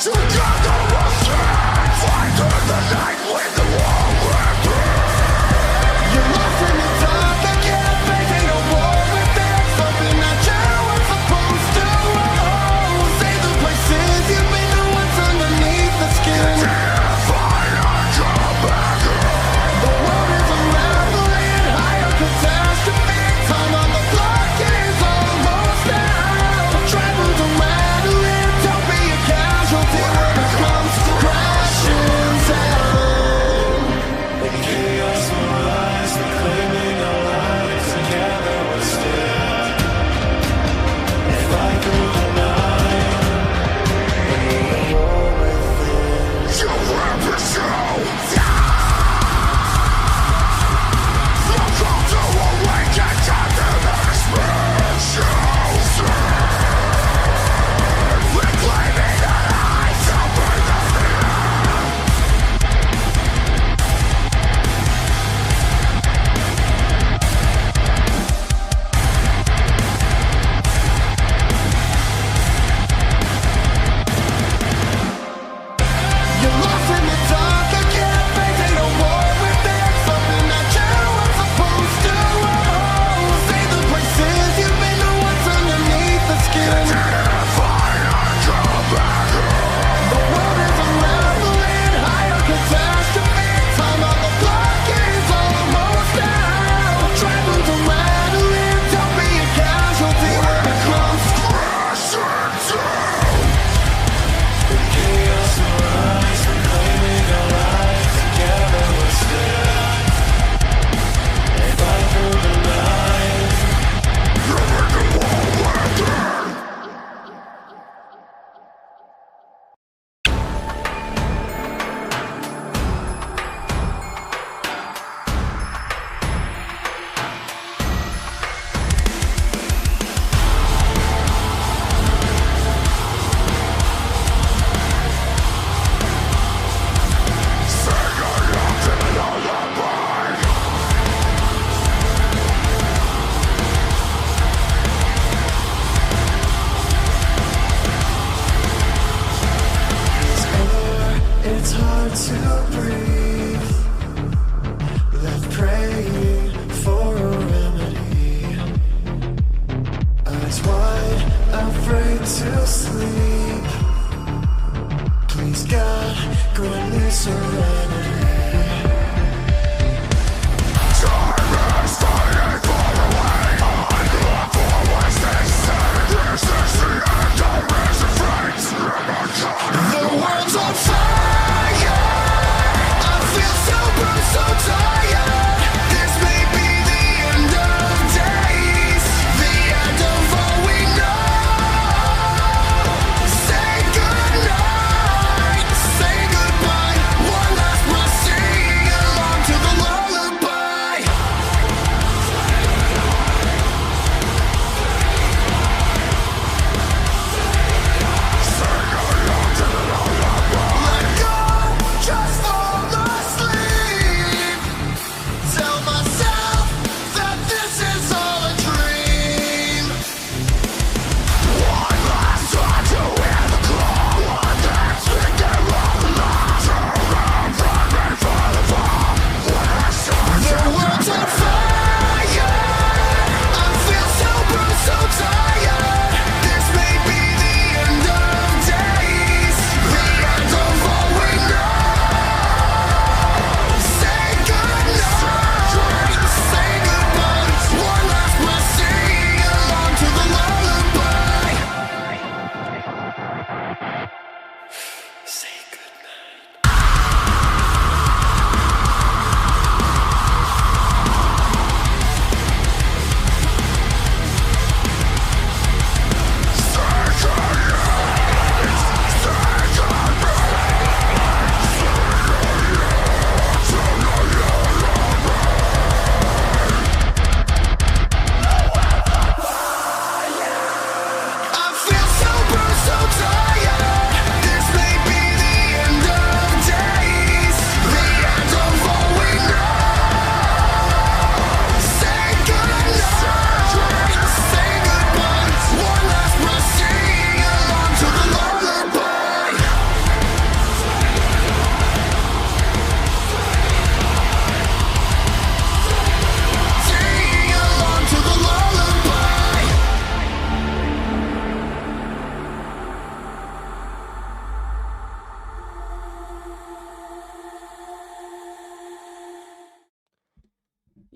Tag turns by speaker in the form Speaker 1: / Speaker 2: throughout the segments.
Speaker 1: To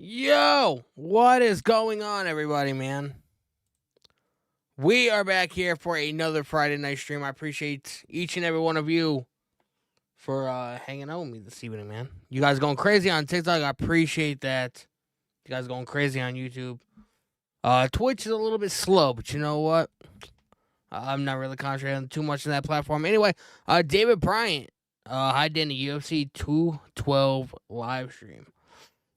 Speaker 1: Yo, what is going on, everybody, man? We are back here for another Friday night stream. I appreciate each and every one of you for hanging out with me this evening, man. You guys going crazy on TikTok. I appreciate that. You guys going crazy on YouTube. Twitch is a little bit slow, but you know what? I'm not really concentrating too much on that platform. Anyway, David Bryant, I did a UFC 212 live stream.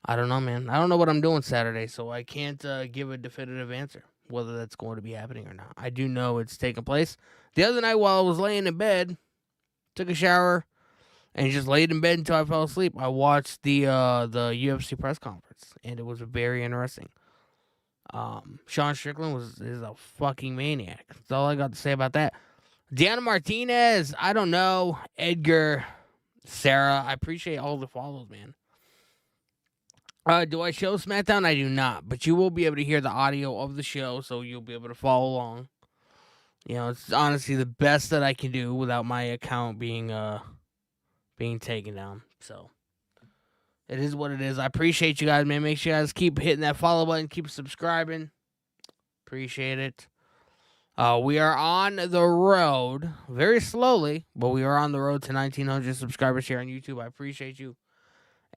Speaker 1: I don't know, man. I don't know what I'm doing Saturday, so I can't give a definitive answer whether that's going to be happening or not. I do know it's taking place. The other night while I was laying in bed, took a shower, and just laid in bed until I fell asleep. I watched the UFC press conference, and it was very interesting. Sean Strickland is a fucking maniac. That's all I got to say about that. Deanna Martinez, I don't know. Edgar, Sarah, I appreciate all the follows, man. Do I show Smackdown? I do not, but you will be able to hear the audio of the show, so you'll be able to follow along. You know, it's honestly the best that I can do without my account being taken down. So it is what it is. I appreciate you guys, man. Make sure you guys keep hitting that follow button, keep subscribing. Appreciate it. We are on the road very slowly, but we are on the road to 1,900 subscribers here on YouTube. I appreciate you.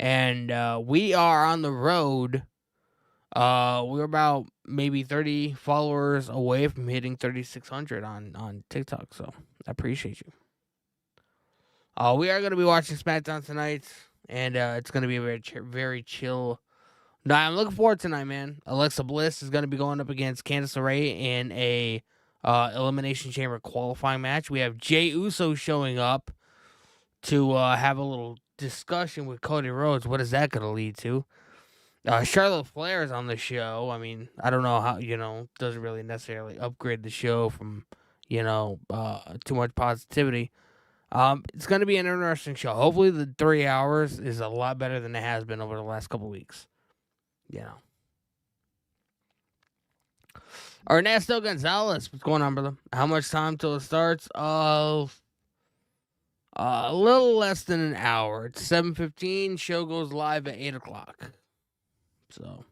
Speaker 1: And we are on the road. We're about maybe 30 followers away from hitting 3,600 on TikTok. So I appreciate you. We are going to be watching SmackDown tonight, and it's going to be a very chill. No, I'm looking forward tonight, man. Alexa Bliss is going to be going up against Candice LeRae in a Elimination Chamber qualifying match. We have Jey Uso showing up to have a little discussion with Cody Rhodes. What is that going to lead to? Charlotte Flair is on the show. I mean, I don't know how, doesn't really necessarily upgrade the show from, too much positivity. It's going to be an interesting show. Hopefully the 3 hours is a lot better than it has been over the last couple weeks. Ernesto Gonzalez, what's going on, brother? How much time till it starts? A little less than an hour. It's 7:15. Show goes live at 8 o'clock. So,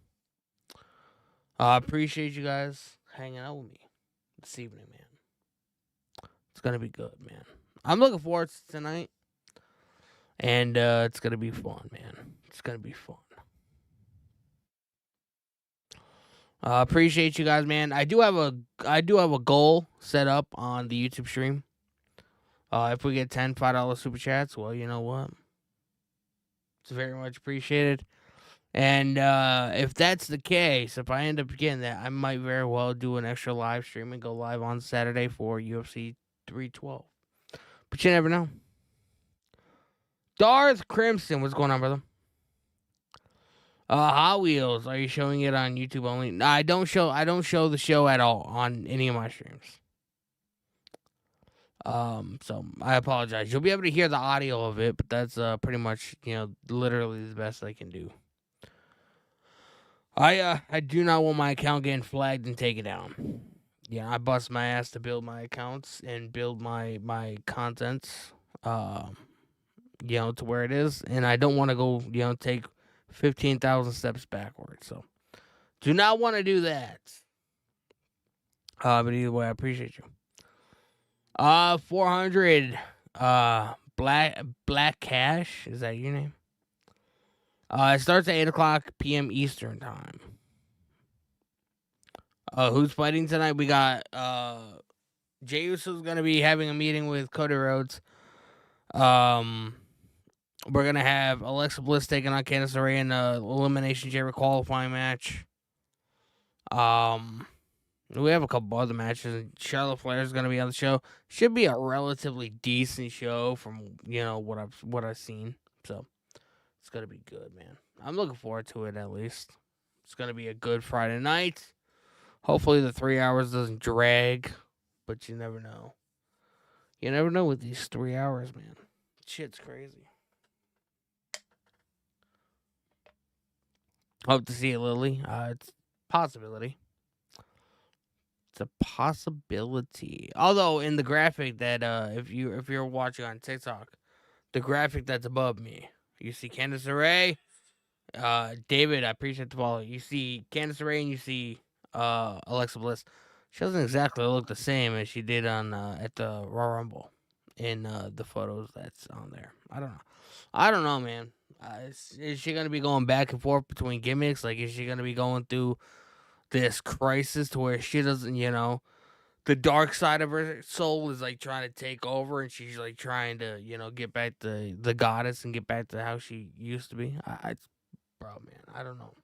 Speaker 1: I appreciate you guys hanging out with me this evening, man. It's going to be good, man. I'm looking forward to tonight. And it's going to be fun, man. It's going to be fun. Appreciate you guys, man. I do have a goal set up on the YouTube stream. If we get 10 $5 super chats, well, you know what? It's very much appreciated. And if that's the case, if I end up getting that, I might very well do an extra live stream and go live on Saturday for UFC 312. But you never know. Darth Crimson, what's going on, brother? Hot Wheels, are you showing it on YouTube only? No, I don't show the show at all on any of my streams. So I apologize. You'll be able to hear the audio of it, but that's pretty much, literally the best I can do. I do not want my account getting flagged and taken down. Yeah, I bust my ass to build my accounts and build my contents, to where it is, and I don't want to go, take 15,000 steps backwards. So, do not want to do that. But either way, I appreciate you. 400. Black Cash, is that your name? It starts at 8 o'clock p.m. Eastern time. Who's fighting tonight? We got Jey Uso's going to be having a meeting with Cody Rhodes. We're going to have Alexa Bliss taking on Candice LeRae in the Elimination Chamber qualifying match. We have a couple other matches. Charlotte Flair is going to be on the show. Should be a relatively decent show from, what I've seen. So, it's going to be good, man. I'm looking forward to it, at least. It's going to be a good Friday night. Hopefully the 3 hours doesn't drag, but you never know. You never know with these 3 hours, man. Shit's crazy. Hope to see it, Lily. It's a possibility. It's a possibility. Although in the graphic that if you're watching on TikTok, the graphic that's above me, you see Candice LeRae, David, I appreciate the follow. You see Candice Ray and you see Alexa Bliss. She doesn't exactly look the same as she did on at the Royal Rumble in the photos that's on there. I don't know. I don't know, man. Is she gonna be going back and forth between gimmicks? Like, is she gonna be going through this crisis to where she doesn't, the dark side of her soul is like trying to take over, and she's like trying to, get back to the goddess and get back to how she used to be. Bro, man, I don't know.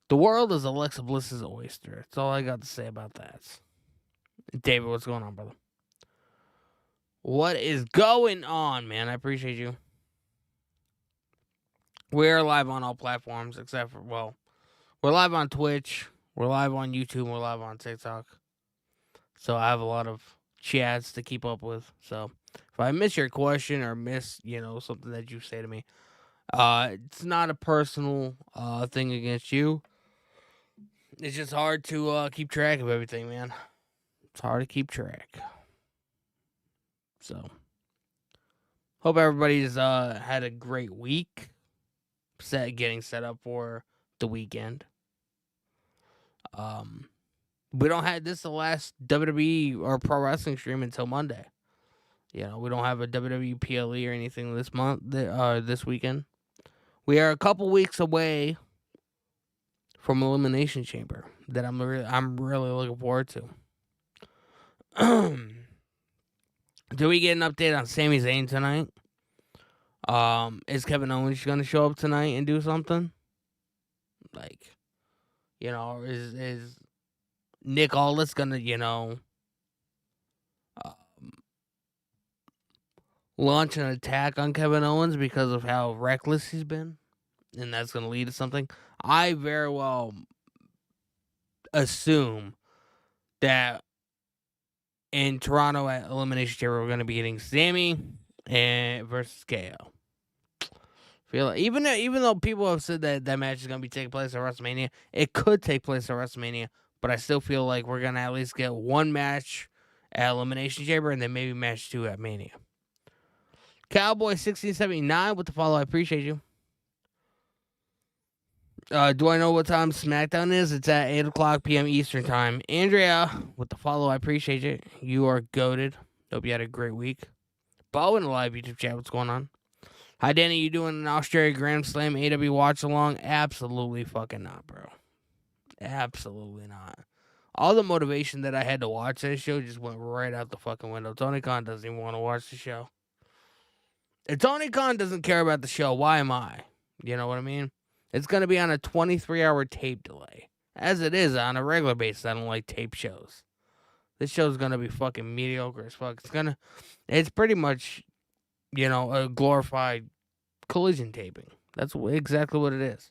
Speaker 1: The world is Alexa Bliss's oyster. That's all I got to say about that. David, what's going on, brother? What is going on, man? I appreciate you. We're live on all platforms except for, we're live on Twitch, we're live on YouTube, we're live on TikTok. So I have a lot of chats to keep up with. So if I miss your question or miss, something that you say to me, it's not a personal thing against you. It's just hard to keep track of everything, man. It's hard to keep track. So, hope everybody's had a great week. Getting set up for the weekend. We don't have this the last WWE or pro wrestling stream until Monday. We don't have a WWE PLE or anything this month. This weekend. We are a couple weeks away from Elimination Chamber that I'm really looking forward to. Do we get an update on Sami Zayn tonight? Is Kevin Owens going to show up tonight and do something? Like, is Nick Aldis going to, launch an attack on Kevin Owens because of how reckless he's been? And that's going to lead to something? I very well assume that in Toronto at Elimination Chamber, we're going to be getting Sami and versus KO. Feel like, even though people have said that match is going to be taking place at WrestleMania, it could take place at WrestleMania, but I still feel like we're going to at least get one match at Elimination Chamber and then maybe match 2 at Mania. Cowboy 1679 with the follow. I appreciate you. Do I know what time SmackDown is? It's at 8 o'clock p.m. Eastern Time. Andrea, with the follow, I appreciate you. You are goated. Hope you had a great week. Bo in the live YouTube chat, what's going on? Hi, Danny. You doing an Australia Grand Slam AW watch along? Absolutely fucking not, bro. Absolutely not. All the motivation that I had to watch that show just went right out the fucking window. Tony Khan doesn't even want to watch the show. If Tony Khan doesn't care about the show, why am I? You know what I mean? It's going to be on a 23-hour tape delay. As it is on a regular basis, I don't like tape shows. This show's going to be fucking mediocre as fuck. It's pretty much, a glorified collision taping. That's exactly what it is.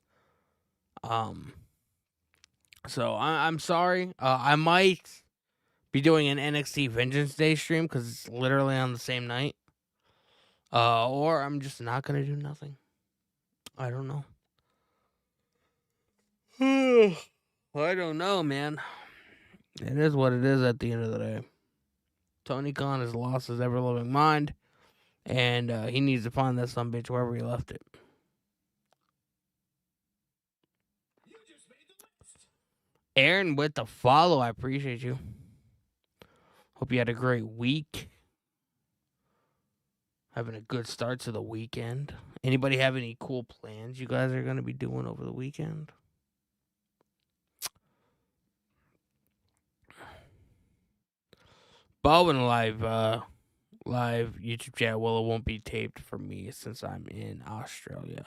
Speaker 1: So I'm sorry. I might be doing an NXT Vengeance Day stream because it's literally on the same night. Or I'm just not going to do nothing. I don't know. I don't know, man. It is what it is at the end of the day. Tony Khan has lost his ever-loving mind, and he needs to find that sumbitch wherever he left it. Aaron with the follow, I appreciate you. Hope you had a great week. Having a good start to the weekend. Anybody have any cool plans you guys are going to be doing over the weekend? Bo in live YouTube chat. Well, it won't be taped for me since I'm in Australia.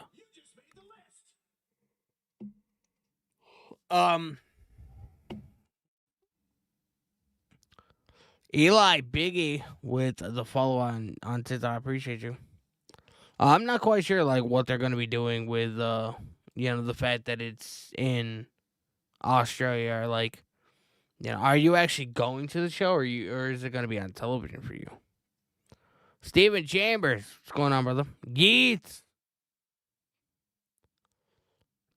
Speaker 1: Eli Biggie with the follow on TikTok. I appreciate you. I'm not quite sure what they're going to be doing with the fact that it's in Australia. Are you actually going to the show, or is it going to be on television for you? Steven Chambers, what's going on, brother? Yeets.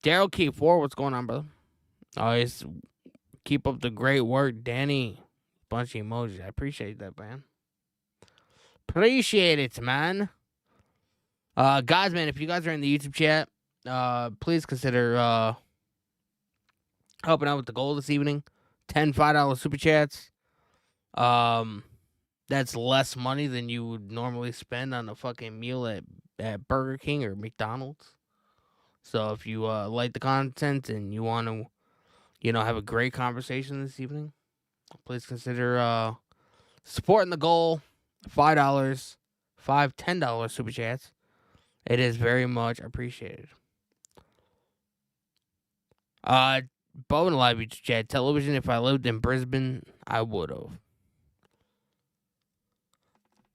Speaker 1: Daryl Key 4, what's going on, brother? Always keep up the great work, Danny. Bunch of emojis. I appreciate that, man. Appreciate it, man. Guys, man, if you guys are in the YouTube chat, please consider helping out with the goal this evening. 10 $5 super chats. That's less money than you would normally spend on a fucking meal at Burger King or McDonald's. So if you like the content and you want to, have a great conversation this evening, please consider supporting the goal. $5, $10 super chats. It is very much appreciated. Bowen Live YouTube chat. Television, if I lived in Brisbane, I would have.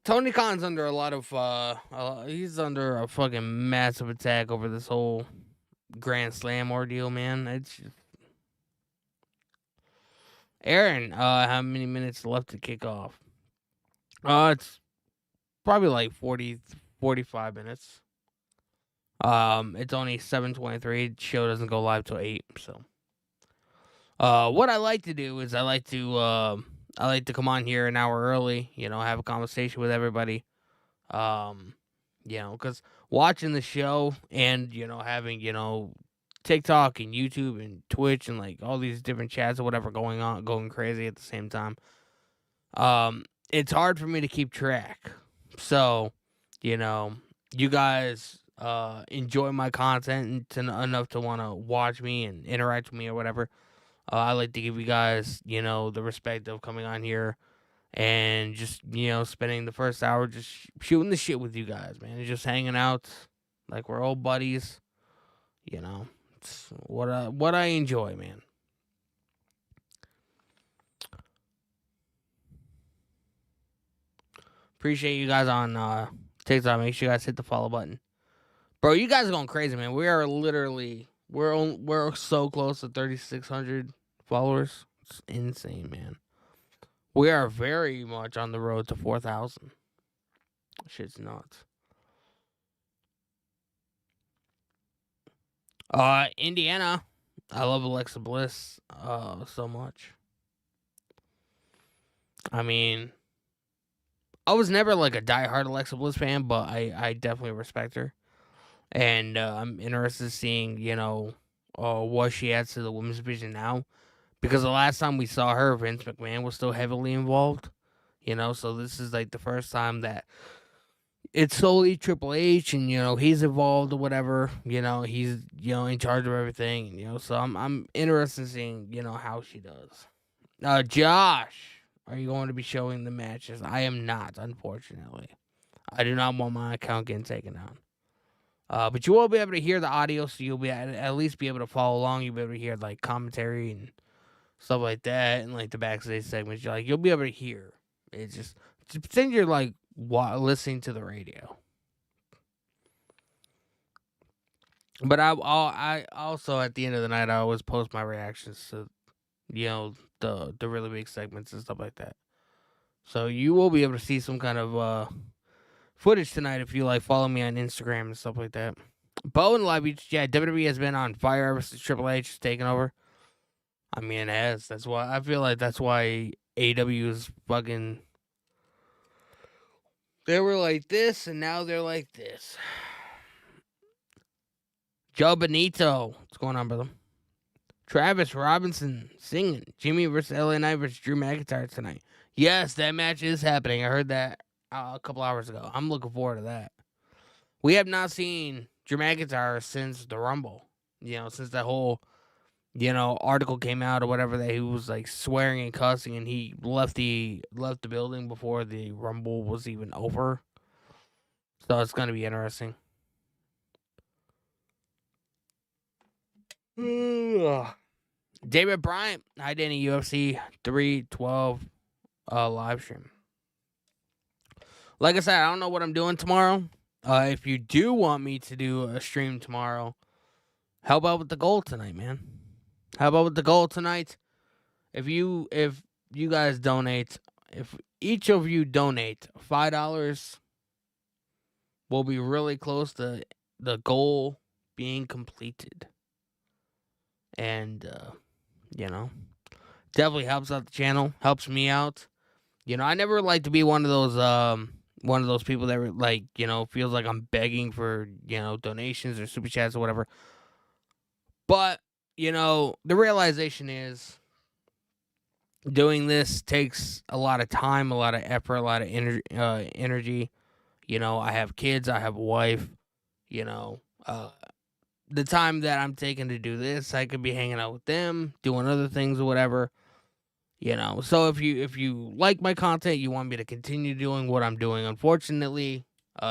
Speaker 1: Tony Khan's under a lot of, he's under a fucking massive attack over this whole Grand Slam ordeal, man. It's just... Aaron, how many minutes left to kick off? It's probably like 40, 45 minutes. It's only 7:23. The show doesn't go live till 8, so. What I like to do is I like to come on here an hour early, have a conversation with everybody. Because watching the show and, having, TikTok and YouTube and Twitch and like all these different chats or whatever going crazy at the same time. It's hard for me to keep track. So, you guys enjoy my content enough to want to watch me and interact with me or whatever. I like to give you guys, the respect of coming on here and just, spending the first hour just shooting the shit with you guys, man. Just hanging out like we're old buddies. It's what I enjoy, man. Appreciate you guys on TikTok. Make sure you guys hit the follow button. Bro, you guys are going crazy, man. We are literally we're so close to 3,600 followers. It's insane, man. We are very much on the road to 4,000. Shit's nuts. Indiana. I love Alexa Bliss so much. I mean, I was never like a diehard Alexa Bliss fan, but I definitely respect her. And I'm interested in seeing, what she adds to the women's division now. Because the last time we saw her, Vince McMahon was still heavily involved. So this is like the first time that it's solely Triple H and, he's involved or whatever. He's, in charge of everything. So I'm interested in seeing, how she does. Josh, are you going to be showing the matches? I am not, unfortunately. I do not want my account getting taken down. But you will be able to hear the audio, so you'll be at least be able to follow along. You'll be able to hear like commentary and stuff like that, and like the backstage segments. You'll be able to hear. It's just pretend you're like listening to the radio. But I also at the end of the night I always post my reactions to the really big segments and stuff like that. So you will be able to see some kind of footage tonight if you like follow me on Instagram and stuff like that. Bowen Live, yeah, WWE has been on fire ever since Triple H is taken over. I mean, it has. That's why I feel like that's why AEW is fucking. They were like this, and now they're like this. Joe Benito, what's going on, brother? Travis Robinson singing Jimmy versus LA Knight versus Drew McIntyre tonight. Yes, that match is happening. I heard that a couple hours ago. I'm looking forward to that. We have not seen Drew McIntyre since the Rumble. Since that whole, article came out or whatever that he was like swearing and cussing and he left the building before the Rumble was even over. So it's gonna be interesting. David Bryant, hi Danny, UFC 312 live stream. Like I said, I don't know what I'm doing tomorrow. If you do want me to do a stream tomorrow, how about with the goal tonight, man? How about with the goal tonight? If you guys donate, if each of you donate $5, we'll be really close to the goal being completed. And definitely helps out the channel, helps me out. I never like to be one of one of those people that like, feels like I'm begging for, donations or super chats or whatever. But, the realization is doing this takes a lot of time, a lot of effort, a lot of energy. I have kids, I have a wife, the time that I'm taking to do this, I could be hanging out with them, doing other things or whatever. So if you like my content, you want me to continue doing what I'm doing. Unfortunately,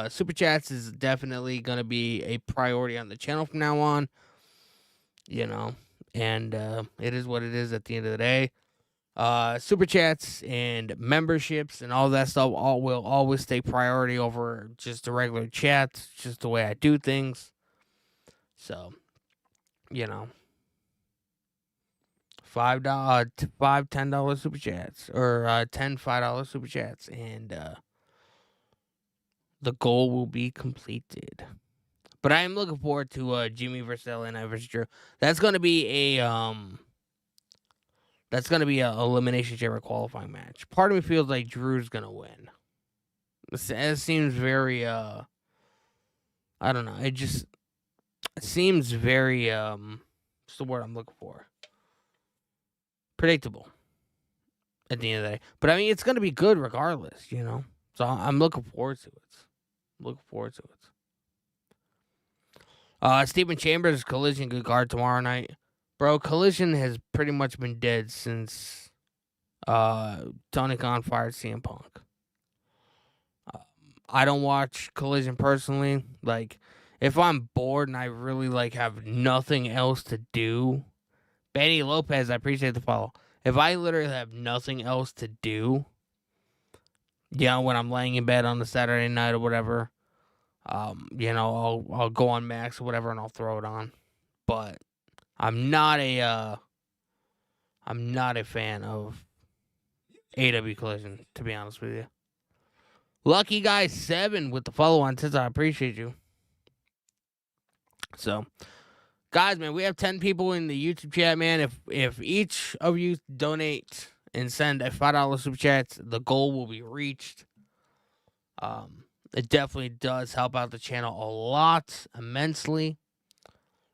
Speaker 1: super chats is definitely going to be a priority on the channel from now on. And it is what it is at the end of the day. Super chats and memberships and all that stuff will always take priority over just the regular chats, just the way I do things. So, $5, $10 super chats, or $5 super chats, and the goal will be completed. But I am looking forward to Jimmy versus LA Knight versus Drew. That's gonna be a elimination chamber qualifying match. Part of me feels like Drew's gonna win. It seems very I don't know. It seems very what's the word I'm looking for? Predictable at the end of the day. But I mean, it's going to be good regardless, So I'm looking forward to it. Stephen Chambers, Collision, good card tomorrow night. Bro, Collision has pretty much been dead since Tony Khan fired CM Punk. I don't watch Collision personally. Like, if I'm bored and I really, have nothing else to do, Benny Lopez, I appreciate the follow. If I literally have nothing else to do, when I'm laying in bed on the Saturday night or whatever, I'll go on Max or whatever and I'll throw it on. But I'm not a fan of AW Collision, to be honest with you. Lucky Guy 7 with the follow on TikTok. I appreciate you. So, guys, man, we have 10 people in the YouTube chat, man. If each of you donate and send a $5 super chat, the goal will be reached. It definitely does help out the channel a lot, immensely.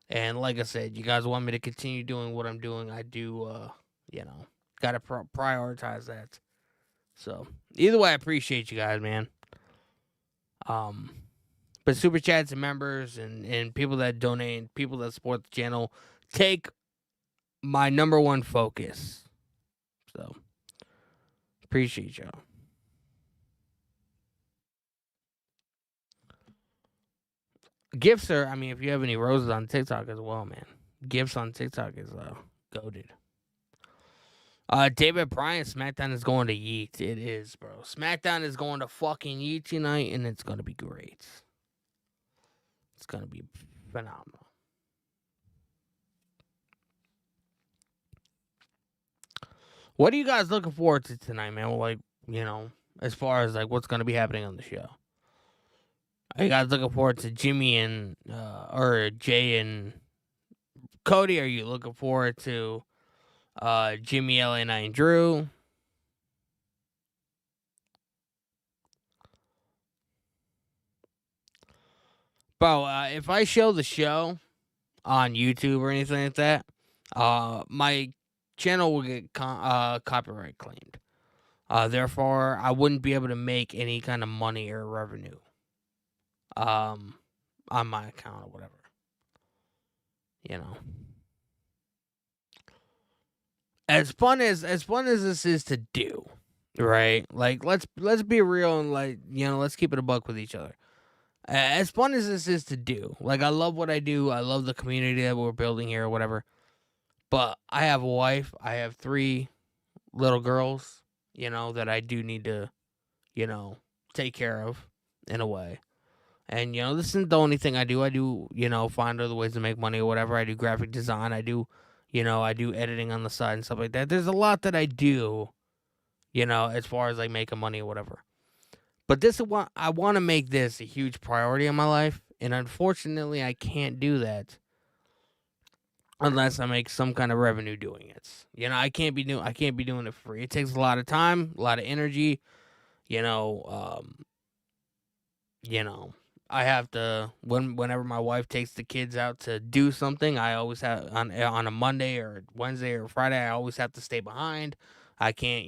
Speaker 1: And like I said, you guys want me to continue doing what I'm doing, I do, got to prioritize that. So, either way, I appreciate you guys, man. But super chats and members and people that donate and people that support the channel take my number one focus. So, appreciate y'all. Gifts are, I mean, if you have any roses on TikTok as well, man. Gifts on TikTok is goated. David Bryan, Smackdown is going to Yeet. It is, bro. Smackdown is going to fucking Yeet tonight, and it's going to be great. It's going to be phenomenal. What are you guys looking forward to tonight, man? Like, as far as, what's going to be happening on the show. Are you guys looking forward to Jimmy and, or Jay and Cody? Are you looking forward to Jimmy, LA Knight, and Drew? Bro, if I show the show on YouTube or anything like that, my channel will get copyright claimed. Therefore, I wouldn't be able to make any kind of money or revenue on my account or whatever. As fun as this is to do, right? Like, let's be real and let's keep it a buck with each other. As fun as this is to do, I love what I do. I love the community that we're building here or whatever. But I have a wife. I have 3 little girls, that I do need to, take care of in a way. And, this isn't the only thing I do. I do, find other ways to make money or whatever. I do graphic design. I do, I do editing on the side and stuff like that. There's a lot that I do, as far as making money or whatever. But I want to make this a huge priority in my life, and unfortunately, I can't do that unless I make some kind of revenue doing it. I can't be doing it for free. It takes a lot of time, a lot of energy. I have to whenever my wife takes the kids out to do something, I always have on a Monday or Wednesday or Friday, I always have to stay behind. I can't,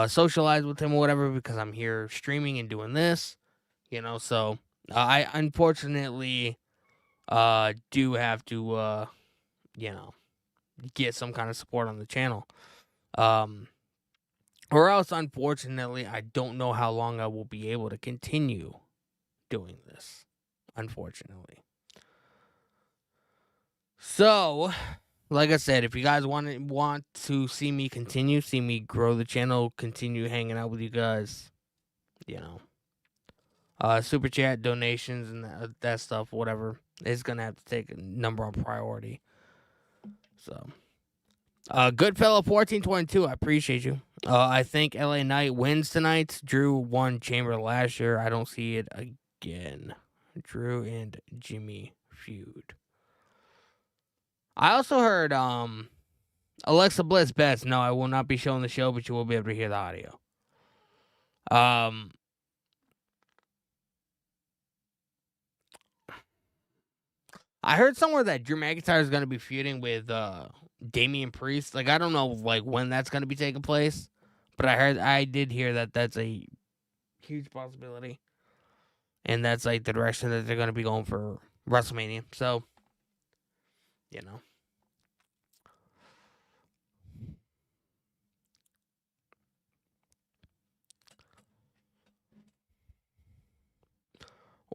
Speaker 1: socialize with him or whatever because I'm here streaming and doing this, so I unfortunately do have to you know, get some kind of support on the channel. Um or else unfortunately I don't know how long I will be able to continue doing this. Unfortunately. So, like I said, if you guys want to see me continue, see me grow the channel, continue hanging out with you guys, super chat donations and that stuff, whatever, it's gonna have to take a number on priority. So, Goodfellow 1422, I appreciate you. I think LA Knight wins tonight. Drew won Chamber last year. I don't see it again. Drew and Jimmy feud. I also heard Alexa Bliss bets. No, I will not be showing the show, but you will be able to hear the audio. I heard somewhere that Drew McIntyre is going to be feuding with Damian Priest. Like, I don't know when that's going to be taking place, but I did hear that that's a huge possibility, and that's like the direction that they're going to be going for WrestleMania. So,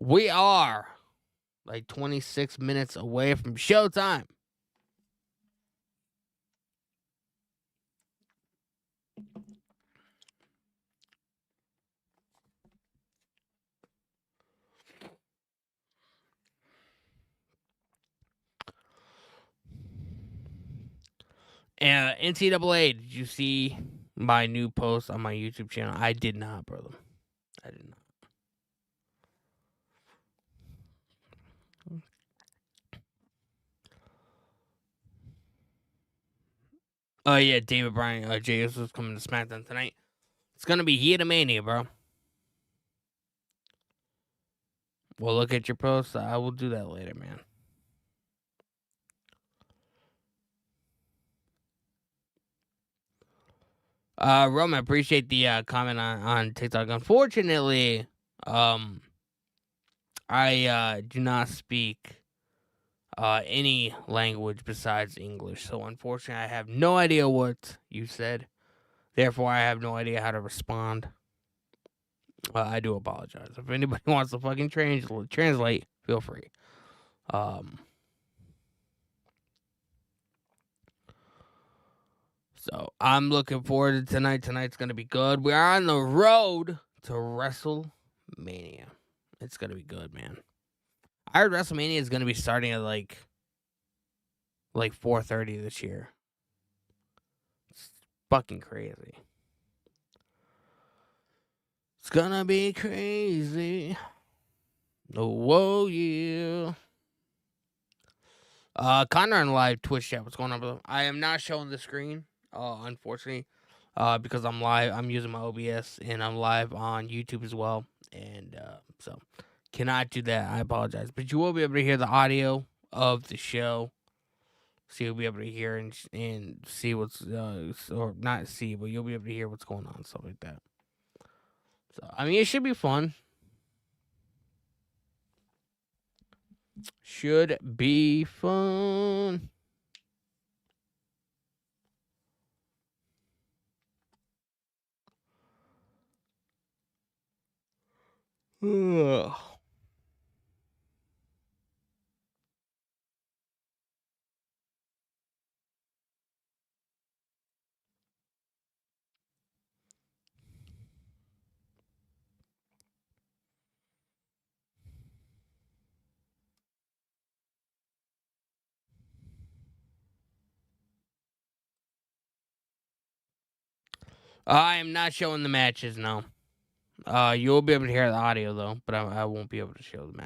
Speaker 1: we are like 26 minutes away from showtime. NCAA, did you see my new post on my YouTube channel? I did not, brother. I did not. Oh, yeah, David Bryan, JS was coming to Smackdown tonight. It's going to be Heat of Mania, bro. Well, look at your post. I will do that later, man. Roman, appreciate the comment on TikTok. Unfortunately, I do not speak any language besides English. So, unfortunately, I have no idea what you said. Therefore, I have no idea how to respond. I do apologize. If anybody wants to fucking translate, feel free. So I'm looking forward to tonight. Tonight's gonna be good. We are on the road to WrestleMania. It's gonna be good, man. I heard WrestleMania is gonna be starting at like 4:30 this year. It's fucking crazy. It's gonna be crazy. Oh yeah. Connor on live Twitch chat. What's going on, brother? I am not showing the screen, unfortunately, because I'm live. I'm using my OBS and I'm live on YouTube as well, and so cannot do that. I apologize, but you will be able to hear the audio of the show. So you'll be able to hear and see what's or not see, but you'll be able to hear what's going on, stuff like that. So I mean, it should be fun. Should be fun. Ugh. I am not showing the matches, no. You'll be able to hear the audio though, but I won't be able to show the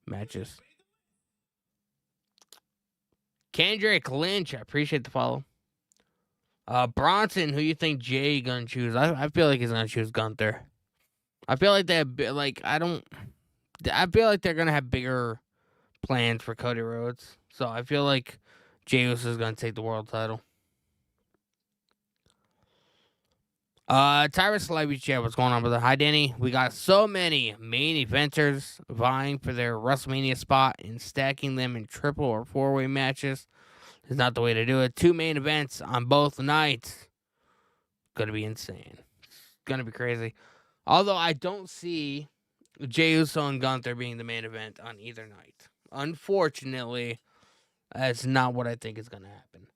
Speaker 1: matches. Kendrick Lynch, I appreciate the follow. Bronson, who you think Jay gonna choose? I feel like he's gonna choose Gunther. I feel like they have I feel like they're gonna have bigger plans for Cody Rhodes. So I feel like Jey Uso is gonna take the world title. Tyrus Celebrity Chat, what's going on, brother? Hi, Danny. We got so many main eventers vying for their WrestleMania spot and stacking them in triple or four-way matches is not the way to do it. 2 main events on both nights. Gonna be insane. Gonna be crazy. Although I don't see Jey Uso and Gunther being the main event on either night. Unfortunately, that's not what I think is gonna happen.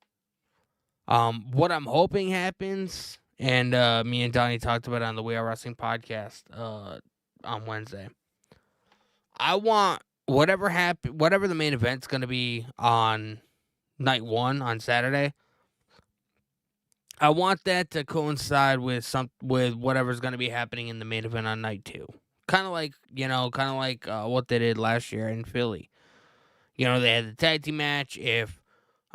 Speaker 1: What I'm hoping happens, and me and Donnie talked about it on the We Are Wrestling podcast on Wednesday. I want whatever the main event's gonna be on night 1 on Saturday. I want that to coincide with whatever's gonna be happening in the main event on night 2. Kind of like what they did last year in Philly. They had the tag team match. If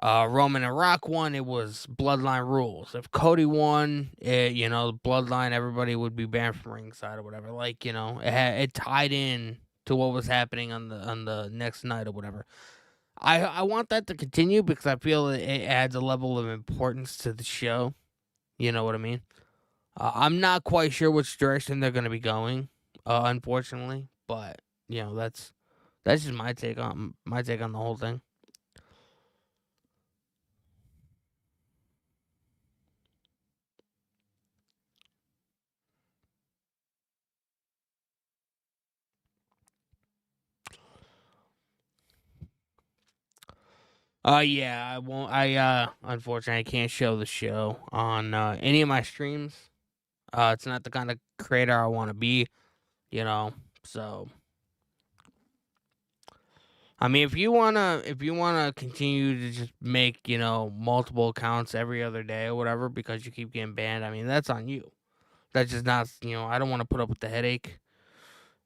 Speaker 1: Roman and Rock won, it was Bloodline rules. If Cody won, Bloodline, everybody would be banned from ringside or whatever. It tied in to what was happening on the next night or whatever. I want that to continue because I feel it adds a level of importance to the show. You know what I mean? I'm not quite sure which direction they're going to be going, unfortunately, but that's just my take on the whole thing. Yeah, I won't. Unfortunately, I can't show the show on any of my streams. It's not the kind of creator I want to be, So, I mean, if you wanna continue to just make multiple accounts every other day or whatever because you keep getting banned, I mean that's on you. That's just not. I don't want to put up with the headache,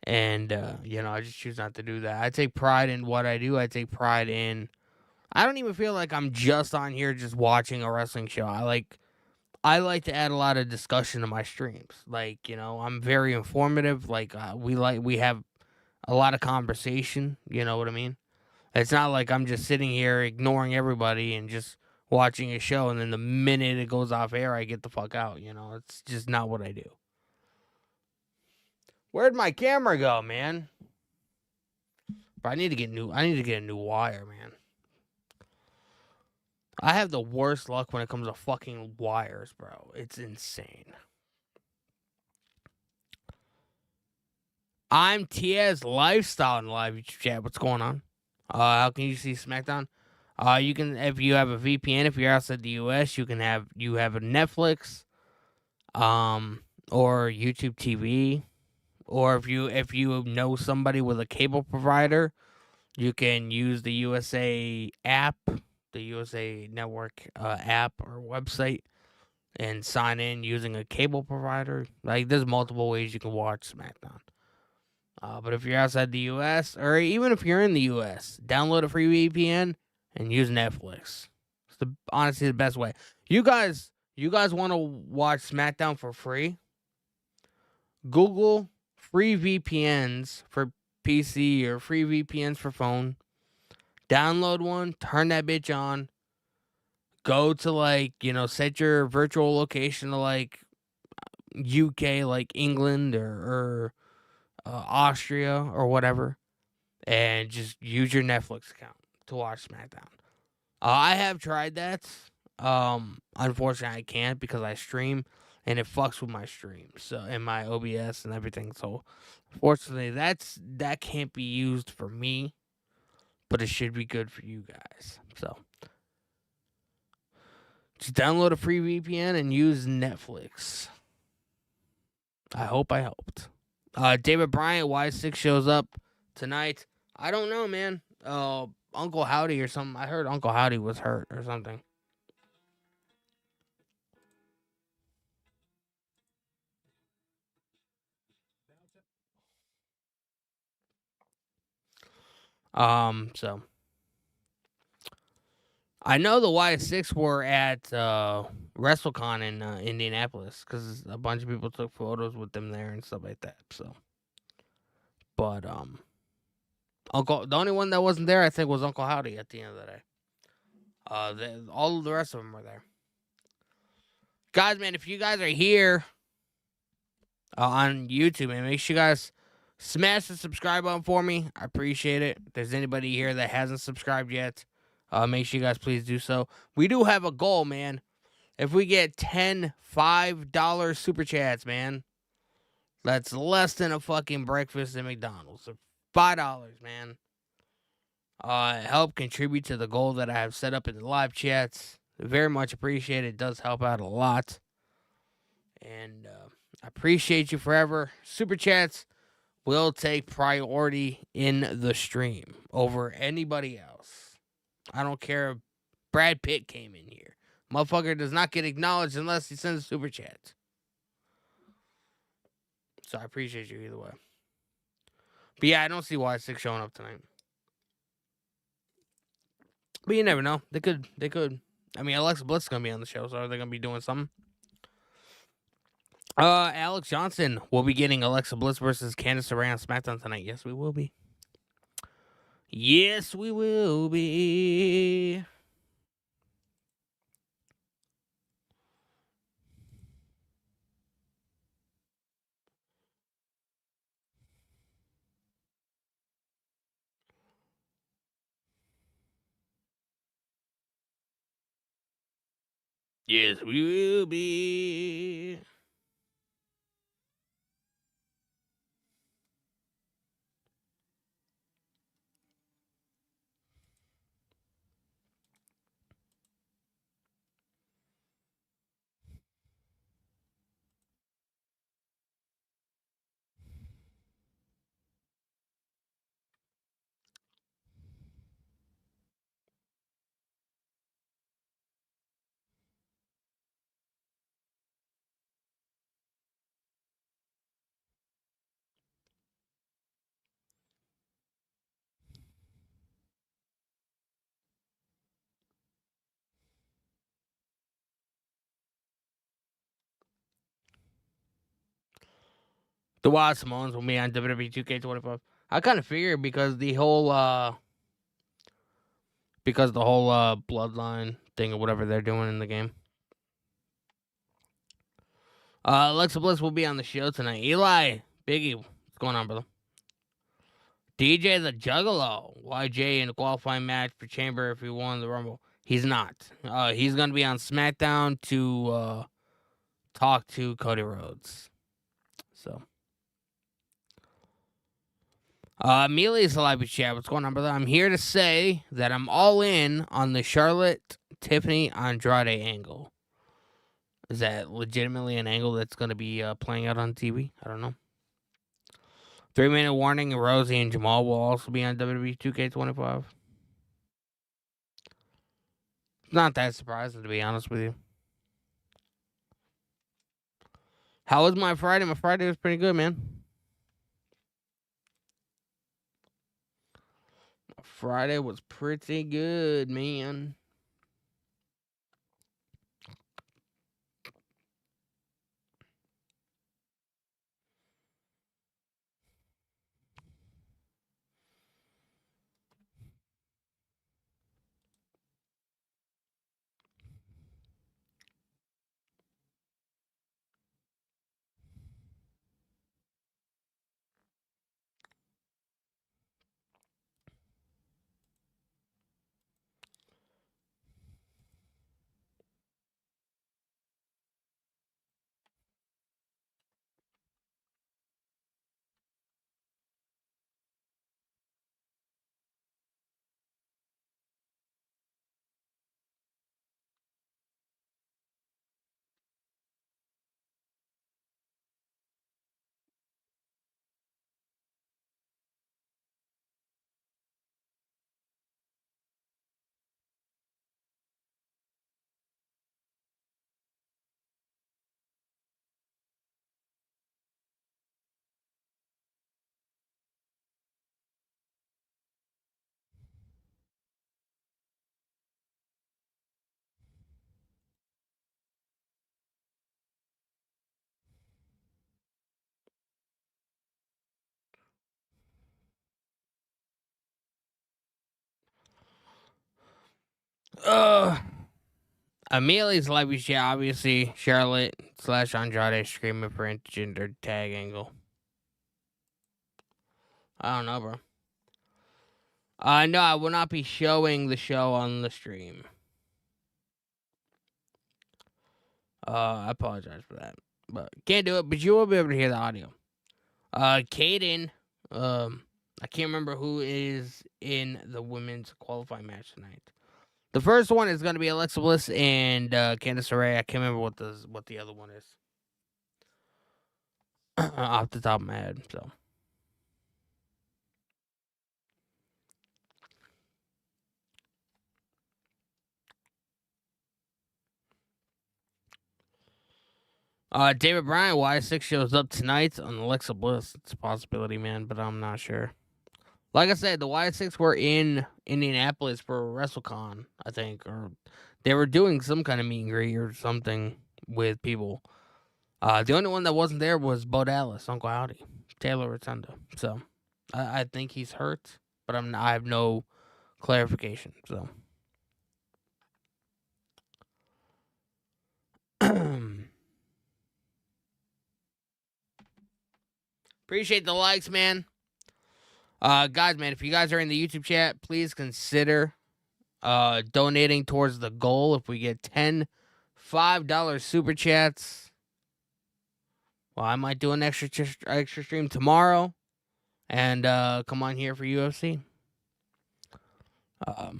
Speaker 1: and I just choose not to do that. I take pride in what I do. I take pride in. I don't even feel like I'm just on here just watching a wrestling show. I like to add a lot of discussion to my streams. I'm very informative. We have a lot of conversation. You know what I mean? It's not like I'm just sitting here ignoring everybody and just watching a show, and then the minute it goes off air, I get the fuck out. It's just not what I do. Where'd my camera go, man? But I need to get a new wire, man. I have the worst luck when it comes to fucking wires, bro. It's insane. I'm Tia's Lifestyle in the live YouTube chat. What's going on? How can you see Smackdown? You can, if you have a VPN, if you're outside the US, you have a Netflix, or YouTube TV, or if you know somebody with a cable provider, you can use the USA app, the USA Network app or website, and sign in using a cable provider. There's multiple ways you can watch SmackDown. But if you're outside the U.S., or even if you're in the U.S., download a free VPN and use Netflix. It's honestly the best way. You guys want to watch SmackDown for free? Google free VPNs for PC or free VPNs for phone. Download one, turn that bitch on. Go to set your virtual location to UK, like England or Austria or whatever, and just use your Netflix account to watch SmackDown. I have tried that. Unfortunately, I can't because I stream, and it fucks with my stream, so and my OBS and everything. So, fortunately, that can't be used for me, but it should be good for you guys. So, just download a free VPN and use Netflix. I hope I helped. David Bryant, Y6 shows up tonight. I don't know, man. Uncle Howdy or something. I heard Uncle Howdy was hurt or something. So I know the Y6 were at WrestleCon in Indianapolis because a bunch of people took photos with them there and stuff like that. So, but the only one that wasn't there, I think, was Uncle Howdy at the end of the day. All of the rest of them were there. Guys, man, if you guys are here on YouTube, man, make sure you guys smash the subscribe button for me. I appreciate it. If there's anybody here that hasn't subscribed yet, make sure you guys please do so. We do have a goal, man. If we get 10 $5 super chats, man, that's less than a fucking breakfast at McDonald's. So $5, man. Help contribute to the goal that I have set up in the live chats. Very much appreciate it. It does help out a lot. And I appreciate you forever. Super chats will take priority in the stream over anybody else. I don't care if Brad Pitt came in here. Motherfucker does not get acknowledged unless he sends a super chat. So I appreciate you either way. But yeah, I don't see Y6 showing up tonight. But you never know. They could. I mean, Alexa Bliss is going to be on the show, so are they going to be doing something? Alex Johnson will be getting Alexa Bliss versus Candice LeRae on SmackDown tonight. Yes, we will be. Yes, we will be. Yes, we will be. The Wild Samoans will be on WWE 2K25. I kind of figured because the whole bloodline thing or whatever they're doing in the game. Alexa Bliss will be on the show tonight. Eli, Biggie, what's going on, brother? DJ the Juggalo, YJ in a qualifying match for Chamber if he won the Rumble. He's not. He's gonna be on SmackDown to talk to Cody Rhodes. So, Amelia's live chat. What's going on, brother? I'm here to say that I'm all in on the Charlotte Tiffany Andrade angle. Is that legitimately an angle that's gonna be playing out on TV? I don't know. 3-minute warning, Rosie and Jamal will also be on WWE 2K25. Not that surprising, to be honest with you. How was my Friday? My Friday was pretty good, man. Friday was pretty good, man. Amelia's live chat, obviously, Charlotte / Andrade screaming for intergender tag angle. I don't know, bro. No, I will not be showing the show on the stream. I apologize for that. But can't do it, but you will be able to hear the audio. Kaden, I can't remember who is in the women's qualifying match tonight. The first one is going to be Alexa Bliss and Candice LeRae. I can't remember what the other one is off the top of my head. So. David Bryan, Y6 shows up tonight on Alexa Bliss. It's a possibility, man, but I'm not sure. Like I said, the Y6 were in Indianapolis for WrestleCon, I think, or they were doing some kind of meet and greet or something with people. The only one that wasn't there was Bo Dallas, Uncle Howdy, Taylor Rotunda. So I think he's hurt, but I have no clarification. So. Appreciate the likes, man. Guys, man, if you guys are in the YouTube chat, please consider donating towards the goal. If we get 10 $5 super chats, well, I might do an extra stream tomorrow and come on here for UFC. I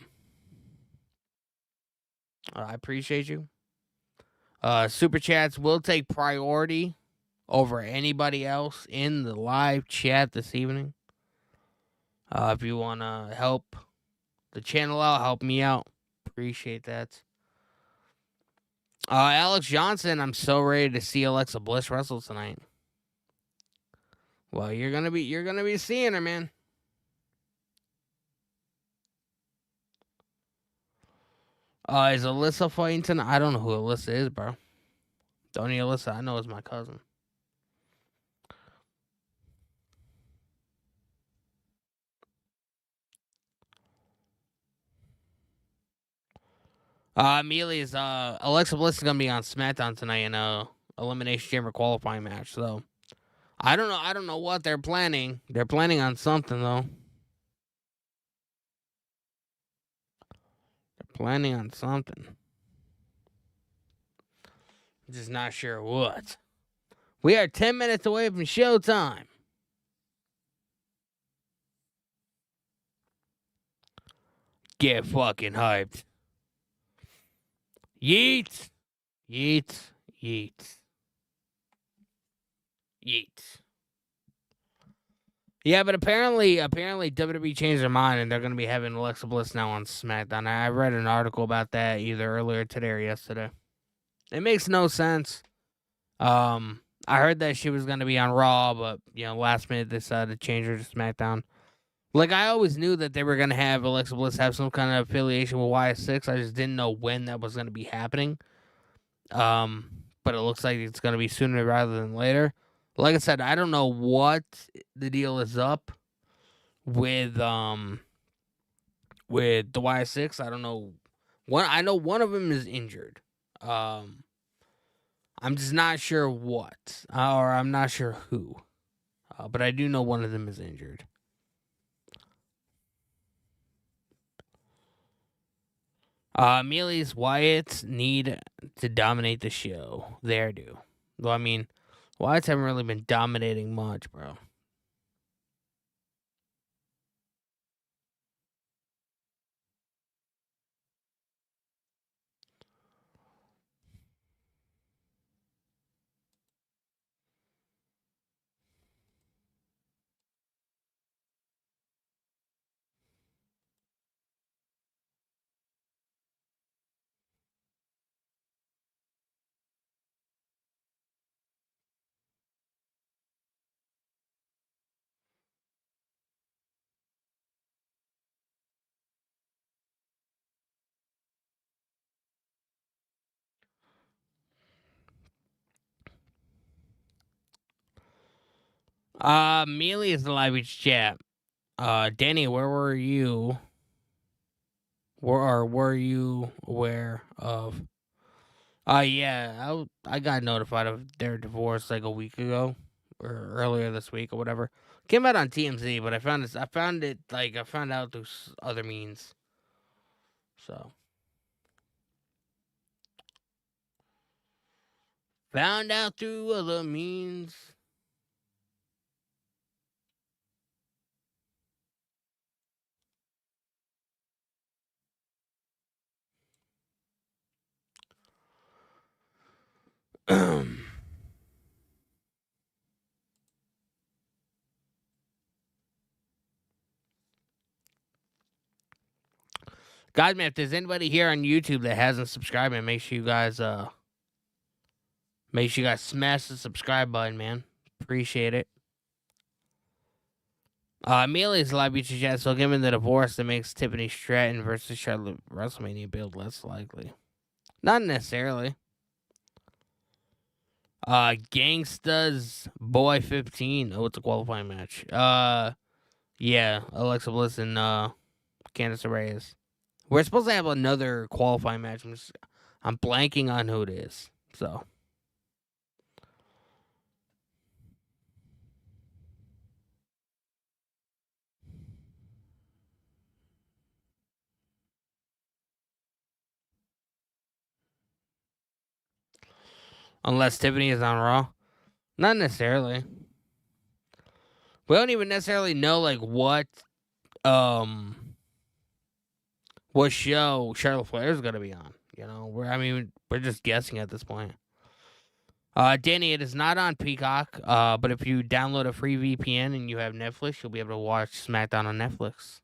Speaker 1: appreciate you. Super chats will take priority over anybody else in the live chat this evening. If you want to help the channel out, help me out, appreciate that. Alex Johnson, I'm so ready to see Alexa Bliss wrestle tonight. Well, you're gonna be seeing her, man. Is Alyssa fighting tonight? I don't know who Alyssa is, bro. Don't need Alyssa. I know it's my cousin. Amelia's Alexa Bliss is gonna be on SmackDown tonight in a Elimination Chamber qualifying match. So I don't know what they're planning. They're planning on something though. They're planning on something. I'm just not sure what. We are 10 minutes away from showtime. Get fucking hyped. Yeet. Yeet. Yeet. Yeet. Yeah, but apparently WWE changed their mind and they're going to be having Alexa Bliss now on SmackDown. I read an article about that either earlier today or yesterday. It makes no sense. I heard that she was going to be on Raw, but last minute they decided to change her to SmackDown. Like, I always knew that they were going to have Alexa Bliss have some kind of affiliation with YS6. I just didn't know when that was going to be happening. But it looks like it's going to be sooner rather than later. Like I said, I don't know what the deal is up with the YS6. I don't know. I know one of them is injured. I'm just not sure what, or I'm not sure who. But I do know one of them is injured. Amelie's Wyatts need to dominate the show. They do. Well, I mean, Wyatts haven't really been dominating much, bro. Mealy is the live chat. Danny, where were you? Were you aware of Yeah, I got notified of their divorce like a week ago or earlier this week or whatever. Came out on TMZ, but I found out through other means. So found out through other means. Guys, man, if there's anybody here on YouTube that hasn't subscribed, man, make sure you guys smash the subscribe button, man. Appreciate it. Amelia's live YouTube chat. So, given the divorce, that makes Tiffany Stratton versus Charlotte WrestleMania build less likely. Not necessarily. Gangsta's Boy 15. Oh, it's a qualifying match. Yeah, Alexa Bliss and Candice Reyes. We're supposed to have another qualifying match. I'm blanking on who it is. So. Unless Tiffany is on Raw. Not necessarily. We don't even necessarily know like what show Charlotte Flair is gonna be on. You know, we're just guessing at this point. Danny, it is not on Peacock. But if you download a free VPN and you have Netflix, you'll be able to watch SmackDown on Netflix.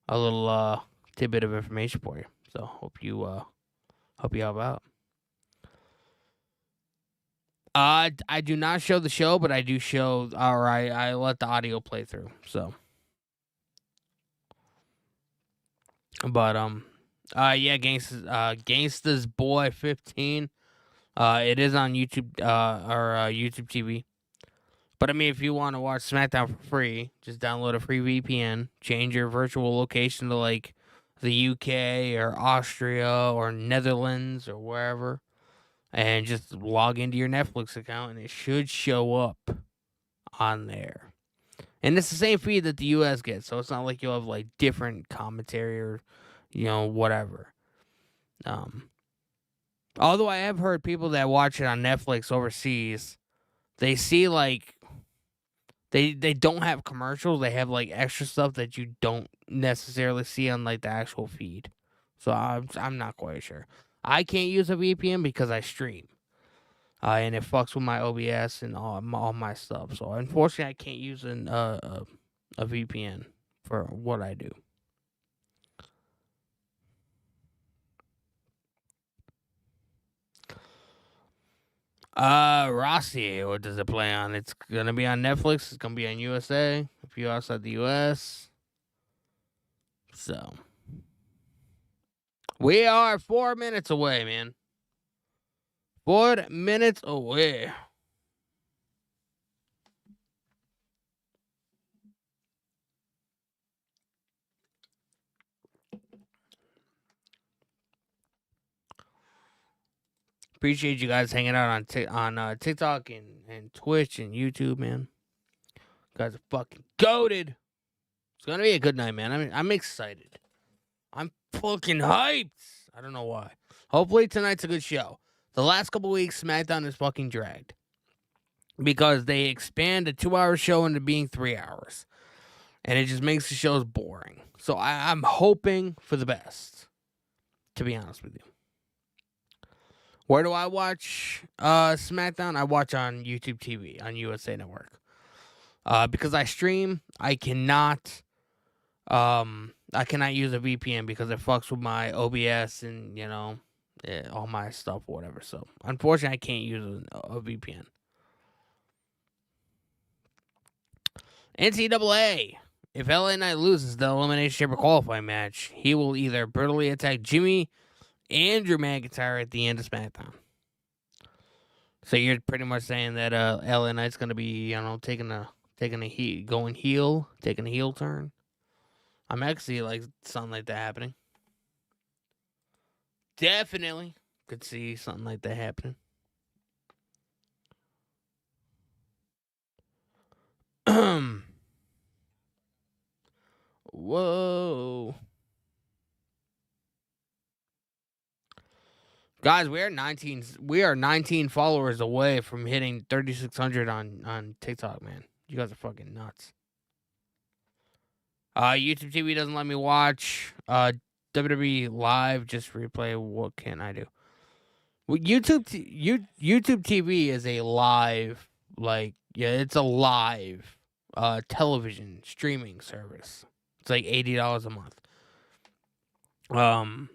Speaker 1: A little tidbit of information for you. So hope you help out. I do not show the show, but I do show. All right, I let the audio play through. So, but yeah, Gangsta's Boy 15. It is on YouTube, or YouTube TV. But I mean, if you want to watch SmackDown for free, just download a free VPN, change your virtual location to like the UK or Austria or Netherlands or wherever, and just log into your Netflix account, and it should show up on there. And it's the same feed that the US gets, so it's not like you'll have like different commentary or, whatever. Although I have heard people that watch it on Netflix overseas, they see like they don't have commercials. They have like extra stuff that you don't necessarily see on like the actual feed. So I'm not quite sure. I can't use a VPN because I stream. And it fucks with my OBS and all my stuff. So unfortunately, I can't use a VPN for what I do. Rossi, what does it play on? It's gonna be on Netflix. It's gonna be on USA. If you're outside the US, so we are 4 minutes away, man. 4 minutes away. Appreciate you guys hanging out on TikTok and Twitch and YouTube, man. You guys are fucking goated. It's gonna be a good night, man. I'm excited. I'm fucking hyped. I don't know why. Hopefully tonight's a good show. The last couple weeks, SmackDown is fucking dragged because they expand a 2-hour show into being 3 hours, and it just makes the shows boring. So I'm hoping for the best, to be honest with you. Where do I watch SmackDown? I watch on YouTube TV on USA Network. Because I stream, I cannot use a VPN because it fucks with my OBS and all my stuff or whatever. So unfortunately, I can't use a VPN. NCAA. If LA Knight loses the Elimination Chamber qualifying match, he will either brutally attack Jimmy and Drew McIntyre at the end of SmackDown. So you're pretty much saying that LA Knight's gonna be, taking a heel turn. I'm actually like something like that happening. Definitely. could see something like that happening. Whoa. Guys, we are 19 followers away from hitting 3,600 on TikTok, man. You guys are fucking nuts. YouTube TV doesn't let me watch. WWE Live just replay. What can I do? Well, YouTube TV is a live, it's a live television streaming service. It's like $80 a month.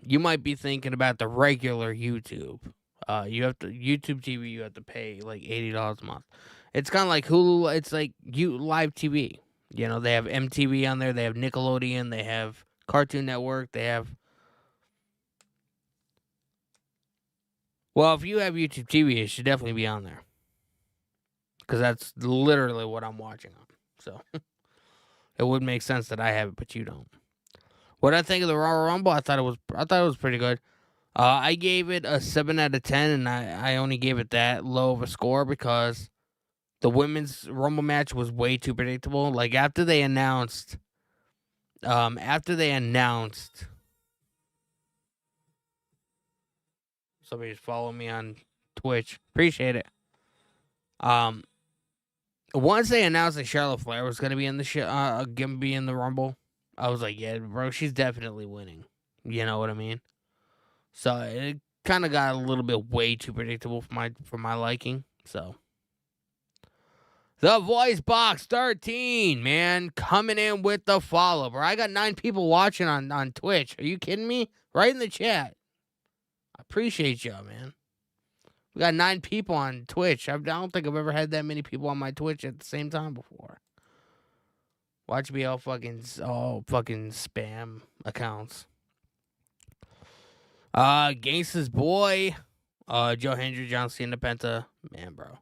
Speaker 1: You might be thinking about the regular YouTube. YouTube TV, you have to pay like $80 a month. It's kind of like Hulu. It's like live TV. You know, they have MTV on there. They have Nickelodeon. They have Cartoon Network. They have. Well, if you have YouTube TV, it should definitely be on there. Because that's literally what I'm watching on. So it would make sense that I have it, but you don't. What I think of the Royal Rumble, I thought it was pretty good. I gave it a 7 out of 10, and I only gave it that low of a score because the women's Rumble match was way too predictable. Like after they announced, somebody's following me on Twitch. Appreciate it. Once they announced that Charlotte Flair was gonna be in the Rumble, I was like, yeah, bro, she's definitely winning. You know what I mean? So it kind of got a little bit way too predictable for my liking. So the Voice Box 13, man, coming in with the follow, bro. I got 9 people watching on Twitch. Are you kidding me? Right in the chat. I appreciate y'all, man. We got 9 people on Twitch. I don't think I've ever had that many people on my Twitch at the same time before. Watch me all fucking spam accounts. Gangsta's boy, Joe Hendry, John Cena, Penta, man, bro.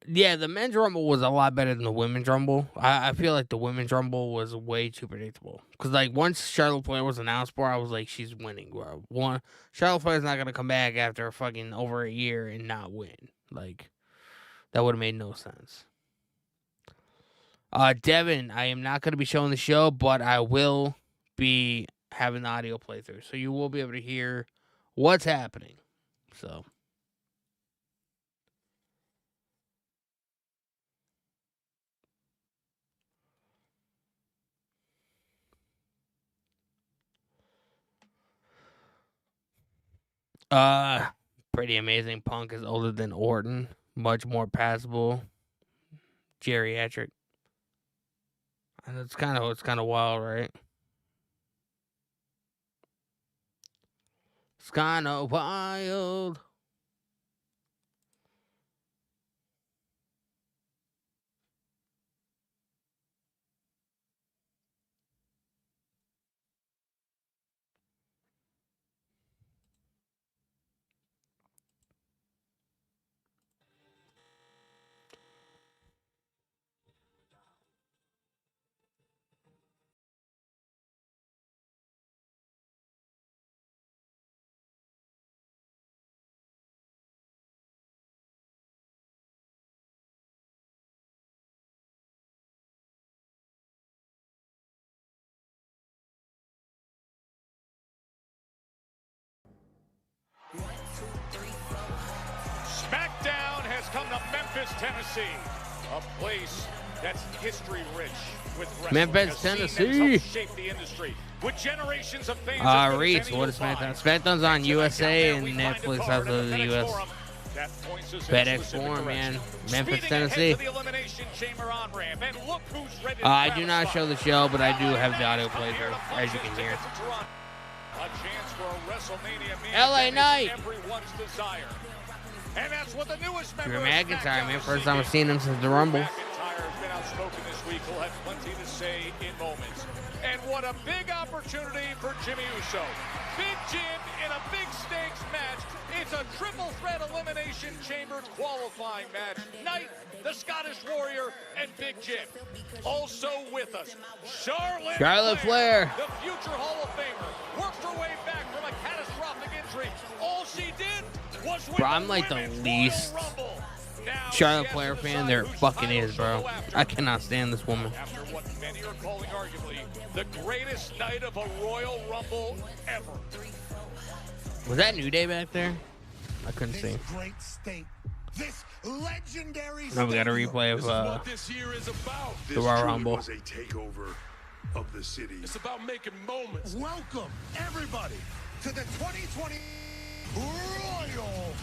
Speaker 1: Yeah, the men's Rumble was a lot better than the women's Rumble. I feel like the women's Rumble was way too predictable. Because, like, once Charlotte Flair was announced for, I was like, she's winning, bro. Charlotte Flair's not going to come back after fucking over a year and not win. Like, that would have made no sense. Devin, I am not going to be showing the show, but I will be having the audio playthrough. So you will be able to hear what's happening. So. Pretty amazing. Punk is older than Orton. Much more passable. Geriatric. And it's kind of wild, right? It's kind of wild.
Speaker 2: Smackdown has come to Memphis, Tennessee, a place that's history-rich with wrestling.
Speaker 1: Memphis, Tennessee.
Speaker 2: Shape the industry with generations of fans.
Speaker 1: Reeds, what is Smackdown? Smackdown's on USA and Netflix out of the US. FedEx Forum, man. Memphis, Tennessee. I do not show the show, but I do have the audio playthrough, as you can hear.
Speaker 2: A chance for a WrestleMania
Speaker 1: LA Knight.
Speaker 2: Everyone's desire. And that's what the newest member
Speaker 1: Drew
Speaker 2: of
Speaker 1: McIntyre,
Speaker 2: SmackDown
Speaker 1: man.
Speaker 2: is
Speaker 1: First time I've
Speaker 2: seeking.
Speaker 1: seen him since the Rumble.
Speaker 2: McIntyre's been outspoken this week. He'll have plenty to say in moments. And what a big opportunity for Jimmy Uso. Big Jim in a big stakes match. It's a triple threat elimination chamber qualifying match. Knight, the Scottish Warrior, and Big Jim. Also with us, Charlotte Flair, the future Hall of Famer, worked her way back from a catastrophic injury. Also
Speaker 1: Bro, I'm like the least Charlotte Flair fan there fucking is, bro. I cannot stand this woman.
Speaker 2: After what many are calling arguably the greatest night of a Royal Rumble ever.
Speaker 1: Was that New Day back there? I couldn't see.
Speaker 3: Great state. This legendary
Speaker 1: Now we got a replay of the Royal Rumble.
Speaker 4: Was a takeover of the city. It's about making moments.
Speaker 3: Welcome, everybody, to the 2020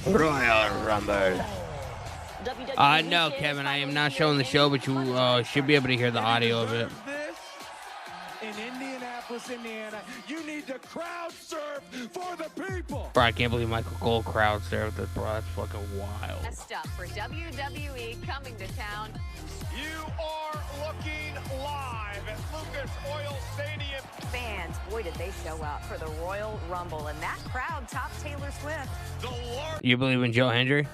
Speaker 1: Royal Rumble. No, Kevin, I am not showing the show, but you should be able to hear the audio of it.
Speaker 3: In Indianapolis, Indiana, you need to crowd surf for the people.
Speaker 1: Bro, I can't believe Michael Cole crowd surfed this, bro. That's fucking wild.
Speaker 5: Next up for WWE coming to town.
Speaker 2: You are looking live at Lucas Oil Stadium.
Speaker 5: Fans, boy, did they show up for the Royal Rumble. And that crowd topped Taylor Swift.
Speaker 1: You believe in Joe Hendry?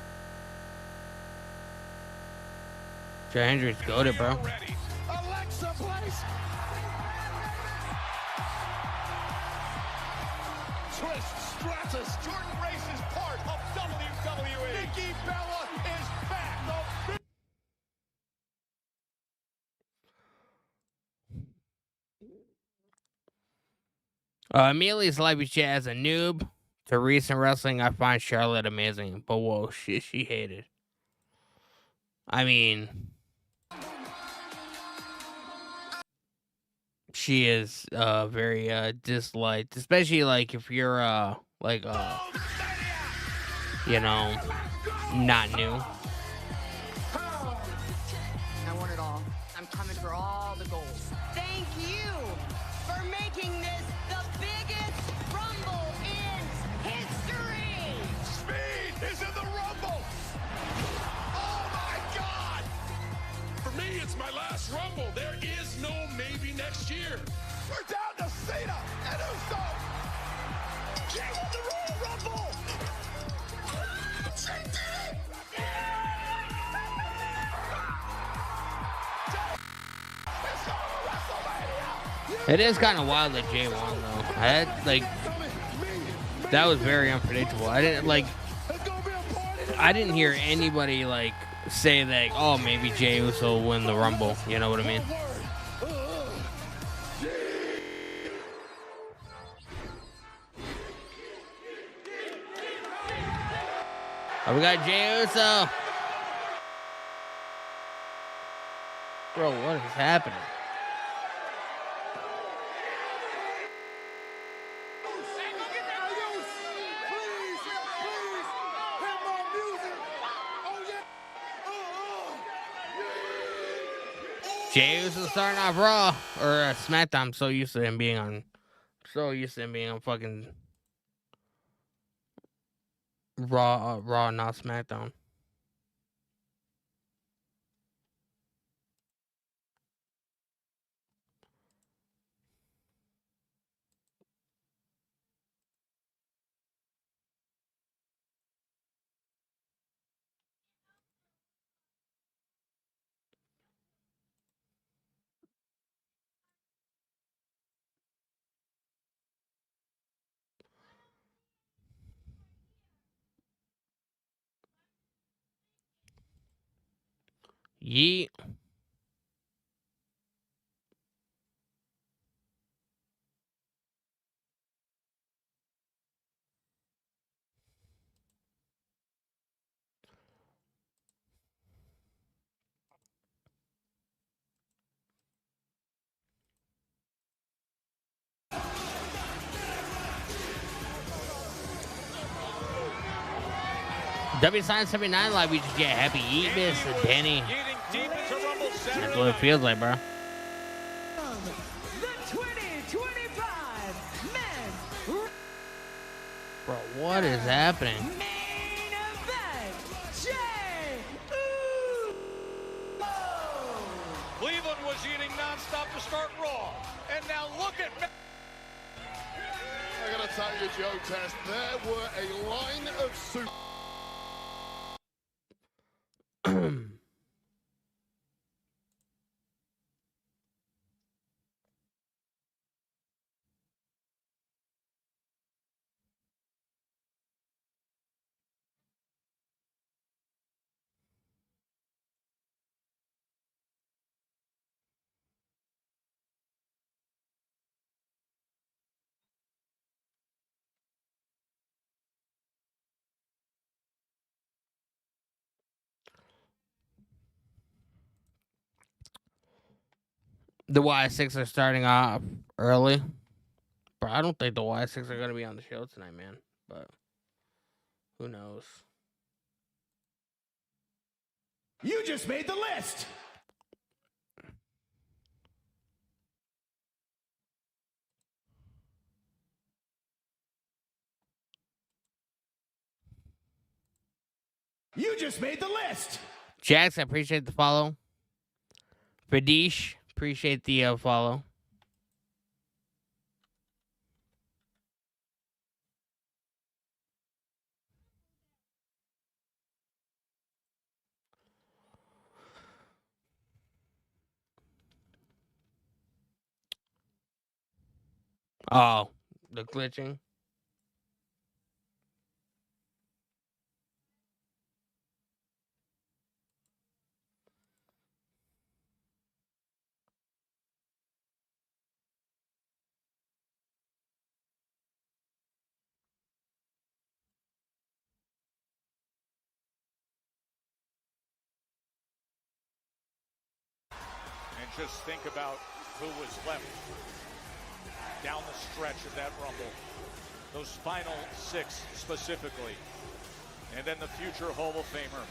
Speaker 1: Joe Hendry's goated, bro.
Speaker 3: Alexa, please.
Speaker 2: Trish Stratus, Jordan Grace is part of WWE. Nikki Bella is back.
Speaker 1: Amelia's live chat as a noob to recent wrestling. I find Charlotte amazing, but whoa, shit, she hated. I mean, she is very disliked, especially like if you're you know, not new.
Speaker 5: I want it all. I'm coming for all the gold. Thank you for making this the biggest Rumble in history.
Speaker 2: Speed is in the Rumble. Oh my God!
Speaker 4: For me, it's my last Rumble. There is no maybe next year.
Speaker 2: We're down to Cena and Uso. Jay won the Royal Rumble. Jay did it.
Speaker 1: It is kind of wild that Jay won, though. I had, like, that was very unpredictable. I didn't hear anybody like say that, oh, maybe Jey Uso will win the Rumble. You know what I mean? Oh, we got Jey Uso. Bro, what is happening? Jey Uso starting off Raw or Smackdown. I'm so used to him being on fucking Raw, not Smackdown. Yeet. W-Sign79 Live, we just get happy eat this, Danny. That's what it feels like, bro.
Speaker 6: The 2025 men.
Speaker 1: Bro, what is happening?
Speaker 6: Main event. Jey Uso.
Speaker 2: Cleveland was eating nonstop to start Raw, and now look at.
Speaker 4: I gotta tell you, Joe Test, there were a line of super.
Speaker 1: The Y6 are starting off early. But I don't think the Y6 are going to be on the show tonight, man. But who knows?
Speaker 3: You just made the list. You just made the list.
Speaker 1: Jax, I appreciate the follow. Fadish, appreciate the follow. Oh, the glitching.
Speaker 2: And just think about who was left down the stretch of that Rumble. Those final 6 specifically. And then the future Hall of Famer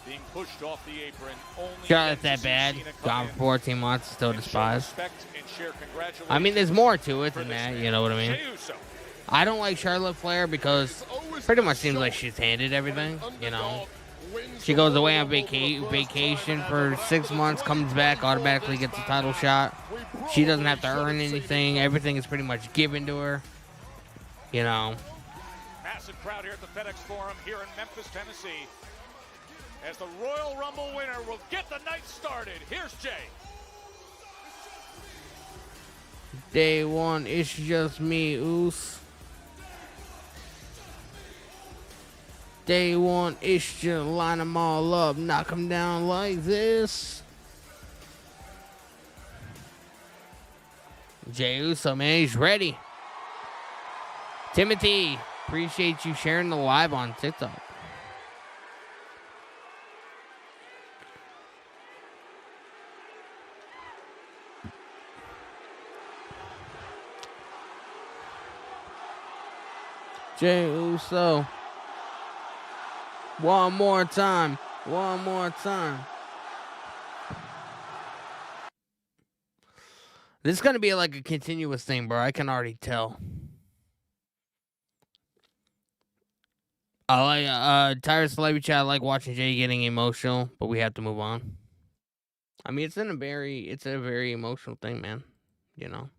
Speaker 2: being pushed off the apron. Only
Speaker 1: Charlotte's that bad. Gone for 14 months, still despised. I mean, there's more to it than that, you know what I mean? I don't like Charlotte Flair because pretty much seems like she's handed everything, you know? She goes away on vacation for 6 months, comes back, automatically gets a title shot. She doesn't have to earn anything. Everything is pretty much given to her, you know?
Speaker 2: Massive crowd here at the FedEx Forum here in Memphis, Tennessee. As the Royal Rumble winner will get the night started. Here's Jay.
Speaker 1: Day one, it's just me, Oos. Day one, it's just line them all up, knock them down like this. Jey Uso, man, he's ready. Timothy, appreciate you sharing the live on TikTok. Jey Uso. One more time. One more time. This is going to be like a continuous thing, bro. I can already tell. I like, Tired Celebrity Chat, I like watching Jay getting emotional, but we have to move on. I mean, it's a very emotional thing, man. You know?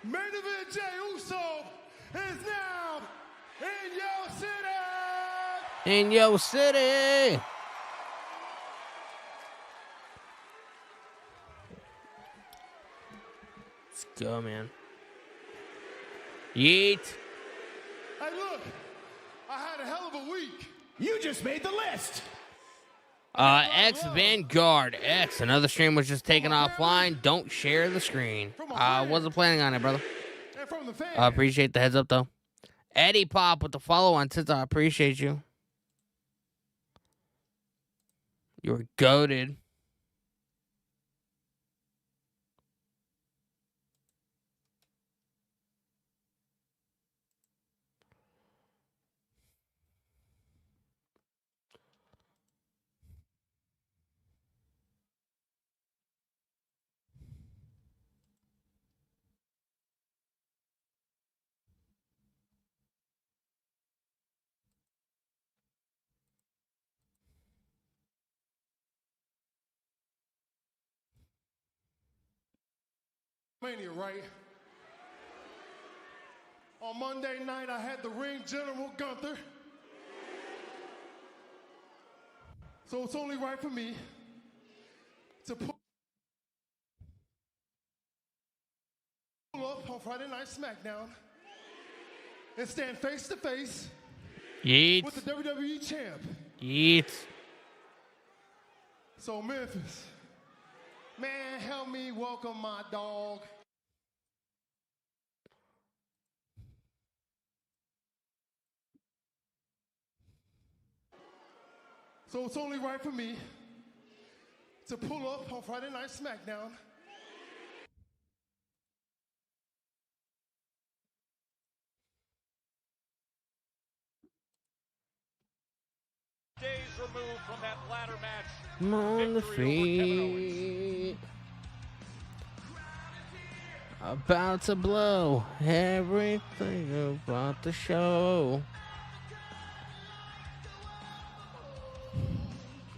Speaker 3: Main event Jey Uso is now in your city.
Speaker 1: In your city. Let's go, man. Yeet.
Speaker 3: Hey, look, I had a hell of a week. You just made the list.
Speaker 1: X Vanguard X. Another stream was just taken offline. Don't share the screen. Wasn't planning on it, brother. Appreciate the heads up, though. Eddie Pop with the follow on TikTok. I appreciate you. You were goated.
Speaker 3: Mania, right? On Monday night, I had the ring general Gunther. So it's only right for me to pull up on Friday Night Smackdown and stand face to face
Speaker 1: Yeet.
Speaker 3: with the WWE champ,
Speaker 1: Yeet.
Speaker 7: So Memphis, man, help me welcome my dog. So it's only right for me to pull up on Friday Night Smackdown.
Speaker 2: Days removed from that ladder match.
Speaker 1: I'm on the
Speaker 2: Victory over Kevin Owens.
Speaker 1: feet. About to blow everything about the show.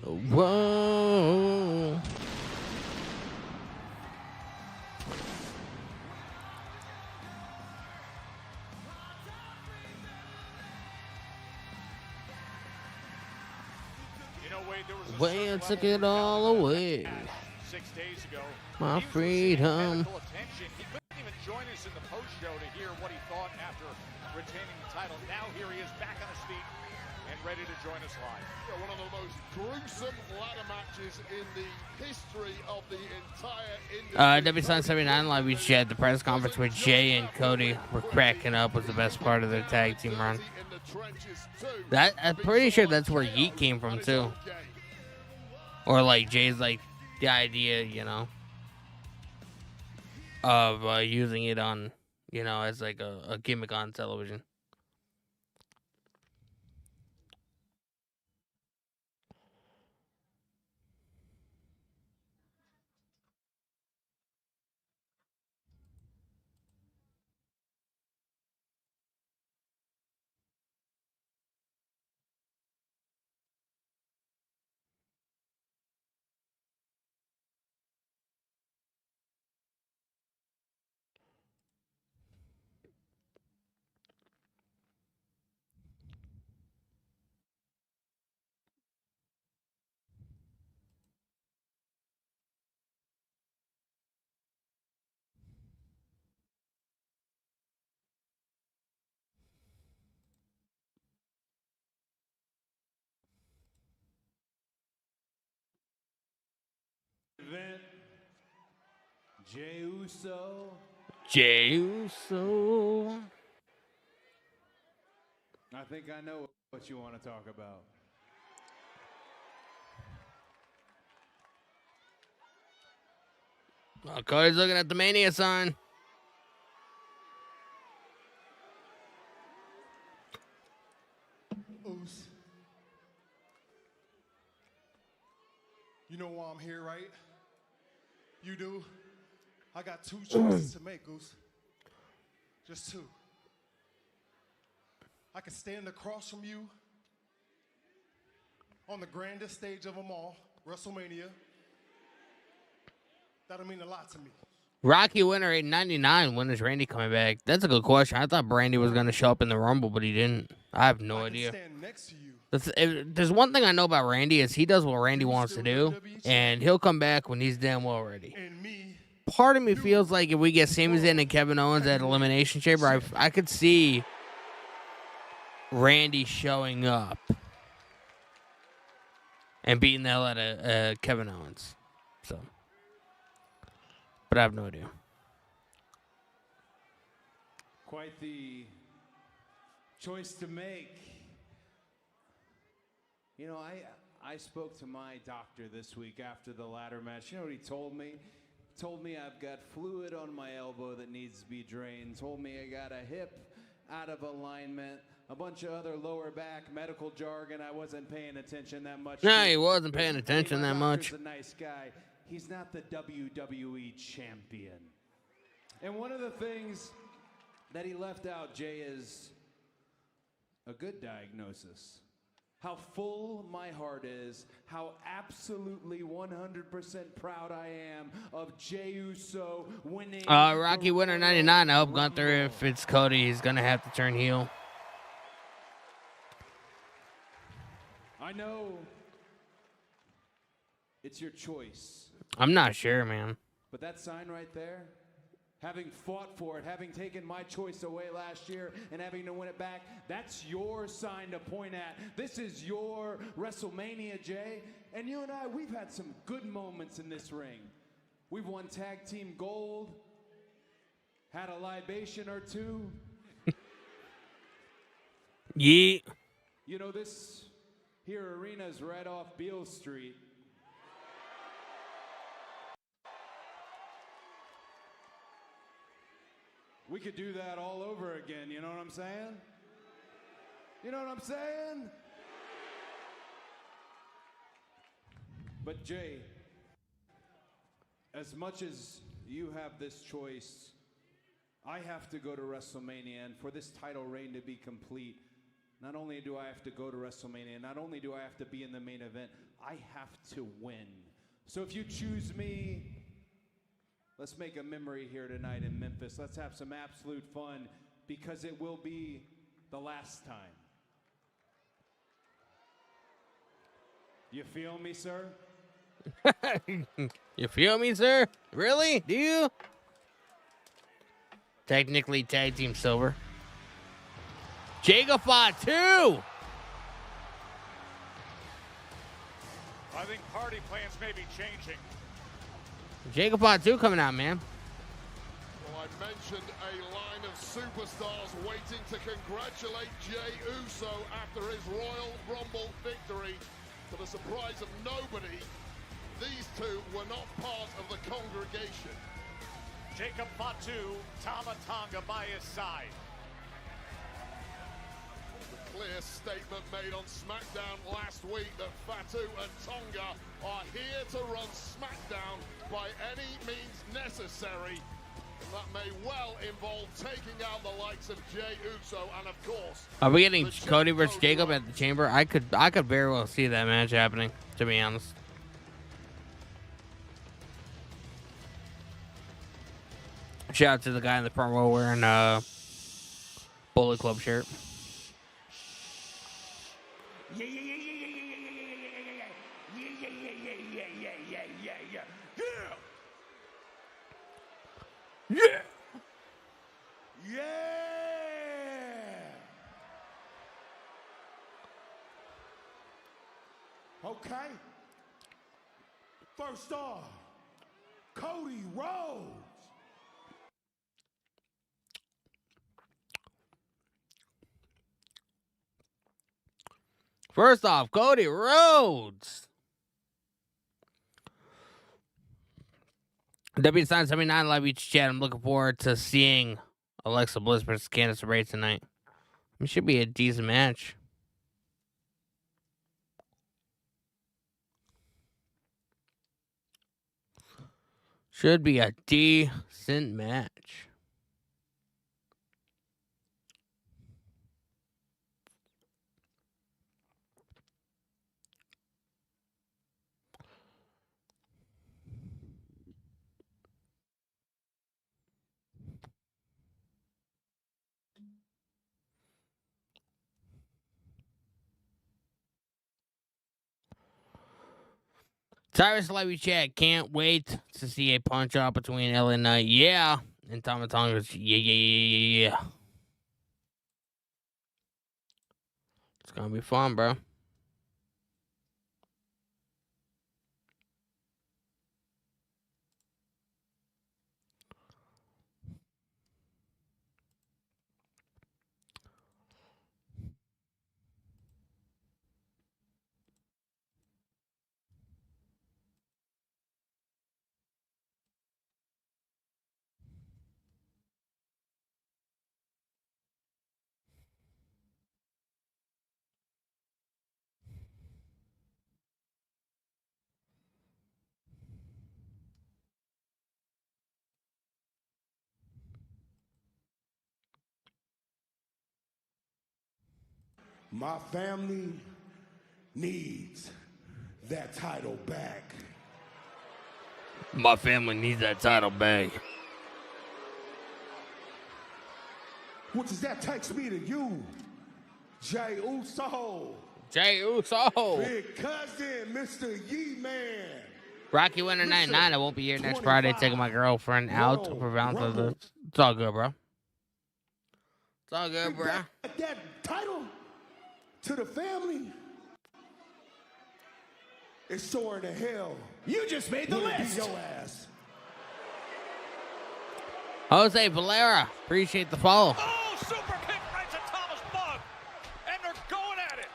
Speaker 1: Whoa.
Speaker 2: You know, Wade, there was a
Speaker 1: Wade
Speaker 2: certain
Speaker 1: took
Speaker 2: level
Speaker 1: it
Speaker 2: of
Speaker 1: all
Speaker 2: talent
Speaker 1: away.
Speaker 2: 6 days ago.
Speaker 1: My
Speaker 2: He was receiving
Speaker 1: freedom.
Speaker 2: medical attention. He couldn't even join us in the post show to hear what he thought after retaining the title. Now here he is back on his feet and ready to join us live.
Speaker 4: One of the most gruesome ladder matches in the history of the entire industry.
Speaker 1: W79 Live, we had the press conference with Jay and Cody. We're cracking up was the best part of their tag team run. That I'm pretty sure that's where Yeet came from too. Or like Jay's like the idea, you know, of using it on, you know, as like a gimmick on television.
Speaker 3: Event. Jey Uso.
Speaker 1: Jey Uso.
Speaker 3: I think I know what you want to talk about.
Speaker 1: Oh, Cody's looking at the Mania sign.
Speaker 7: Oos. You know why I'm here, right? You do? I got two choices to make, Goose. Just two. I can stand across from you on the grandest stage of them all, WrestleMania. That'll mean a lot to me.
Speaker 1: Rocky winner 899. When is Randy coming back? That's a good question. I thought Brandy was going to show up in the Rumble, but he didn't. I have no
Speaker 7: I
Speaker 1: idea.
Speaker 7: can stand next to you.
Speaker 1: There's one thing I know about Randy is he does what Randy wants to do, and he'll come back when he's damn well ready.
Speaker 7: And me.
Speaker 1: Part of me feels like if we get Sami Zayn and Kevin Owens at Elimination Chamber, I could see Randy showing up and beating the hell out of Kevin Owens. So, but I have no idea.
Speaker 3: Quite the choice to make. You know, I spoke to my doctor this week after the ladder match. You know what he told me? He told me I've got fluid on my elbow that needs to be drained. Told me I got a hip out of alignment. A bunch of other lower back medical jargon I wasn't paying attention that much.
Speaker 1: No, he wasn't paying attention that much.
Speaker 3: He's a nice guy. He's not the WWE champion. And one of the things that he left out, Jay, is a good diagnosis. How full my heart is, how absolutely 100% proud I am of Jey Uso winning.
Speaker 1: Rocky winner 99. I hope Gunther, if it's Cody, he's going to have to turn heel.
Speaker 3: I know it's your choice,
Speaker 1: I'm not sure, man.
Speaker 3: but that sign right there, having fought for it, having taken my choice away last year and having to win it back, that's your sign to point at. This is your WrestleMania, Jay. And you and I, we've had some good moments in this ring. We've won tag team gold, had a libation or two.
Speaker 1: Yeet.
Speaker 3: You know, this here arena's right off Beale Street. We could do that all over again, you know what I'm saying? You know what I'm saying? But Jay, as much as you have this choice, I have to go to WrestleMania, and for this title reign to be complete, not only do I have to go to WrestleMania, not only do I have to be in the main event, I have to win. So if you choose me, let's make a memory here tonight in Memphis. Let's have some absolute fun, because it will be the last time. You feel me, sir?
Speaker 1: You feel me, sir? Really? Do you? Technically tag team silver. Jacob fought too.
Speaker 2: I think party plans may be changing.
Speaker 1: Jacob fought too coming out, man.
Speaker 4: Well, I mentioned a line of superstars waiting to congratulate Jey Uso after his Royal Rumble victory. To the surprise of nobody, these two were not part of the congregation.
Speaker 2: Jacob Fatu, Tama Tonga by his side.
Speaker 4: The clear statement made on Smackdown last week that Fatu and Tonga are here to run Smackdown by any means necessary. And that may well involve taking out the likes of Jey Uso and, of course,
Speaker 1: are we getting Cody versus Jacob at the Chamber? I could very well see that match happening, to be honest. Shout out to the guy in the front row wearing a Bullet Club shirt.
Speaker 6: Yeah, yeah, yeah, yeah, yeah, yeah, yeah, yeah, yeah, yeah, yeah, yeah, yeah, yeah, yeah, yeah, yeah, yeah, yeah. Okay. First off, Cody Rhodes.
Speaker 1: First off, Cody Rhodes. W979 Live Beach Chat. I'm looking forward to seeing Alexa Bliss versus Candice LeRae tonight. It should be a decent match. Should be a decent match. Tyrus Levy Chat, can't wait to see a punch out between LA Knight, yeah, and Tama Tonga's, yeah. It's gonna be fun, bro.
Speaker 8: My family needs that title back.
Speaker 1: My family needs that title back.
Speaker 8: What does that takes me to you, Jey Uso?
Speaker 1: Jey Uso.
Speaker 8: Big cousin, Mr. Yee Man.
Speaker 1: Rocky Winter 99. I won't be here next Friday taking my girlfriend out for Valentine's Day. It's all good, bro. It's all good, bro.
Speaker 8: That title to the family is soaring to hell.
Speaker 3: You just made the list.
Speaker 8: Your ass.
Speaker 1: Jose Valera, appreciate the follow.
Speaker 2: Oh, super kick right to Thomas Bug. And they're going at it.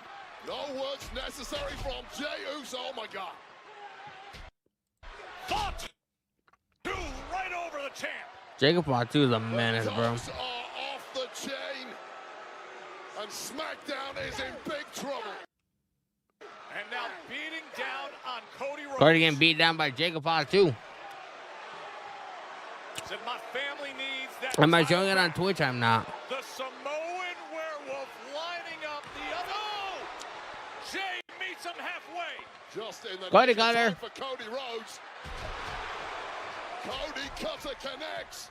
Speaker 4: No words necessary from Jey Uso. Oh, my God.
Speaker 2: Fought. Two right over the champ.
Speaker 1: Jacob Fatu is a menace, bro.
Speaker 4: Dogs are off the chain. And Smackdown is in big trouble.
Speaker 2: And now beating down on Cody Rhodes.
Speaker 1: Cody getting beat down by Jacob Fatu.
Speaker 2: Said my family needs that.
Speaker 1: Am I showing it on Twitch? I'm not.
Speaker 2: The Samoan werewolf lining up the other. Oh! Jay meets him halfway.
Speaker 4: Just in the
Speaker 1: Cody
Speaker 4: nick of
Speaker 1: got her.
Speaker 4: time for Cody Rhodes. Cody cutter connects.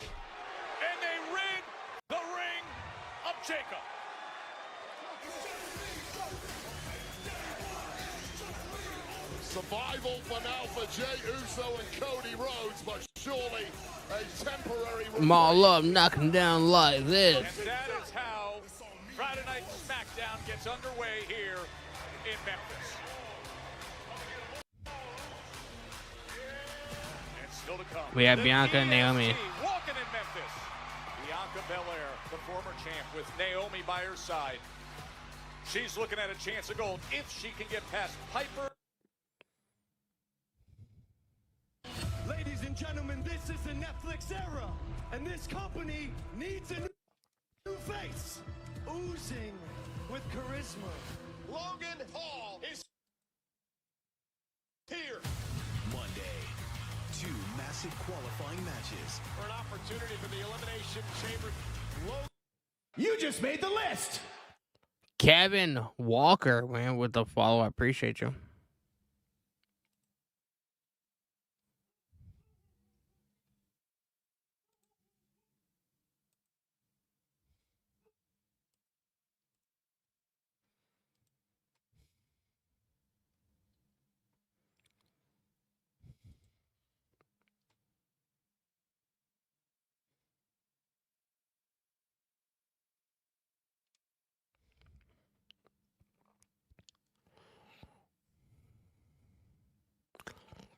Speaker 2: And they rid the ring of Jacob.
Speaker 4: Survival for now for Jey Uso and Cody Rhodes, but surely a temporary.
Speaker 1: I'm all up, knocking down like this.
Speaker 2: And that is how Friday Night Smackdown gets underway here in Memphis. And still to come.
Speaker 1: We have
Speaker 2: the
Speaker 1: Bianca and Naomi.
Speaker 2: EST walking in Memphis. Bianca Belair, the former champ, with Naomi by her side. She's looking at a chance of gold if she can get past Piper.
Speaker 9: Ladies and gentlemen, this is the Netflix era, and this company needs a new face, oozing with charisma.
Speaker 4: Logan Paul is here.
Speaker 10: Monday, 2 massive qualifying matches.
Speaker 2: For an opportunity for the Elimination Chamber.
Speaker 3: You just made the list.
Speaker 1: Kevin Walker, man, with the follow. I appreciate you.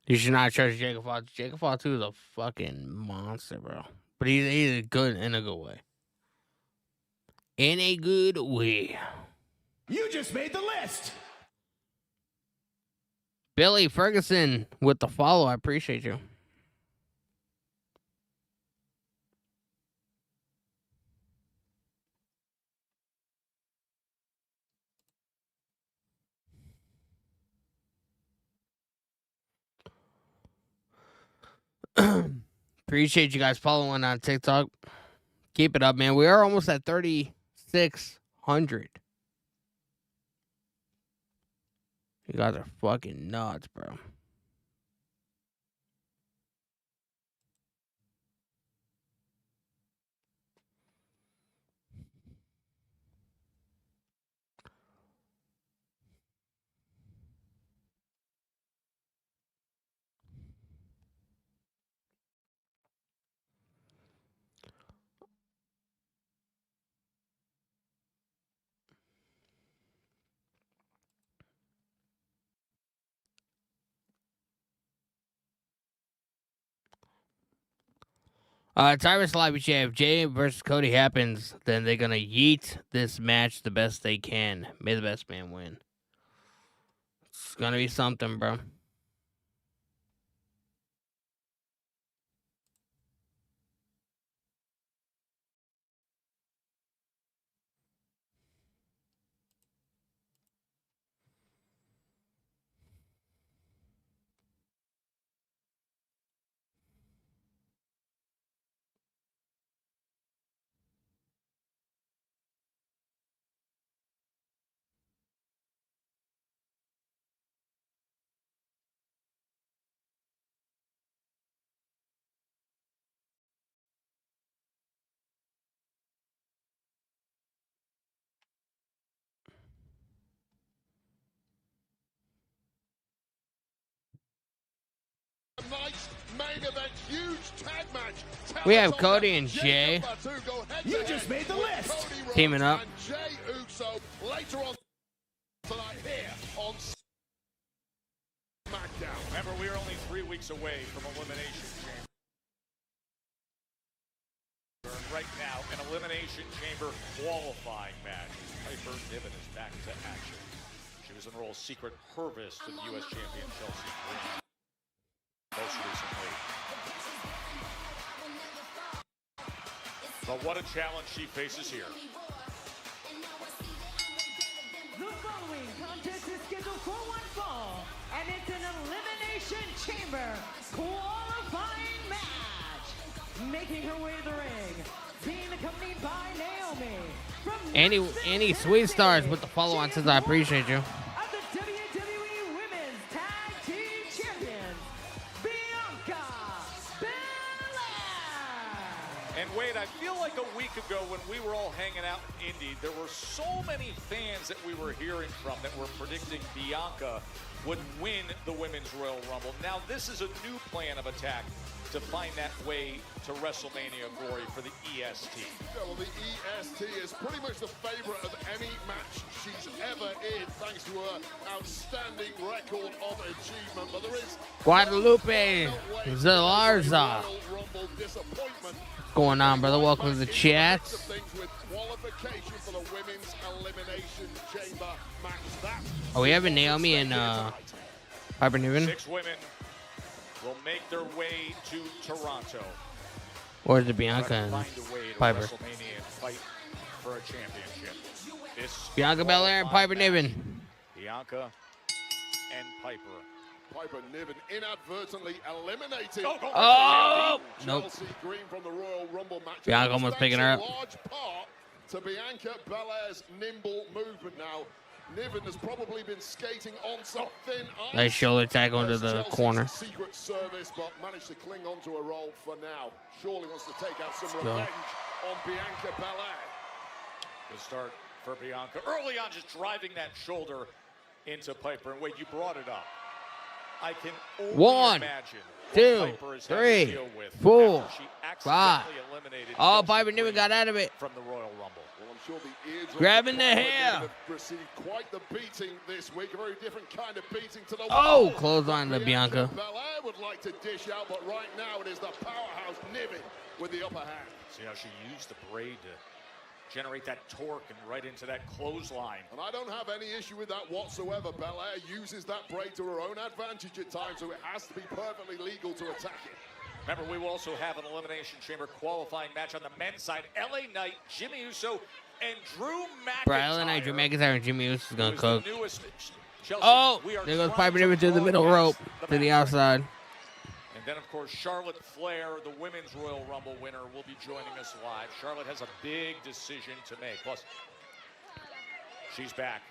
Speaker 1: You should not trust Jacob Fatu. Jacob Fatu is a fucking monster, bro. But he's good in a good way. In a good way.
Speaker 3: You just made the list.
Speaker 1: Billy Ferguson with the follow. I appreciate you. Appreciate you guys following on TikTok. Keep it up, man. We are almost at 3,600. You guys are fucking nuts, bro. Tyrus Live Chat. If Jay versus Cody happens, then they're gonna yeet this match the best they can. May the best man win. It's gonna be something, bro.
Speaker 4: tonight's main event, huge tag match.
Speaker 1: We have Cody and Jay.
Speaker 8: You just made the list.
Speaker 1: Teaming up.
Speaker 4: And Jey Uso later on tonight here on Smackdown.
Speaker 2: Remember, we are only 3 weeks away from Elimination Chamber. Right now, an Elimination Chamber qualifying match. Piper Niven is back to action. She was in the role of Secret Harvest of U.S. Champion Chelsea Green most recently. But what a challenge she faces here.
Speaker 11: The following contest is scheduled for one fall, and it's an Elimination Chamber qualifying match. Making her way to the ring, being accompanied by Naomi. From
Speaker 1: Any Sweet Stars with the follow-on says I appreciate you.
Speaker 11: Of the WWE Women's Tag Team Champions, Bianca Belair.
Speaker 2: And Wade, I feel like a week ago when we were all hanging out in Indy, there were so many fans that we were hearing from that were predicting Bianca would win the Women's Royal Rumble. Now this is a new plan of attack to find that way to WrestleMania glory for the EST.
Speaker 4: Yeah, well, the EST is pretty much the favorite of any match she's ever in, thanks to her outstanding record of achievement. But there is
Speaker 1: Guadalupe Zalarza.
Speaker 4: Royal Rumble disappointment.
Speaker 1: What's going on, brother? Welcome to the chat.
Speaker 4: Things with qualification for the Women's Elimination Chamber match.
Speaker 1: Are we having Naomi and Piper Niven?
Speaker 2: 6 women will make their way to Toronto.
Speaker 1: Or is it Bianca and
Speaker 2: Find a way to
Speaker 1: Piper?
Speaker 2: WrestleMania and fight for a championship. This
Speaker 1: Bianca Belair and Piper Niven.
Speaker 2: Bianca and Piper.
Speaker 4: Piper Niven inadvertently eliminated.
Speaker 1: Oh! Nope.
Speaker 4: Chelsea Green from the Royal Rumble match.
Speaker 1: Bianca almost picking her up.
Speaker 4: Large part to Bianca Belair's nimble movement now. Niven has probably been skating on some thin ice.
Speaker 1: Nice shoulder tag onto the
Speaker 4: Chelsea's
Speaker 1: corner.
Speaker 4: Secret Service, but managed to cling onto a roll for now. Surely wants to take out some
Speaker 1: go.
Speaker 4: revenge on Bianca Belair.
Speaker 2: Good start for Bianca. Early on, just driving that shoulder into Piper. And Wade, you brought it up. I can only
Speaker 1: 1,
Speaker 2: imagine
Speaker 1: 2,
Speaker 2: what Piper has had to
Speaker 1: 3,
Speaker 2: deal with
Speaker 1: 4,
Speaker 2: after she
Speaker 1: 5.
Speaker 2: accidentally eliminated
Speaker 1: Oh,
Speaker 2: Chelsea
Speaker 1: Piper Niven
Speaker 2: Green
Speaker 1: got out of it.
Speaker 2: from the Royal Rumble.
Speaker 4: Well, I'm sure the eardrums
Speaker 1: Grabbing
Speaker 4: of
Speaker 1: the
Speaker 4: Piper
Speaker 1: hair.
Speaker 4: Niven have received quite the beating this week. A very different kind of beating to the
Speaker 1: Oh,
Speaker 4: one
Speaker 1: clothesline to
Speaker 4: that
Speaker 1: Bianca.
Speaker 4: Belair would like to dish out, but right now it is the powerhouse Niven with the upper hand.
Speaker 2: See how she used the braid to generate that torque and right into that clothesline.
Speaker 4: And I don't have any issue with that whatsoever. Belair uses that braid to her own advantage at times, so it has to be perfectly legal to attack it.
Speaker 2: Remember, we will also have an Elimination Chamber qualifying match on the men's side. LA Knight, Jimmy Uso, and Drew McIntyre.
Speaker 1: Brian and Drew McIntyre and Jimmy Uso is going to
Speaker 2: who is
Speaker 1: cook.
Speaker 2: the newest Chelsea.
Speaker 1: Oh,
Speaker 2: We are
Speaker 1: there goes
Speaker 2: trying
Speaker 1: Piper Niven to the middle rope,
Speaker 2: broadcast
Speaker 1: to the
Speaker 2: match.
Speaker 1: outside.
Speaker 2: And then, of course, Charlotte Flair, the Women's Royal Rumble winner, will be joining us live. Charlotte has a big decision to make. Plus, she's back.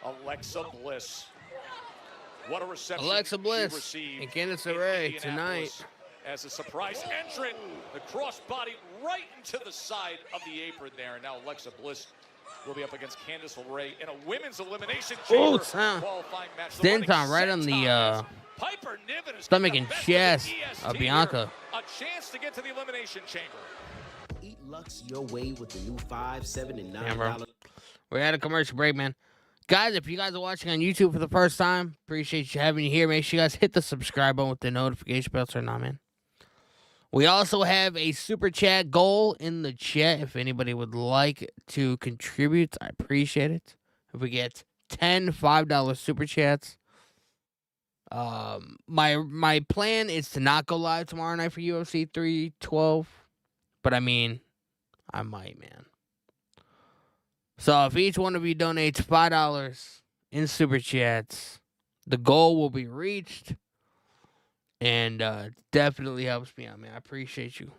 Speaker 2: Alexa Bliss. What a reception
Speaker 1: Alexa Bliss
Speaker 2: she received
Speaker 1: and Candice
Speaker 2: in
Speaker 1: LeRae
Speaker 2: Indianapolis
Speaker 1: tonight.
Speaker 2: as a surprise entrant. The crossbody right into the side of the apron there. And now Alexa Bliss will be up against Candice LeRae in a women's elimination
Speaker 1: Oh,
Speaker 2: chamber
Speaker 1: sound.
Speaker 2: qualifying match. The
Speaker 1: Stenton
Speaker 2: running
Speaker 1: right on the
Speaker 2: senton. Piper Niven is
Speaker 1: stomach
Speaker 2: getting
Speaker 1: and
Speaker 2: the best
Speaker 1: chest
Speaker 2: the
Speaker 1: of
Speaker 2: EST
Speaker 1: Bianca.
Speaker 2: here. A chance to get to the elimination chamber.
Speaker 12: Eat Lux your way with the new $5, $7, and
Speaker 1: Damn, bro.
Speaker 12: $9.
Speaker 1: We're at a commercial break, man. Guys, if you guys are watching on YouTube for the first time, appreciate you having you here. Make sure you guys hit the subscribe button with the notification bell or not, man. We also have a super chat goal in the chat. If anybody would like to contribute, I appreciate it. If we get 10 $5 super chats, my plan is to not go live tomorrow night for UFC 312, but I mean, I might, man. So if each one of you donates $5 in super chats, the goal will be reached, and definitely helps me out, man. I appreciate you.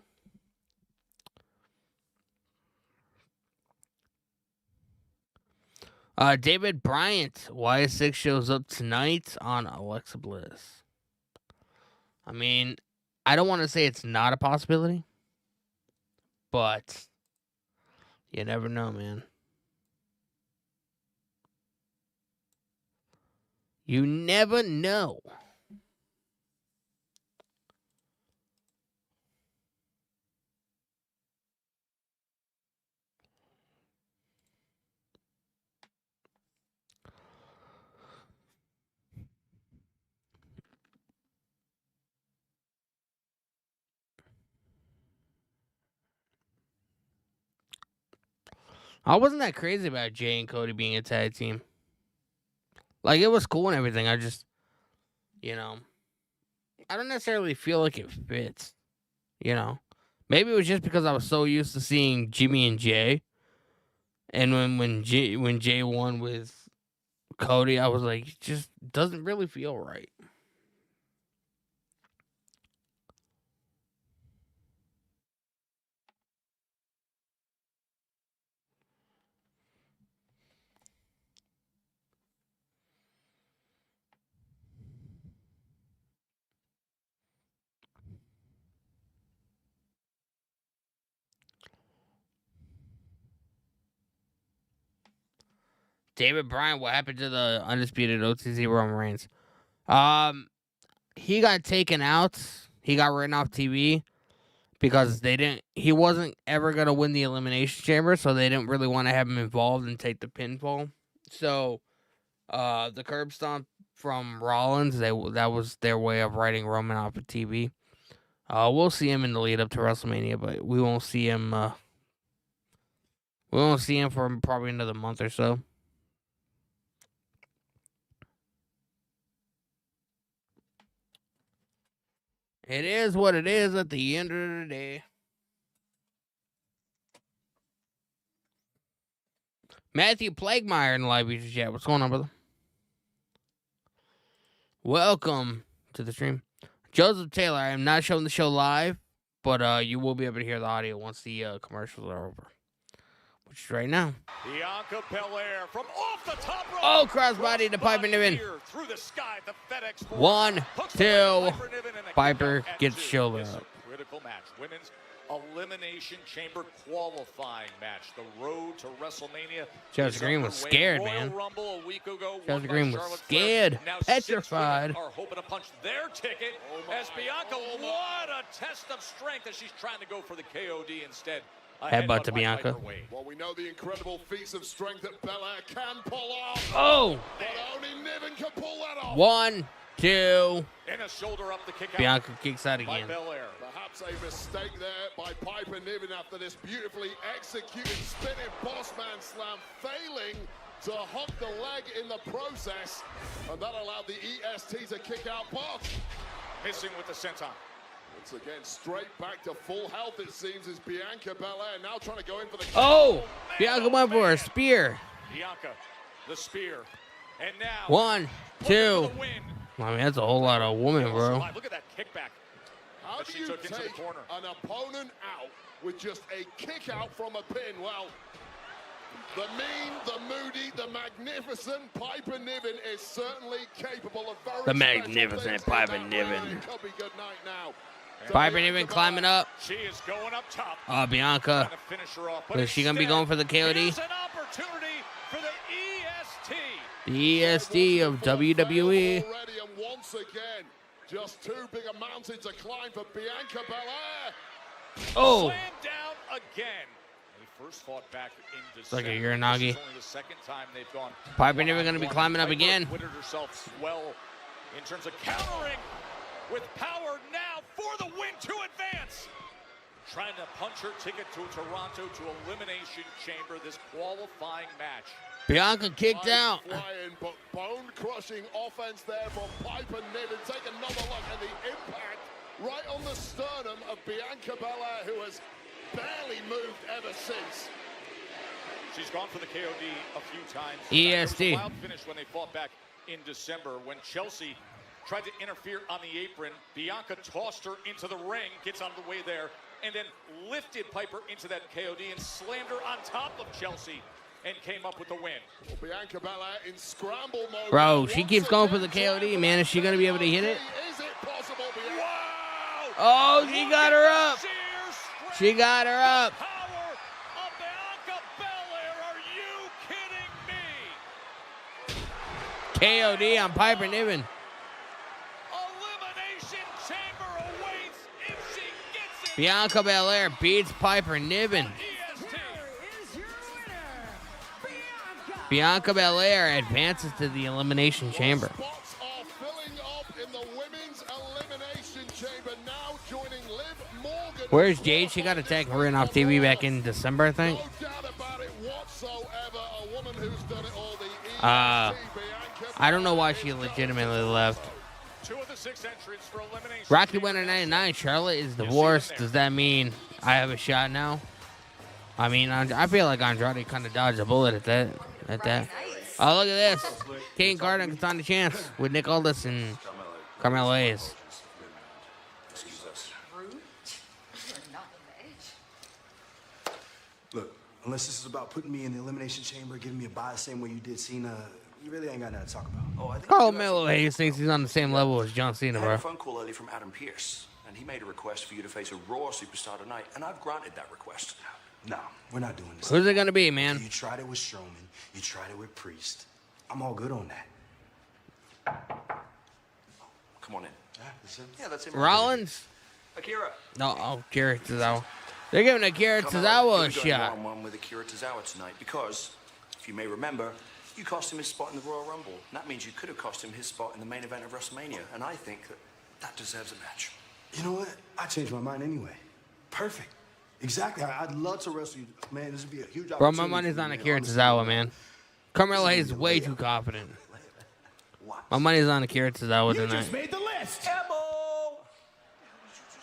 Speaker 1: David Bryant, YS6 shows up tonight on Alexa Bliss. I mean, I don't want to say it's not a possibility, but you never know, man. You never know. I wasn't that crazy about Jay and Cody being a tag team. Like, it was cool and everything. I just, I don't necessarily feel like it fits. Maybe it was just because I was so used to seeing Jimmy and Jay. And when Jay won with Cody, I was like, it just doesn't really feel right. David Bryan, what happened to the undisputed OTC Roman Reigns? He got taken out. He got written off TV because he wasn't ever going to win the Elimination Chamber, so they didn't really want to have him involved and take the pinfall. So, the curb stomp from Rollins, that was their way of writing Roman off of TV. We'll see him in the lead up to WrestleMania, but we won't see him. We won't see him for probably another month or so. It is what it is at the end of the day. Matthew Plaguemeyer in the live feature chat. What's going on, brother? Welcome to the stream. Joseph Taylor, I am not showing the show live, but you will be able to hear the audio once the commercials are over. Which is right now.
Speaker 2: Bianca Belair from off the top rope.
Speaker 1: Oh, crossbody to Piper Niven.
Speaker 2: Through the sky, the FedEx
Speaker 1: 1, 2. Piper gets shoulder up.
Speaker 2: Critical match. Women's Elimination Chamber qualifying match. The road to WrestleMania.
Speaker 1: Chelsea Green was scared, man.
Speaker 2: Rumble a week ago,
Speaker 1: Chelsea Green was scared. Petrified.
Speaker 2: Are hoping to punch their ticket as Bianca, what a test of strength as she's trying to go for the KOD instead.
Speaker 1: Headbutt to Bianca.
Speaker 4: Well, we know the incredible feats of strength that Belair can pull off.
Speaker 1: Oh!
Speaker 4: But only Niven can pull that off.
Speaker 1: 1, 2.
Speaker 2: And a shoulder up the kick out.
Speaker 1: Bianca kicks out again.
Speaker 4: Perhaps a mistake there by Piper Niven after this beautifully executed spinning bossman slam, failing to hook the leg in the process. And that allowed the EST to kick out Boss.
Speaker 2: Missing with the senton.
Speaker 4: Once again, straight back to full health, it seems, is Bianca Belair now trying to go in for the...
Speaker 1: Oh! Bianca went for a spear.
Speaker 2: Bianca, the spear. And now...
Speaker 1: 1, 2. I mean, that's a whole lot of women, bro.
Speaker 2: Look at that kickback.
Speaker 4: How do you take an opponent out with just a kick out from a pin? Well, the mean, the moody, the magnificent Piper Niven is certainly capable of very
Speaker 1: The magnificent Piper Niven.
Speaker 4: It could be good night now.
Speaker 1: Piper Niven climbing up.
Speaker 2: She is going up top.
Speaker 1: Oh, Bianca. Is she going to be going for the KOD?
Speaker 2: Here's an opportunity for the EST.
Speaker 1: The EST of WWE.
Speaker 4: Already, and once again, just too big a mountain to climb for Bianca Belair.
Speaker 1: Oh.
Speaker 2: Slam down again. They first fought back in December.
Speaker 1: Like a Uranagi.
Speaker 2: This is only the second time they've gone.
Speaker 1: Piper Niven going to be climbing up again.
Speaker 2: Acquitted herself well in terms of countering with power now for the win to advance. Trying to punch her ticket to Toronto to Elimination Chamber, this qualifying match.
Speaker 1: Bianca kicked out.
Speaker 4: Flying, but bone-crushing offense there from Piper Niven. Take another look at the impact right on the sternum of Bianca Belair, who has barely moved ever since.
Speaker 2: She's gone for the KOD a few times.
Speaker 1: EST.
Speaker 2: There was a wild finish when they fought back in December when Chelsea tried to interfere on the apron. Bianca tossed her into the ring, gets out of the way there, and then lifted Piper into that KOD and slammed her on top of Chelsea and came up with the win.
Speaker 4: Well, Bianca Belair in scramble mode.
Speaker 1: Bro, she keeps going for the KOD, man. Is she going to be able to hit it?
Speaker 4: Is it possible, Bianca?
Speaker 2: Wow!
Speaker 1: Oh, she got her up. She got her up.
Speaker 2: Power of Bianca Belair. Are you kidding me?
Speaker 1: KOD on Piper Niven.
Speaker 2: Elimination Chamber awaits if she gets it.
Speaker 1: Bianca Belair beats Piper Niven. Bianca Belair advances to the Elimination Chamber.
Speaker 4: Spots are filling up in the women's elimination chamber now, joining Liv Morgan.
Speaker 1: Where's Jade? She got attacked and written off TV back in December, I think.
Speaker 4: No doubt about it whatsoever.
Speaker 1: I don't know why she legitimately left. Rocky winner 99. Charlotte is divorced. Does that mean I have a shot now? I mean, I feel like Andrade kind of dodged a bullet at that. Oh, look at this. Kane Carter and Katana Chance with Nick Aldis and Carmelo Hayes.
Speaker 13: Look, unless this is about putting me in the Elimination Chamber, giving me a bye the same way you did Cena, you really ain't got nothing to talk about. Oh, I think
Speaker 1: Carmelo Hayes thinks he's on the same level as John Cena,
Speaker 14: I had a
Speaker 1: bro.
Speaker 14: phone call early from Adam Pearce, and he made a request for you to face a Raw superstar tonight, and I've granted that request.
Speaker 13: No, we're not doing this.
Speaker 1: Who's it gonna be, man?
Speaker 13: You tried it with Strowman. You tried it with Priest. I'm all good on that.
Speaker 14: Come on in. Yeah, that's him.
Speaker 1: Rollins?
Speaker 14: Akira.
Speaker 1: No, Akira Tozawa. They're giving Akira Tozawa a shot.
Speaker 14: One with Akira Tozawa tonight because, if you may remember, you cost him his spot in the Royal Rumble. And that means you could have cost him his spot in the main event of WrestleMania. And I think that deserves a match.
Speaker 13: You know what? I changed my mind anyway. Perfect. Exactly. I'd love to wrestle you. Man, this would be a huge opportunity.
Speaker 1: Bro, my money's on Akira Tozawa, man. Carmelo Hayes is way too confident. My money's on Akira Tozawa tonight.
Speaker 8: You just made the list.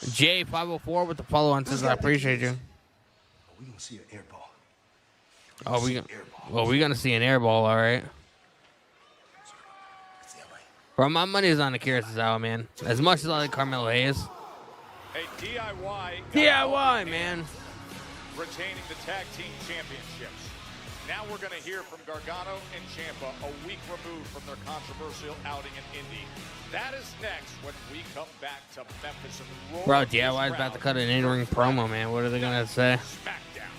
Speaker 1: J504 with the follow-on says, I appreciate you.
Speaker 13: We're going to see an air ball.
Speaker 1: We're going to see an air ball, all right. Bro, my money's on Akira Tozawa, man. As much as I like Carmelo Hayes.
Speaker 2: A
Speaker 1: DIY, man.
Speaker 2: Retaining the tag team championships. Now we're going to hear from Gargano and Ciampa a week removed from their controversial outing in Indy. That is next when we come back to Memphis and
Speaker 1: Bro, DIY's about to cut an in-ring promo, man. What are they going to say?
Speaker 2: Smackdown.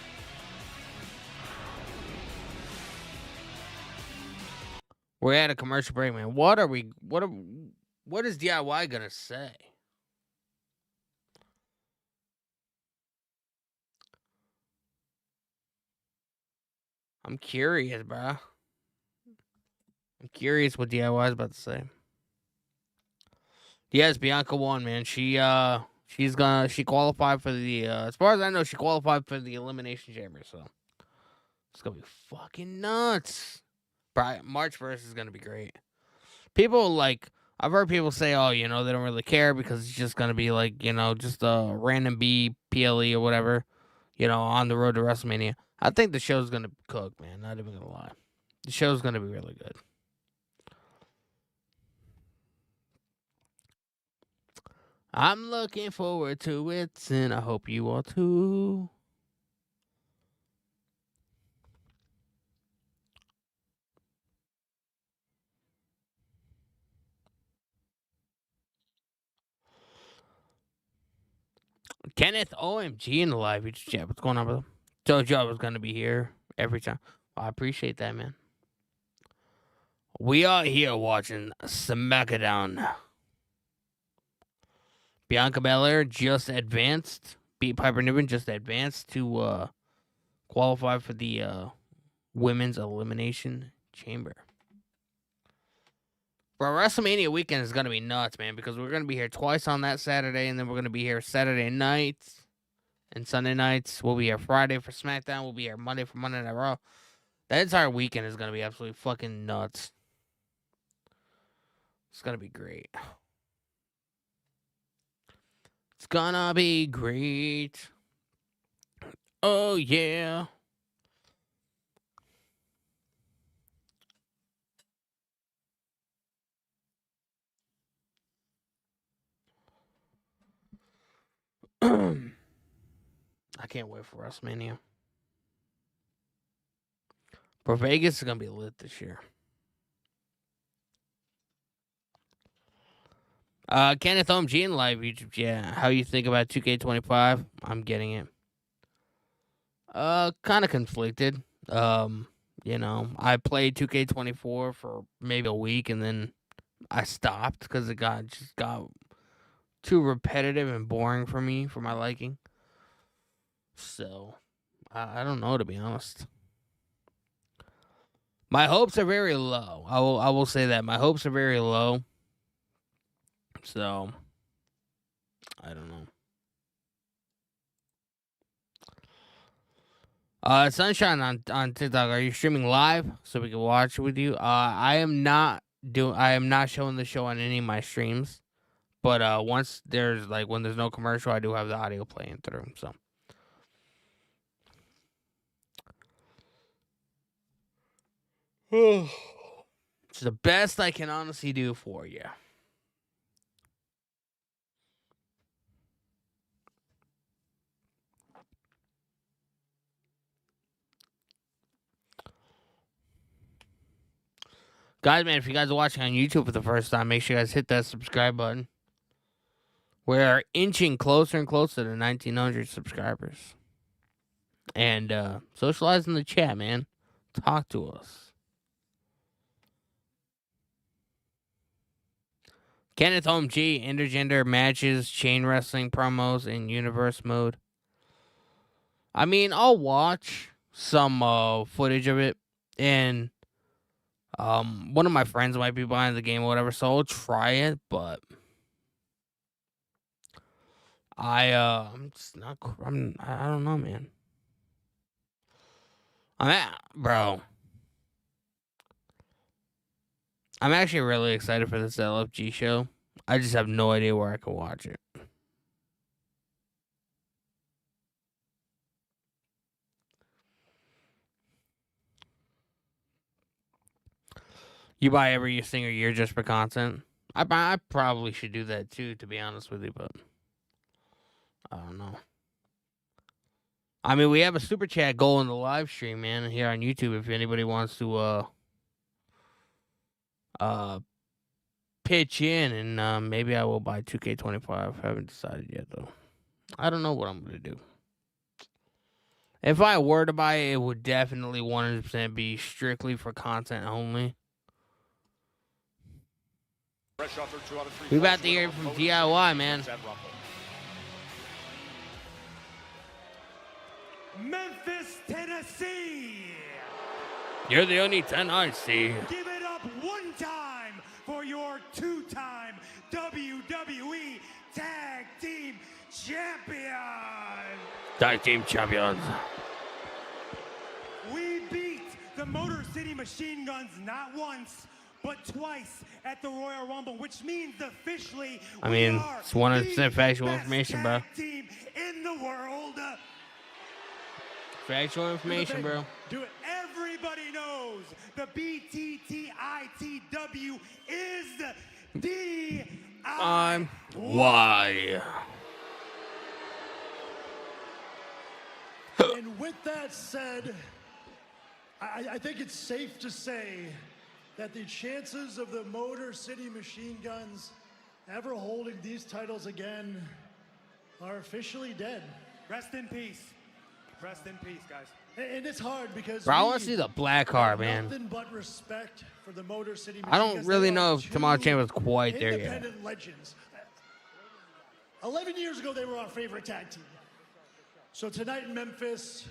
Speaker 1: We're at a commercial break, man. What is DIY going to say? I'm curious, bro. I'm curious what DIY is about to say. Yes, Bianca won, man. She qualified for the as far as I know, she qualified for the Elimination Chamber, so it's gonna be fucking nuts. March 1st is gonna be great. I've heard people say, oh, they don't really care because it's just gonna be like, just a random B PLE or whatever, on the road to WrestleMania. I think the show's gonna cook, man. Not even gonna lie. The show's gonna be really good. I'm looking forward to it, and I hope you all too. Kenneth OMG in the live YouTube chat. What's going on, brother? Told you I was going to be here every time. Well, I appreciate that, man. We are here watching Smackdown. Bianca Belair just advanced. Beat Piper Niven just advanced to qualify for the Women's Elimination Chamber. Bro, WrestleMania weekend is going to be nuts, man, because we're going to be here twice on that Saturday, and then we're going to be here Saturday nights and Sunday nights. We'll be here Friday for SmackDown. We'll be here Monday for Monday Night Raw. That entire weekend is going to be absolutely fucking nuts. It's going to be great. It's going to be great. Oh, yeah. I can't wait for WrestleMania. For Vegas is going to be lit this year. Kenneth OMG in live YouTube. Yeah, how you think about 2K25? I'm getting it. Kind of conflicted. I played 2K24 for maybe a week and then I stopped because it got too repetitive and boring for me, for my liking. So, I don't know, to be honest. My hopes are very low. I will say that. My hopes are very low. So, I don't know. Sunshine on TikTok. Are you streaming live so we can watch with you? I am not showing the show on any of my streams. But once when there's no commercial, I do have the audio playing through. So it's the best I can honestly do for you. Guys, man, if you guys are watching on YouTube for the first time, make sure you guys hit that subscribe button. We're inching closer and closer to 1,900 subscribers. And socialize in the chat, man. Talk to us. Kenneth OMG, intergender matches, chain wrestling promos in universe mode. I mean, I'll watch some footage of it. And one of my friends might be buying the game or whatever, so I'll try it, but I'm just not. I don't know, man. Bro. I'm actually really excited for this LFG show. I just have no idea where I can watch it. You buy every single year just for content? I probably should do that too, to be honest with you, but I don't know. I mean, we have a super chat goal in the live stream, man, here on YouTube. If anybody wants to pitch in, and maybe I will buy 2K25. I haven't decided yet, though. I don't know what I'm gonna do. If I were to buy it, it would definitely 100% be strictly for content only. We about to hear from DIY, man.
Speaker 9: Memphis, Tennessee.
Speaker 1: You're the only 10 I see.
Speaker 9: Give it up one time for your two-time WWE Tag Team Champions.
Speaker 1: Tag Team Champions.
Speaker 9: We beat the Motor City Machine Guns not once, but twice at the Royal Rumble, which means officially
Speaker 1: it's 100% factual information, bro.
Speaker 9: Team in the world.
Speaker 1: Factual information, bro.
Speaker 9: Do it. Everybody knows the BTTITW is DIY.
Speaker 1: Why?
Speaker 15: And with that said, I think it's safe to say that the chances of the Motor City Machine Guns ever holding these titles again are officially dead.
Speaker 9: Rest in peace. Rest in peace, guys.
Speaker 15: And it's hard because
Speaker 1: bro, I want to see the black card, man.
Speaker 15: Nothing but respect for the Motor City Machine
Speaker 1: I don't really know if Tommaso Ciampa was quite there yet.
Speaker 15: Independent legends. 11 years ago, they were our favorite tag team. So tonight in Memphis,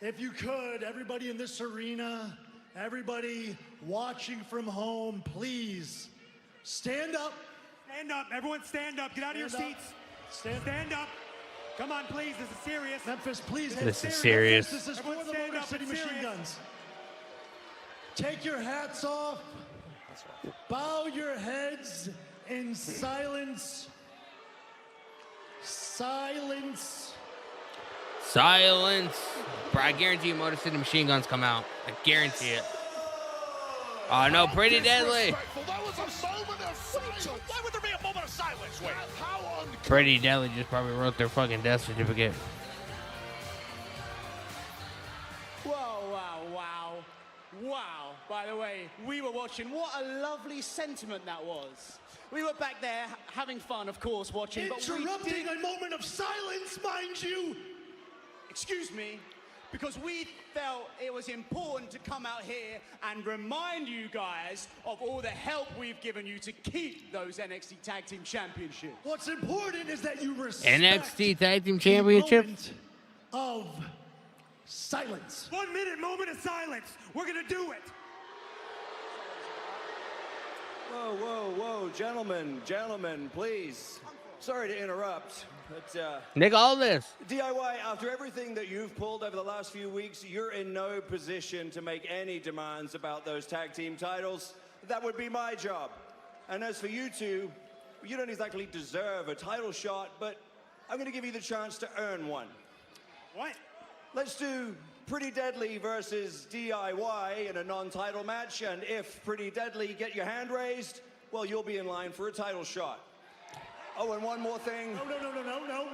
Speaker 15: if you could, everybody in this arena, everybody watching from home, please stand up.
Speaker 9: Stand up. Everyone stand up. Get out of your seats. Stand up. Come on, please. This is serious.
Speaker 15: Memphis, please.
Speaker 1: This is serious.
Speaker 15: This is for the Motor City Machine Guns. Take your hats off. Bow your heads in silence. Silence.
Speaker 1: Silence. Bro, I guarantee you Motor City Machine Guns come out. I guarantee it. Oh, no, Pretty Deadly.
Speaker 4: That was a moment of silence. Why would there be a moment of silence? Wait, how
Speaker 1: Pretty Deadly just probably wrote their fucking death certificate.
Speaker 16: Wow. By the way, we were watching. What a lovely sentiment that was. We were back there having fun, of course, watching.
Speaker 15: Interrupting a moment of silence, mind you.
Speaker 16: Excuse me. Because we felt it was important to come out here and remind you guys of all the help we've given you to keep those NXT Tag Team Championships.
Speaker 15: What's important is that you respect
Speaker 1: NXT Tag Team Championships
Speaker 15: of silence.
Speaker 9: 1 minute moment of silence. We're gonna do it.
Speaker 17: Whoa, gentlemen, please. Sorry to interrupt, But,
Speaker 1: Nick Aldis.
Speaker 17: DIY, after everything that you've pulled over the last few weeks, you're in no position to make any demands about those tag team titles. That would be my job. And as for you two, you don't exactly deserve a title shot, but I'm going to give you the chance to earn one.
Speaker 16: What?
Speaker 17: Let's do Pretty Deadly versus DIY in a non-title match, and if Pretty Deadly get your hand raised, well, you'll be in line for a title shot. Oh, and one more thing.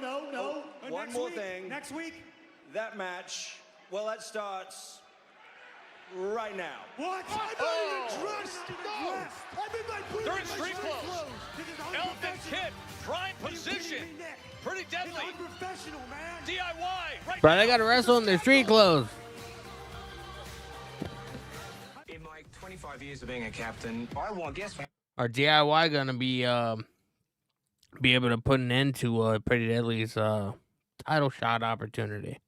Speaker 15: No.
Speaker 17: One more thing.
Speaker 15: Next week?
Speaker 17: That match, well, that starts right now.
Speaker 15: What? I'm not even dressed.
Speaker 2: They're in street clothes. Elephant Kid, prime position. Pretty Deadly.
Speaker 15: Unprofessional, man.
Speaker 2: DIY. Right
Speaker 1: Bro, they got to wrestle in their street clothes.
Speaker 18: In my 25 years of being a captain, I want guess.
Speaker 1: Are DIY gonna be able to put an end to Pretty Deadly's title shot opportunity?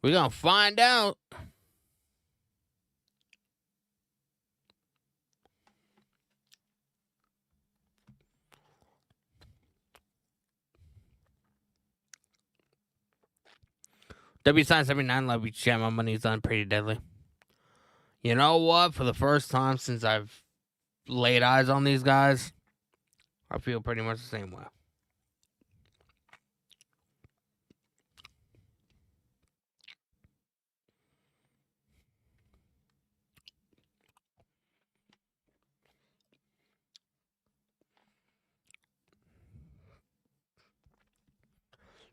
Speaker 1: We're gonna find out. W-79 love you, chat. My money's on Pretty Deadly. You know what? For the first time since I've laid eyes on these guys, I feel pretty much the same way.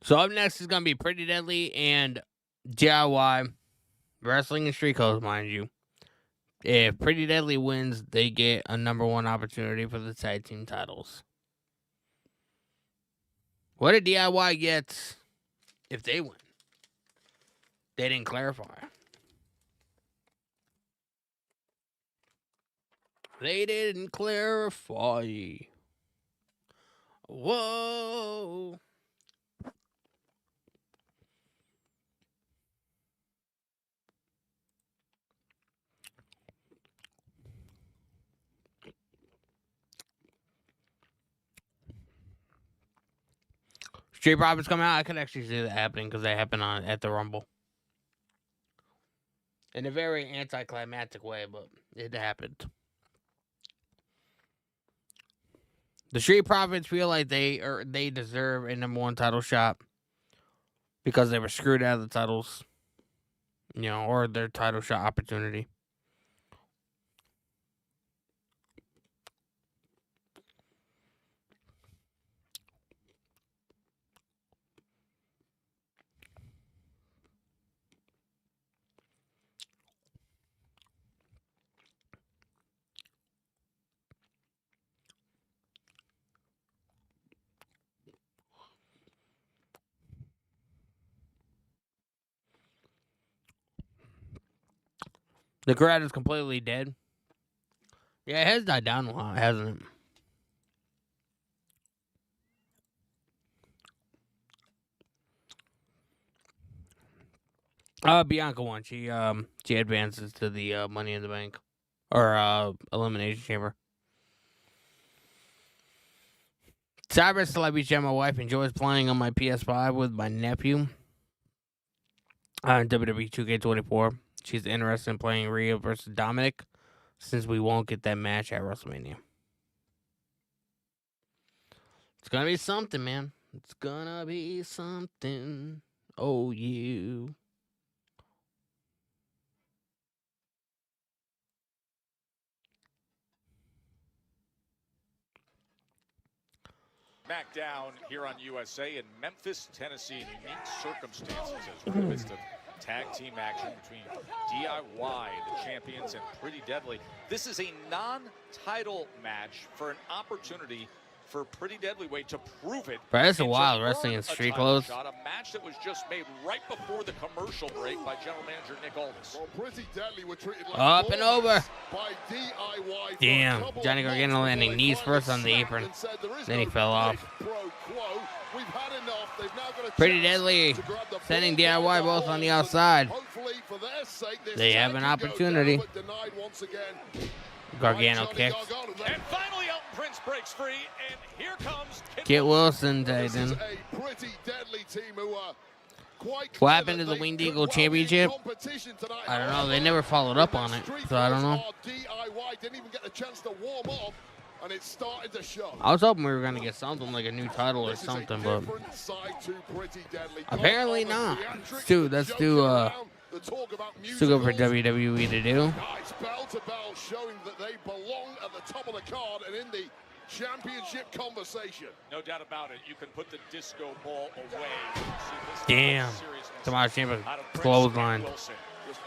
Speaker 1: So up next is going to be Pretty Deadly and DIY. Wrestling and street clothes, mind you. If Pretty Deadly wins, they get a #1 opportunity for the tag team titles. What did DIY get if they win? They didn't clarify. They didn't clarify. Whoa. Street Profits come out. I could actually see that happening because they happen at the Rumble. In a very anticlimactic way, but it happened. The Street Profits feel like they deserve a #1 title shot because they were screwed out of the titles, or their title shot opportunity. The crowd is completely dead. Yeah, it has died down a lot, hasn't it? Bianca won. She advances to the Money in the Bank or Elimination Chamber. Cyber Celebrity, my wife enjoys playing on my PS5 with my nephew on WWE 2K24. She's interested in playing Rhea versus Dominic since we won't get that match at WrestleMania. It's gonna be something, man. It's gonna be something. Oh, you.
Speaker 2: Smackdown here on USA in Memphis, Tennessee, in unique circumstances as we're in the midst of tag team action between DIY, the champions, and Pretty Deadly. This is a non-title match for an opportunity for Pretty Deadly Way to prove it.
Speaker 1: Bro, that's a wild wrestling in street clothes.
Speaker 2: Shot, a match that was just made right before the commercial break by General Manager Nick Aldis.
Speaker 4: Well, Pretty Deadly were treated like
Speaker 1: up and over.
Speaker 4: By DIY.
Speaker 1: Damn, Johnny Gargano landing knees first on the apron. Then he fell off.
Speaker 4: We've had enough. They've now got a
Speaker 1: Pretty Deadly sending DIY both on the outside. They have an opportunity. Gargano kicks.
Speaker 2: And finally out Prince breaks free, and here comes
Speaker 1: Kit Wilson
Speaker 4: This is
Speaker 1: tagged in.
Speaker 4: a pretty deadly team who are quite
Speaker 1: What happened to the Winged Eagle Championship? I don't know. They never followed up on it, so I don't know.
Speaker 4: DIY didn't even get a chance to warm up, and it's starting to show.
Speaker 1: I was hoping we were going to get something like a new title or something, but apparently not. Let's do still go for WWE to do.
Speaker 4: It's bell to bell, showing that they belong at the top of the card and in the championship conversation.
Speaker 2: No doubt about it. You can put the disco ball away.
Speaker 1: Damn. Tomorrow's Ciampa clothesline.
Speaker 4: Just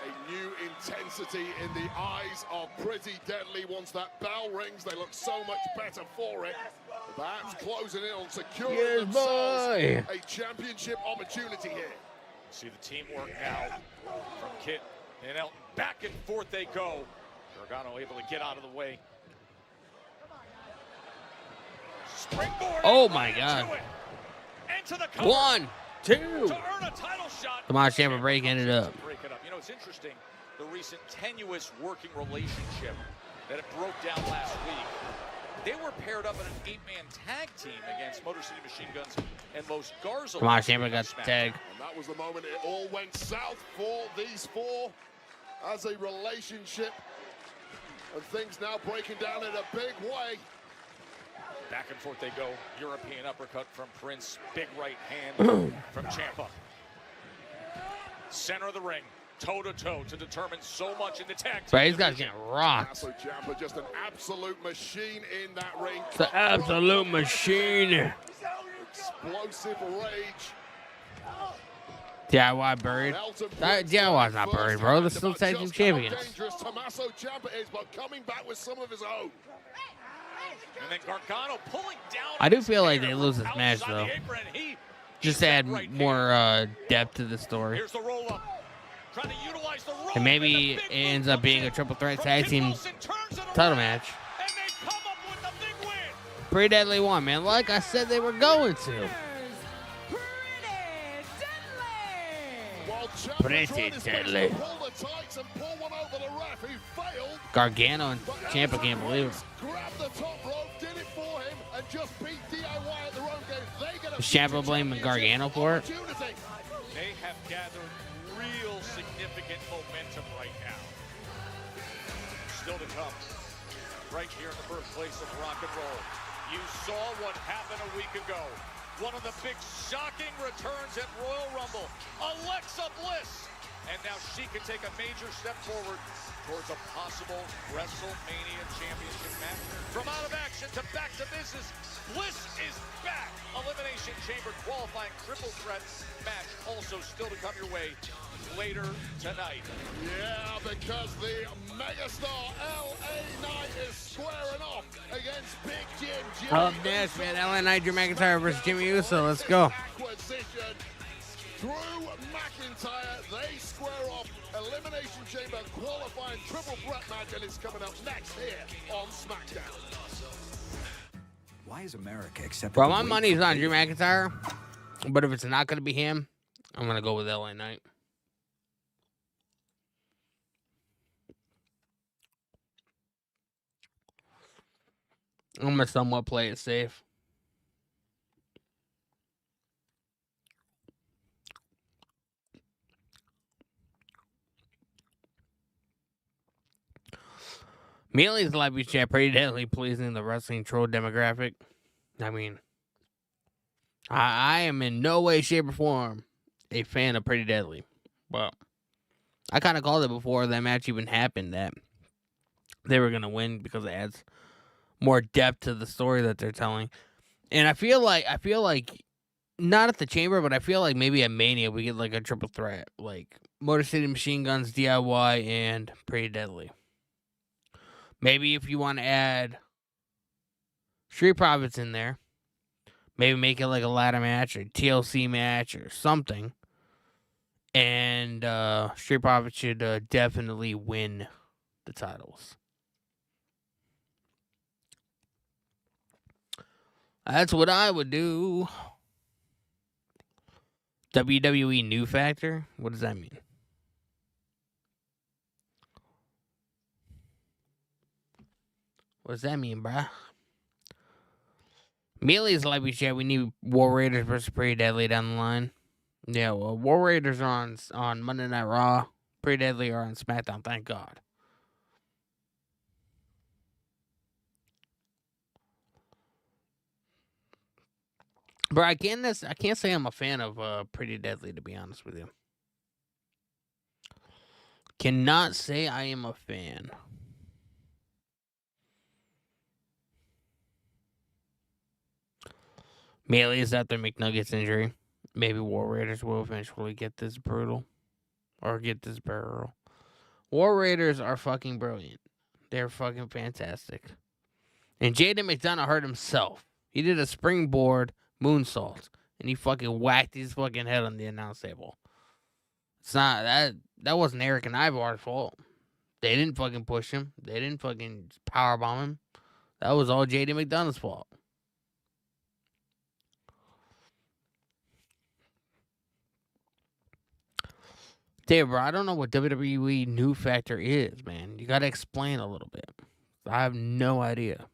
Speaker 4: a new intensity in the eyes of Pretty Deadly. Once that bell rings, they look so much better for it. Perhaps closing in on securing themselves a championship opportunity here.
Speaker 2: See the teamwork now from Kit and Elton. Back and forth they go. Gargano able to get out of the way. Springboard.
Speaker 1: Oh my God.
Speaker 2: Into the cover.
Speaker 1: 1, 2.
Speaker 2: To earn a title shot.
Speaker 1: Tomorrow's Ciampa breaking it up.
Speaker 2: Break it up. You know, it's interesting, the recent tenuous working relationship that it broke down last week. They were paired up in an 8-man tag team against Motor City Machine Guns and Los Garza.
Speaker 1: Tomorrow's Ciampa got the tag.
Speaker 4: And that was the moment it all went south for these four as a relationship. And things now breaking down in a big way.
Speaker 2: Back and forth they go. European uppercut from Prince. Big right hand from Ciampa. Center of the ring. Toe-to-toe to determine so much in the tag team.
Speaker 1: But these guys getting rocked.
Speaker 4: Ciampa, just an absolute machine in that ring.
Speaker 1: It's an absolute machine.
Speaker 4: Explosive rage.
Speaker 1: DIY buried. DIY's not buried, bro. They're still tag team champions.
Speaker 4: Dangerous Tommaso Ciampa is, but coming back with some of his own.
Speaker 2: And then Gargano pulling down.
Speaker 1: I do feel like they lose this match, though. Just to add more depth to the story.
Speaker 2: Here's the roll-up. Trying to utilize the roll.
Speaker 1: And maybe it ends up being a triple threat tag team title match.
Speaker 2: And they come up with the big win.
Speaker 1: Pretty Deadly won, man. Like I said they were going to. Pretty Deadly. Gargano and Ciampa can't believe it.
Speaker 4: Grabbed the top rope, did it for him, and just beat DIY at their own game. They get a
Speaker 1: Is Ciampa blaming Gargano for it?
Speaker 2: They have gathered real significant momentum right now. Still to come. Right here in the birthplace of rock and roll. You saw what happened a week ago. One of the big shocking returns at Royal Rumble. Alexa Bliss. And now she can take a major step forward towards a possible WrestleMania Championship match. From out of action to back to business, Bliss is back. Elimination Chamber qualifying triple threat match also still to come your way later tonight.
Speaker 4: Yeah, because the megastar LA Knight is squaring off against Big Jim.
Speaker 1: Up next, man. LA Knight, Drew McIntyre versus Jimmy Uso. Let's go.
Speaker 4: Acquisition. Drew McIntyre, they square off. Elimination Chamber qualifying triple threat match, and it's coming up next here on Smackdown.
Speaker 19: Why is America accepting?
Speaker 1: Bro, my money's on Drew McIntyre, but if it's not going to be him, I'm going to go with LA Knight. I'm going to somewhat play it safe. Mealy's live chat pretty deadly pleasing the wrestling troll demographic. I mean, I am in no way, shape, or form a fan of Pretty Deadly. But I kind of called it before that match even happened that they were going to win because it adds more depth to the story that they're telling. And I feel like not at the Chamber, but I feel like maybe at Mania we get like a triple threat. Like Motor City Machine Guns, DIY, and Pretty Deadly. Maybe if you want to add Street Profits in there, maybe make it like a ladder match or TLC match or something. And Street Profits should definitely win the titles. That's what I would do. WWE New Factor? What does that mean? What does that mean, bruh? Melee like we said, we need War Raiders versus Pretty Deadly down the line. Yeah, well, War Raiders are on Monday Night Raw. Pretty Deadly are on SmackDown, thank God. But I can't say I'm a fan of Pretty Deadly, to be honest with you. Cannot say I am a fan. Melee is out there, McNuggets injury. Maybe War Raiders will eventually get this brutal. Or get this barrel. War Raiders are fucking brilliant. They're fucking fantastic. And Jaden McDonough hurt himself. He did a springboard moonsault. And he fucking whacked his fucking head on the announce table. It's not that wasn't Eric and Ivar's fault. They didn't fucking push him. They didn't fucking powerbomb him. That was all Jaden McDonough's fault. Dave, bro, I don't know what WWE New Factor is, man. You gotta explain a little bit. I have no idea.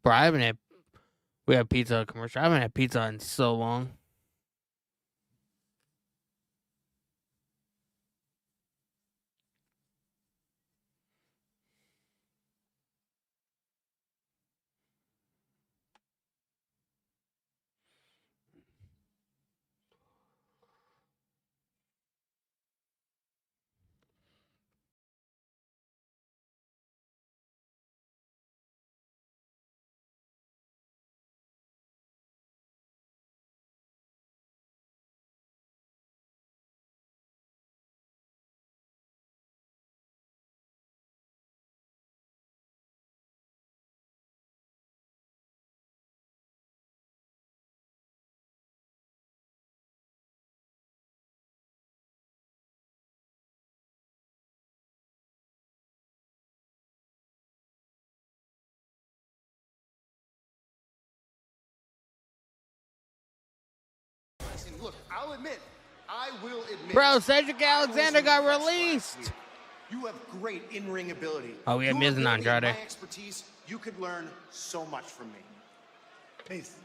Speaker 1: Bro, we have pizza commercial. I haven't had pizza in so long.
Speaker 8: Look, I'll admit, I will admit.
Speaker 1: Bro, Cedric Alexander got released.
Speaker 13: You have great in-ring ability.
Speaker 1: Oh, we have Miz and Andrade.
Speaker 13: My expertise, you could learn so much from me.
Speaker 8: Yes,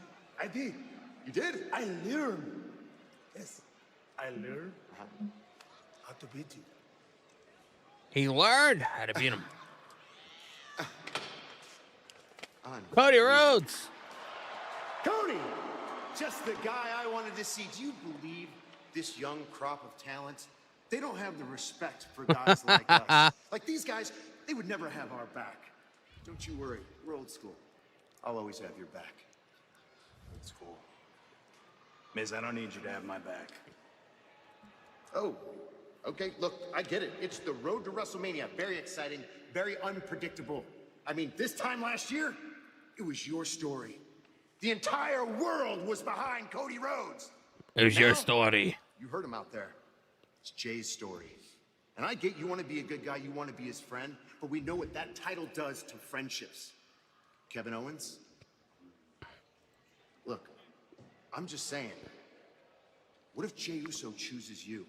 Speaker 8: I did.
Speaker 13: You did?
Speaker 8: I learned. Yes, I learned how to beat you.
Speaker 1: He learned how to beat him. Cody Rhodes.
Speaker 13: Cody! Just the guy I wanted to see. Do you believe this young crop of talent? They don't have the respect for guys like us. Like these guys, they would never have our back. Don't you worry, we're old school. I'll always have your back.
Speaker 19: Old school. Miz, I don't need you to have my back.
Speaker 13: Oh, okay, look, I get it. It's the road to WrestleMania. Very exciting, very unpredictable. I mean, this time last year, it was your story. The entire world was behind Cody Rhodes.
Speaker 1: It was your story.
Speaker 13: You heard him out there. It's Jay's story. And I get you want to be a good guy, you want to be his friend, but we know what that title does to friendships. Kevin Owens? Look, I'm just saying, what if Jey Uso chooses you?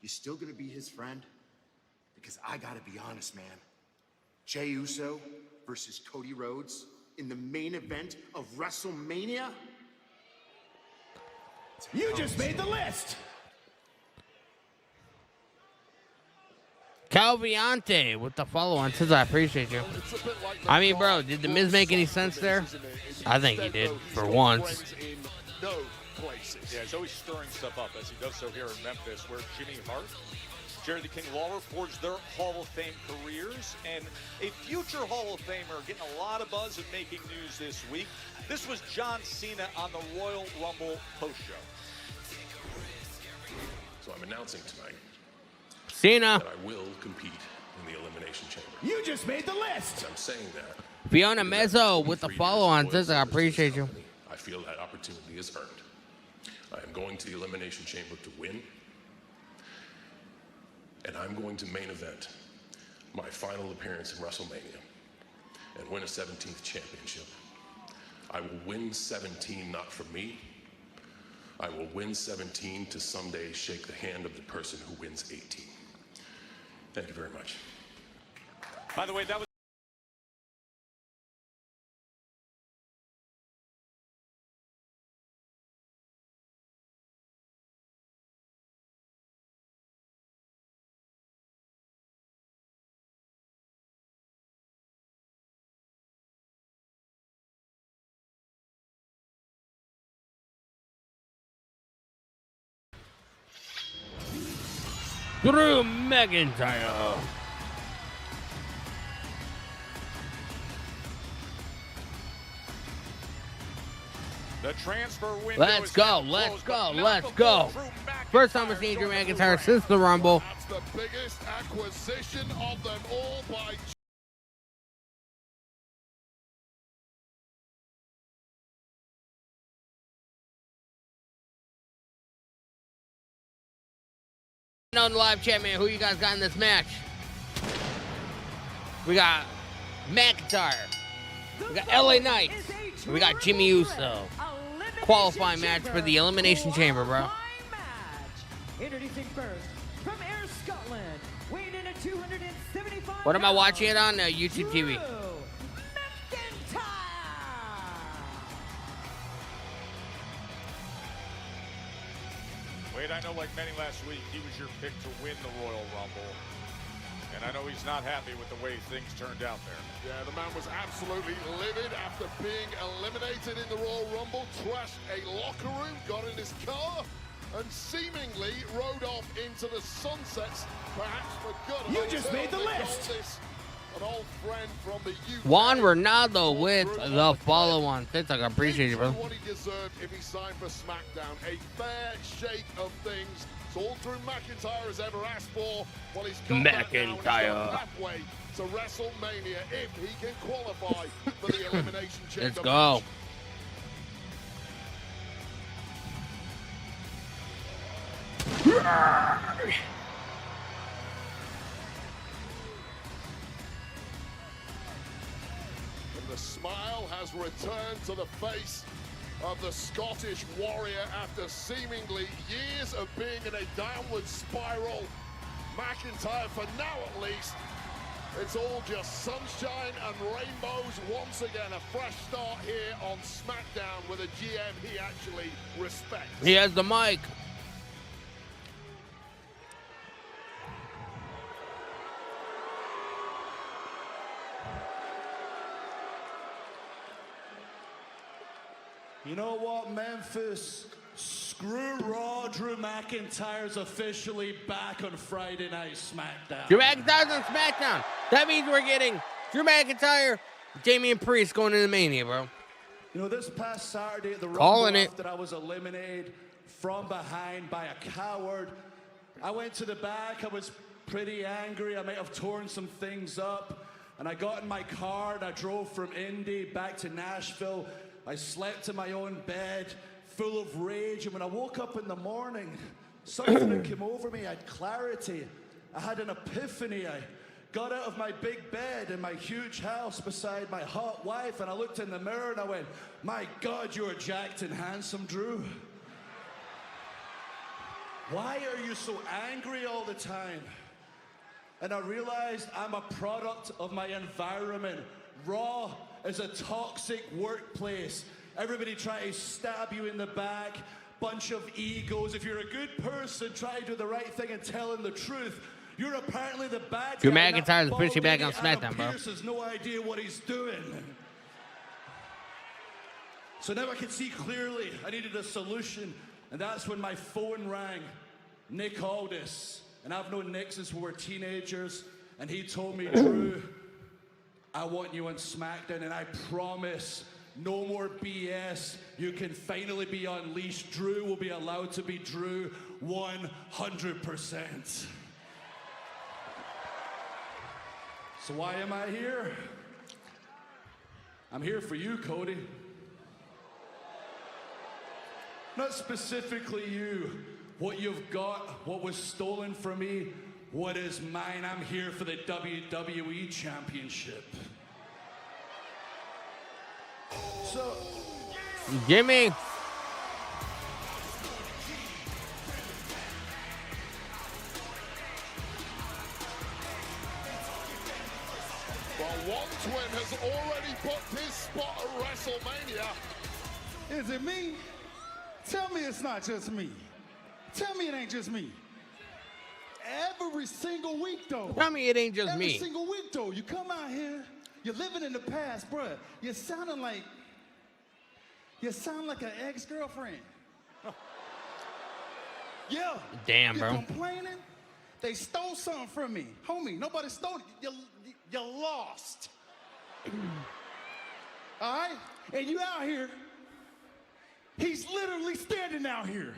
Speaker 13: You still gonna be his friend? Because I gotta be honest, man. Jey Uso versus Cody Rhodes in the main event of WrestleMania?
Speaker 6: You just made the list!
Speaker 1: Calviante with the follow on. Says I appreciate you. I mean, bro, did the Miz make any sense there? I think he did for once.
Speaker 2: Yeah, he's always stirring stuff up as he does so here in Memphis, where Jimmy Hart, Jerry the King Lawler forged their Hall of Fame careers, and a future Hall of Famer getting a lot of buzz and making news this week. This was John Cena on the Royal Rumble post-show.
Speaker 20: So I'm announcing tonight
Speaker 1: Cena
Speaker 20: that I will compete in the Elimination Chamber.
Speaker 6: You just made the list!
Speaker 20: I'm saying that.
Speaker 1: Fiona Mezzo with the follow on. Says I appreciate you.
Speaker 20: I feel that opportunity is earned. I am going to the Elimination Chamber to win. And I'm going to main event my final appearance in WrestleMania and win a 17th championship. I will win 17 not for me, I will win 17 to someday shake the hand of the person who wins 18. Thank you very much.
Speaker 2: By the way, that was
Speaker 1: Drew McIntyre.
Speaker 2: the transfer window.
Speaker 1: Let's go, let's go, let's go. First time we're seeing Drew McIntyre since the Rumble.
Speaker 4: That's the biggest acquisition of them all by
Speaker 1: On the live chat, man, who you guys got in this match? We got McIntyre. We got LA Knight. We got Jimmy Uso. Qualifying match for the Elimination Chamber, bro.
Speaker 11: Introducing first from Ayr, Scotland, weighing in at 275.
Speaker 1: What am I watching it on? YouTube TV.
Speaker 2: Wade, I know like many last week, he was your pick to win the Royal Rumble. And I know he's not happy with the way things turned out there.
Speaker 4: Yeah, the man was absolutely livid after being eliminated in the Royal Rumble, trashed a locker room, got in his car, and seemingly rode off into the sunsets, perhaps for good.
Speaker 9: You just made the list!
Speaker 4: An old friend from the UK.
Speaker 1: Juan Ronaldo with the follow-on. Thanks, I appreciate you, bro.
Speaker 4: What he deserved if he signed for Smackdown. A fair shake of things. It's all Drew McIntyre has ever asked for. Well, he's got that now, and he's got halfway to WrestleMania if he can qualify for the Elimination Chamber.
Speaker 1: Let's go.
Speaker 4: And the smile has returned to the face of the Scottish warrior after seemingly years of being in a downward spiral. McIntyre, for now at least, it's all just sunshine and rainbows. Once again, a fresh start here on SmackDown with a GM he actually respects.
Speaker 1: He has the mic.
Speaker 9: You know what, Memphis? Screw Raw. Drew McIntyre's officially back on Friday Night SmackDown.
Speaker 1: Drew McIntyre's on SmackDown. That means we're getting Drew McIntyre, Damian Priest going into Mania, bro.
Speaker 9: You know, this past Saturday at the
Speaker 1: Calling
Speaker 9: Rumble,
Speaker 1: it.
Speaker 9: after I was eliminated from behind by a coward, I went to the back. I was pretty angry. I might have torn some things up. And I got in my car and I drove from Indy back to Nashville. I slept in my own bed, full of rage. And when I woke up in the morning, something that came over me. I had clarity. I had an epiphany. I got out of my big bed in my huge house beside my hot wife, and I looked in the mirror and I went, my God, you're jacked and handsome, Drew. Why are you so angry all the time? And I realized I'm a product of my environment. Raw is a toxic workplace. Everybody try to stab you in the back, bunch of egos. If you're a good person, try to do the right thing and tell them the truth. You're apparently the bad
Speaker 1: Drew
Speaker 9: guy.
Speaker 1: McIntyre's officially back on SmackDown, bro.
Speaker 9: Pierce has no idea what he's doing. So now I can see clearly. I needed a solution, and that's when my phone rang. Nick Aldis, and I've known Nick since we were teenagers, and he told me, Drew, I want you on SmackDown, and I promise no more BS. You can finally be unleashed. Drew will be allowed to be Drew 100%. So why am I here? I'm here for you, Cody. Not specifically you. What you've got, what was stolen from me, what is mine. I'm here for the WWE Championship. So,
Speaker 1: Jimmy.
Speaker 4: Well, one twin has already booked his spot at WrestleMania.
Speaker 7: Is it me? Tell me it's not just me. Tell me it ain't just me. Every single week, though.
Speaker 1: Tell me it ain't just me.
Speaker 7: Every single week, though. You come out here, you're living in the past, bruh. You sound like an ex-girlfriend. Yeah.
Speaker 1: Damn, bro.
Speaker 7: You're complaining? They stole something from me. Homie, nobody stole it. You lost. All right? And you out here, he's literally standing out here,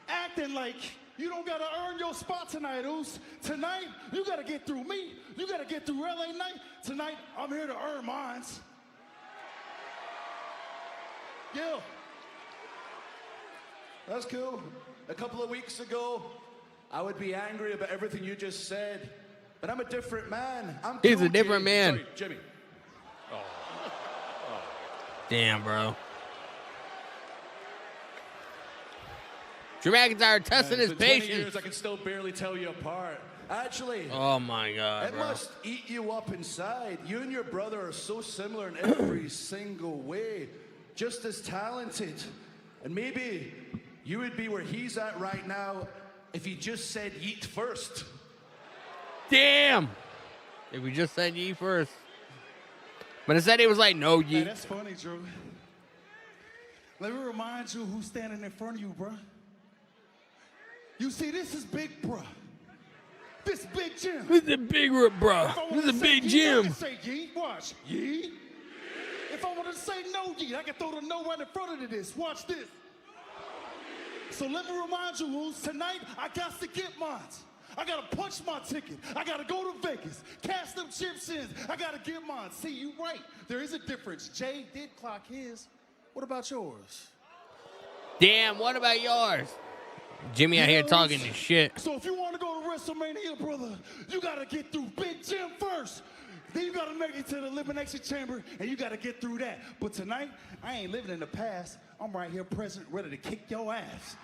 Speaker 7: acting like you don't gotta earn your spot tonight, Oos. Tonight, you gotta get through me. You gotta get through LA Knight. Tonight, I'm here to earn mines. Yeah.
Speaker 9: That's cool. A couple of weeks ago, I would be angry about everything you just said, but I'm a different man.
Speaker 1: He's a different man.
Speaker 9: Sorry, Jimmy.
Speaker 1: Damn, bro. Drew McIntyre testing his
Speaker 9: For 20
Speaker 1: patience.
Speaker 9: years, I can still barely tell you apart. Actually,
Speaker 1: Oh my God,
Speaker 9: it
Speaker 1: bro.
Speaker 9: must eat you up inside. You and your brother are so similar in every single way, just as talented. And maybe you would be where he's at right now if he just said yeet first.
Speaker 1: Damn. If we just said ye first. But instead he was like, no
Speaker 7: Hey,
Speaker 1: ye.
Speaker 7: that's funny, Drew. Let me remind you who's standing in front of you, bruh. You see, this is big, bruh. This Big Jim.
Speaker 1: This is a big rip, bro. This is a big
Speaker 7: I
Speaker 1: Jim.
Speaker 7: can say yeet. Watch. Yeet. If I want to say no yeet, I can throw the no right in front of this. Watch this. So let me remind you, Woos, tonight I got to get mine. I got to punch my ticket. I got to go to Vegas. Cash them chips in. I got to get mine. See, you right. There is a difference. Jay did clock his. What about yours?
Speaker 1: Damn, what about yours? Jimmy out here talking this shit.
Speaker 7: So if you want to go to WrestleMania, brother, you got to get through Big Jim first. Then you got to make it to the Elimination Chamber, and you got to get through that. But tonight, I ain't living in the past. I'm right here present, ready to kick your ass.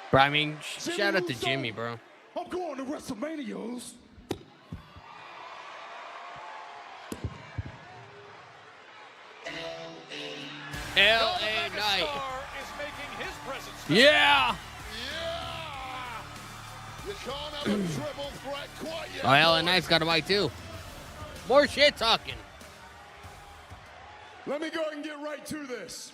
Speaker 1: Bro, I mean,
Speaker 7: Jimmy
Speaker 1: shout out to
Speaker 7: Uso,
Speaker 1: Jimmy, bro.
Speaker 7: I'm going to WrestleManias.
Speaker 1: L.A. Knight.
Speaker 2: Star is making his presence.
Speaker 1: Yeah.
Speaker 4: You can't have a triple threat quite yet.
Speaker 1: Oh, L.A. Knight's got a mic too. More shit talking.
Speaker 20: Let me go and get right to this.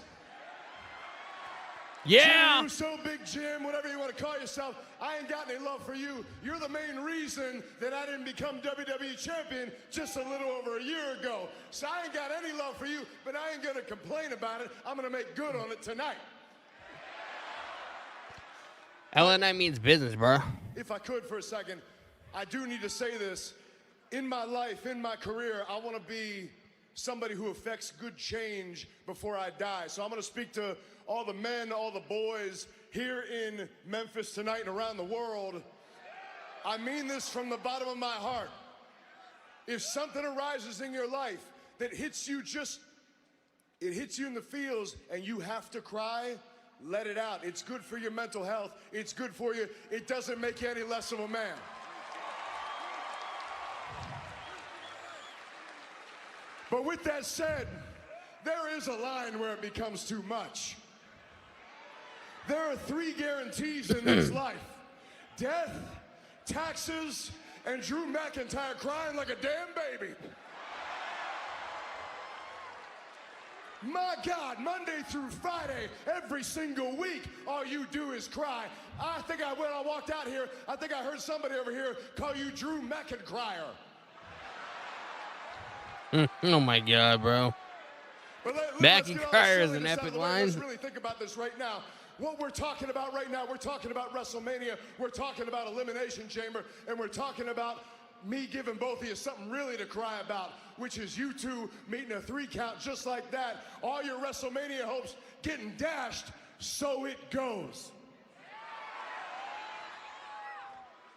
Speaker 1: Yeah.
Speaker 20: Jimmy Uso, Big Jim, whatever you want to call yourself, I ain't got any love for you. You're the main reason that I didn't become WWE champion just a little over a year ago. So I ain't got any love for you, but I ain't going to complain about it. I'm going to make good on it tonight.
Speaker 1: L.A. Knight means business, bro.
Speaker 20: If I could for a second, I do need to say this. In my life, in my career, I want to be somebody who affects good change before I die. So I'm going to speak to all the men, all the boys here in Memphis tonight and around the world. I mean this from the bottom of my heart. If something arises in your life that hits you it hits you in the feels and you have to cry, let it out. It's good for your mental health. It's good for you. It doesn't make you any less of a man. But with that said, there is a line where it becomes too much. There are 3 guarantees in this life: death, taxes, and Drew McIntyre crying like a damn baby. My God, Monday through Friday, every single week, all you do is cry. When I walked out here, I think I heard somebody over here call you Drew McIntyre.
Speaker 1: Oh my God, bro. McIntyre is an epic line.
Speaker 20: Let's really think about this right now. What we're talking about right now, we're talking about WrestleMania, we're talking about Elimination Chamber, and we're talking about me giving both of you something really to cry about, which is you two meeting a 3 count just like that. All your WrestleMania hopes getting dashed, so it goes.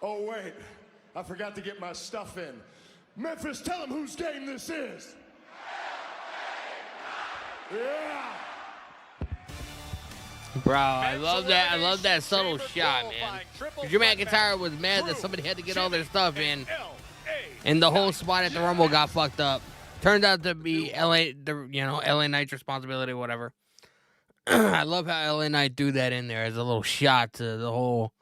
Speaker 20: Oh, wait, I forgot to get my stuff in. Memphis, tell them whose game this is. Yeah.
Speaker 1: Bro, I love that. I love that subtle shot, man. Drew McIntyre was mad that somebody had to get all their stuff in, and the whole spot at the Rumble got fucked up. Turned out to be LA Knight's responsibility, whatever. I love how LA Knight threw that in there as a little shot to the whole,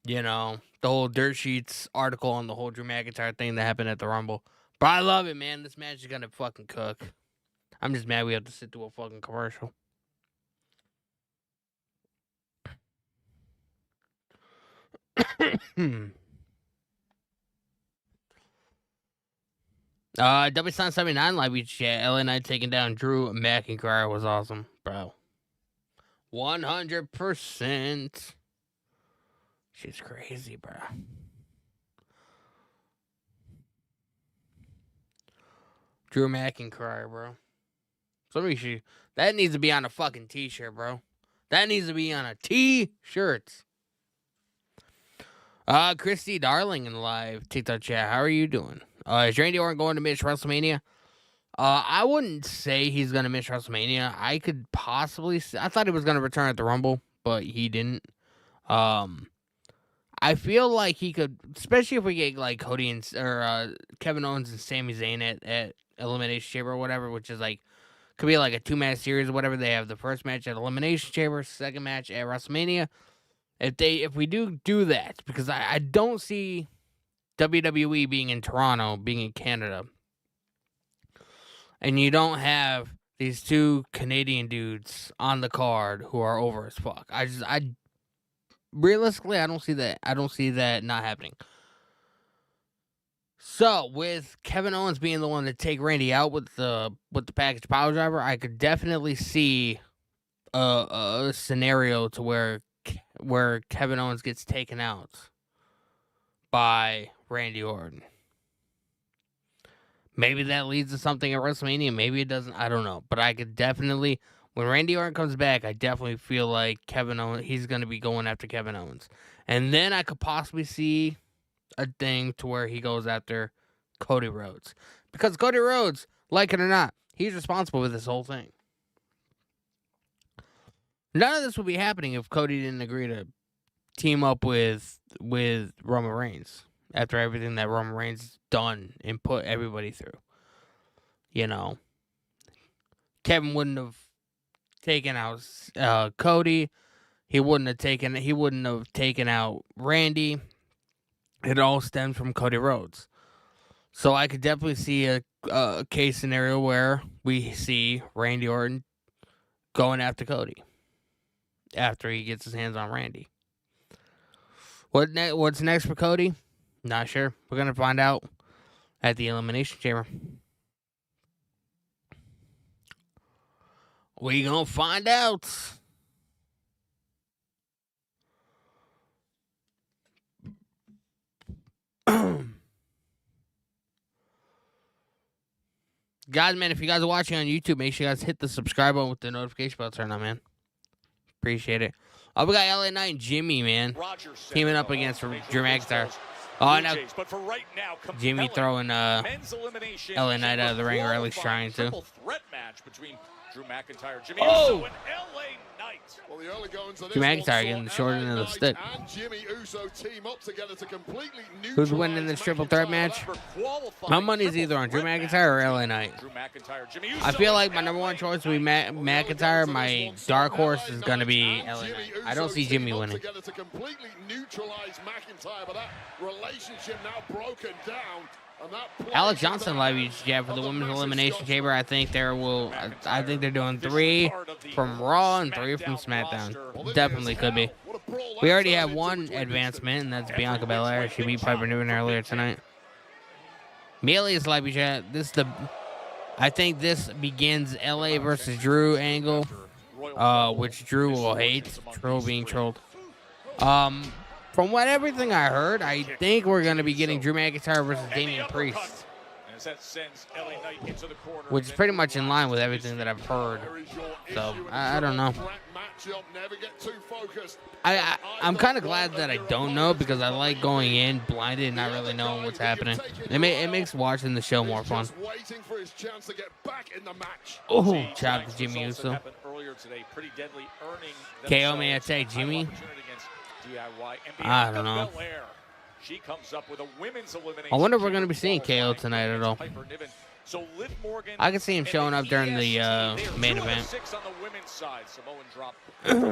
Speaker 1: the whole Dirt Sheets article on the whole Drew McIntyre thing that happened at the Rumble. But I love it, man. This match is gonna fucking cook. I'm just mad we have to sit through a fucking commercial. W79 live each chat. LA Knight taking down Drew McIntyre was awesome, bro. 100%. She's crazy, bro. Drew McIntyre, bro. That needs to be on a fucking t-shirt, bro. That needs to be on a t-shirt. Christy Darling in the live TikTok chat. How are you doing? Is Randy Orton going to miss WrestleMania? I wouldn't say he's going to miss WrestleMania. I could possibly I thought he was going to return at the Rumble, but he didn't. I feel like he could, especially if we get like Cody or Kevin Owens and Sami Zayn at Elimination Chamber or whatever, which is like could be like a 2-match series or whatever. They have the first match at Elimination Chamber, second match at WrestleMania. If we do that, because I don't see WWE being in Toronto, being in Canada, and you don't have these two Canadian dudes on the card who are over as fuck. Realistically, I don't see that. I don't see that not happening. So with Kevin Owens being the one to take Randy out with the package power driver, I could definitely see a scenario to where Kevin Owens gets taken out by Randy Orton. Maybe that leads to something at WrestleMania. Maybe it doesn't. I don't know. But I could definitely, when Randy Orton comes back, I definitely feel like Kevin Owens, he's going to be going after Kevin Owens. And then I could possibly see a thing to where he goes after Cody Rhodes. Because Cody Rhodes, like it or not, he's responsible for this whole thing. None of this would be happening if Cody didn't agree to team up with Roman Reigns after everything that Roman Reigns done and put everybody through. Kevin wouldn't have taken out Cody. He wouldn't have taken out Randy. It all stems from Cody Rhodes. So I could definitely see a case scenario where we see Randy Orton going after Cody after he gets his hands on Randy. What's next for Cody? Not sure. We're going to find out at the Elimination Chamber. We going to find out. Guys, man, if you guys are watching on YouTube, make sure you guys hit the subscribe button with the notification bell turned on, man. Appreciate it. We got LA Knight and Jimmy, man, teaming up against Drew McIntyre. Oh, now Jimmy throwing LA Knight out of the ring, or at least trying to.
Speaker 2: Drew McIntyre, Jimmy
Speaker 1: Oh!
Speaker 2: Uso, and LA Knight.
Speaker 4: Well, the early goings of
Speaker 1: Drew
Speaker 4: this
Speaker 1: McIntyre
Speaker 4: one
Speaker 1: getting the
Speaker 4: saw
Speaker 1: short end
Speaker 4: LA
Speaker 1: of the
Speaker 4: Knight
Speaker 1: stick.
Speaker 4: and Jimmy Uso team up together to completely
Speaker 1: Who's winning this triple threat match? My money's either on Drew McIntyre or LA Knight. I feel like my number one choice would be McIntyre. My dark horse is going to be LA Knight. I don't see Jimmy winning.
Speaker 4: Together to completely neutralize McIntyre, but that relationship now broken down.
Speaker 1: Alex Johnson live each jab for the Women's Elimination Chamber. I think they're doing 3 from Raw and 3 from SmackDown. Definitely could be. We already have one advancement, and that's Bianca Belair. She beat Piper Niven earlier tonight. Melia's live each chat. I think this begins LA versus Drew angle, which Drew will hate. Troll being trolled. From everything I heard, I think we're going to be getting Drew McIntyre versus Damian Priest.
Speaker 2: as that sends LA Knight into the corner.
Speaker 1: which is pretty much in line with everything that I've heard. So I don't know. I'm kind of glad that I don't know, because I like going in blinded and not really knowing what's happening. It makes watching the show more fun. Oh, chop to Jimmy Uso. KO may attack Jimmy. I don't know.
Speaker 2: She comes up with a women's elimination.
Speaker 1: I wonder if we're going to be seeing KO tonight at all. I can see him showing up during the main event.
Speaker 2: On the women's side, Samoan drop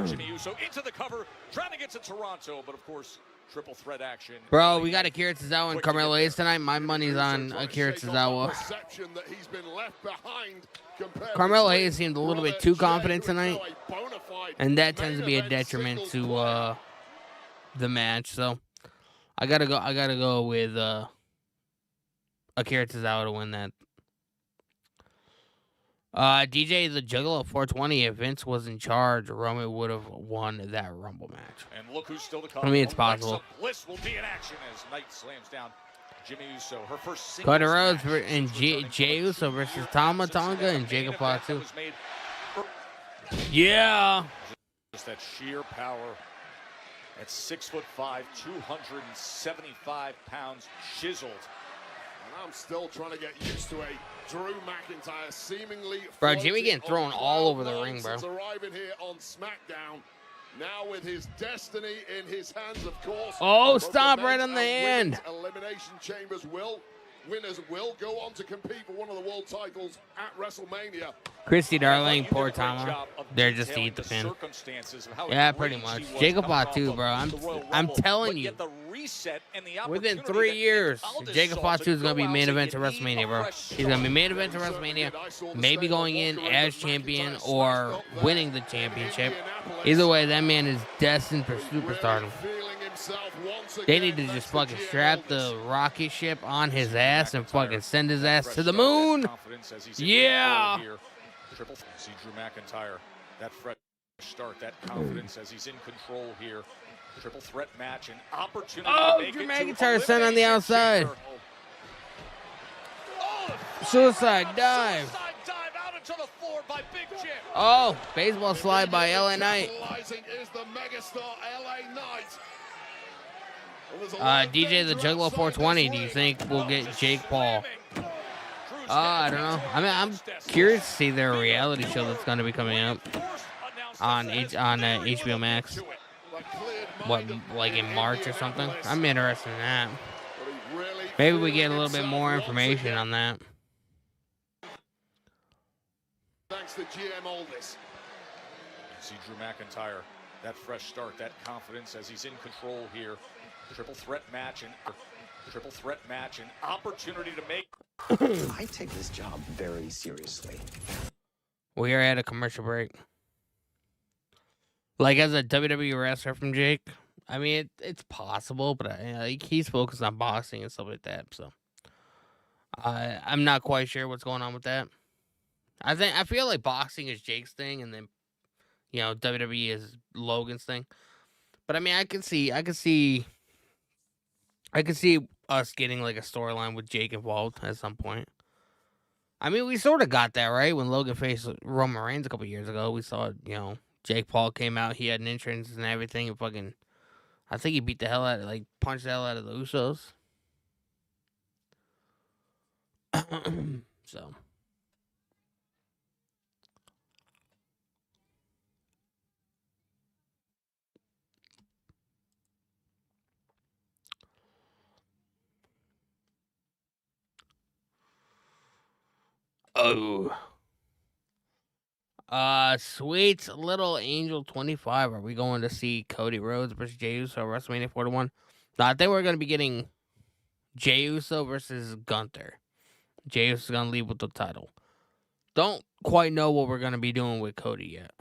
Speaker 2: Jimmy Uso into the cover, trying to get to Toronto, but of course, triple threat action.
Speaker 1: Bro, we got Akira Tozawa and Carmelo Hayes tonight. My money's on Akira Tozawa. Carmelo Hayes seemed a little bit too confident tonight, and that tends to be a detriment to the match. So I gotta go with Akira Tozawa to win that. DJ the Juggalo 420. If Vince was in charge, Roman would have won that Rumble match.
Speaker 2: And look who's still to come.
Speaker 1: I mean, it's possible.
Speaker 2: Bliss will be in action as Knight slams down Jimmy Uso. Her first
Speaker 1: Cody Rhodes and Jey Uso versus Tama Tonga and Jacob Fatu. Yeah.
Speaker 2: Just that sheer power. At 6'5", 275 pounds, chiseled.
Speaker 4: And I'm still trying to get used to a Drew McIntyre seemingly.
Speaker 1: Bro, Jimmy getting thrown all over the ring, bro.
Speaker 4: Arriving here on SmackDown, now with his destiny in his hands, of course.
Speaker 1: Oh, stop right on the hand.
Speaker 4: Elimination Chambers winners will go on to compete for one of the world titles at WrestleMania.
Speaker 1: Christy Darling, poor Tama. They're just to eat the pin. Yeah, pretty much. Jacob Fatu, bro. I'm telling you. Within 3 years, Jacob Fatu is going to be main event to WrestleMania, bro. He's going to be main event to WrestleMania, maybe going in as champion or winning the championship. Either way, that man is destined for superstardom. They need to just fucking strap the rocket ship on his ass and fucking send his ass to the moon. Yeah.
Speaker 2: See Drew McIntyre, that fresh start, that confidence as he's in control here. Triple threat match, an opportunity to make
Speaker 1: Drew
Speaker 2: it
Speaker 1: McIntyre sent on the outside. Suicide dive.
Speaker 2: Suicide dive out into the floor by Big Jim.
Speaker 1: Oh, baseball slide by LA Knight.
Speaker 4: Is the megastar LA Knight.
Speaker 1: DJ the Juggalo 420. Do you think we'll get Jake Paul? I don't know. I mean, I'm curious to see their reality show that's going to be coming up on HBO Max. What, like in March or something? I'm interested in that. Maybe we get a little bit more information on that.
Speaker 4: Thanks to GM Aldis.
Speaker 2: See Drew McIntyre, that fresh start, that confidence as he's in control here. Triple threat match, an opportunity to make.
Speaker 21: I take this job very seriously.
Speaker 1: We are at a commercial break. Like, as a WWE wrestler from Jake, I mean, it's possible, but he's focused on boxing and stuff like that. So, I'm not quite sure what's going on with that. I feel like boxing is Jake's thing, and then, WWE is Logan's thing. But I mean, I could see us getting like a storyline with Jake involved at some point. I mean, we sort of got that, right? When Logan faced Roman Reigns a couple years ago, we saw, Jake Paul came out, he had an entrance and everything, and I think he beat the hell out of, punched the hell out of the Usos. So. Oh. Sweet Little Angel 25. Are we going to see Cody Rhodes versus Jey Uso WrestleMania 41? No, I think we're going to be getting Jey Uso versus Gunther. Jey Uso's going to leave with the title. Don't quite know what we're going to be doing with Cody yet.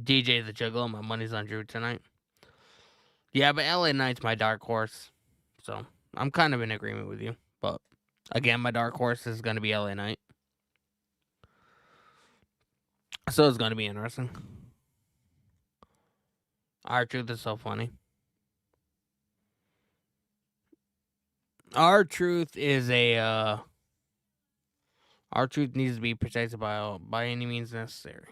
Speaker 1: DJ the Juggalo, my money's on Drew tonight. Yeah, but LA Knight's my dark horse. So, I'm kind of in agreement with you. But, again, my dark horse is going to be LA Knight. So it's going to be interesting. R-Truth is so funny. R-Truth is a R-Truth needs to be protected by any means necessary.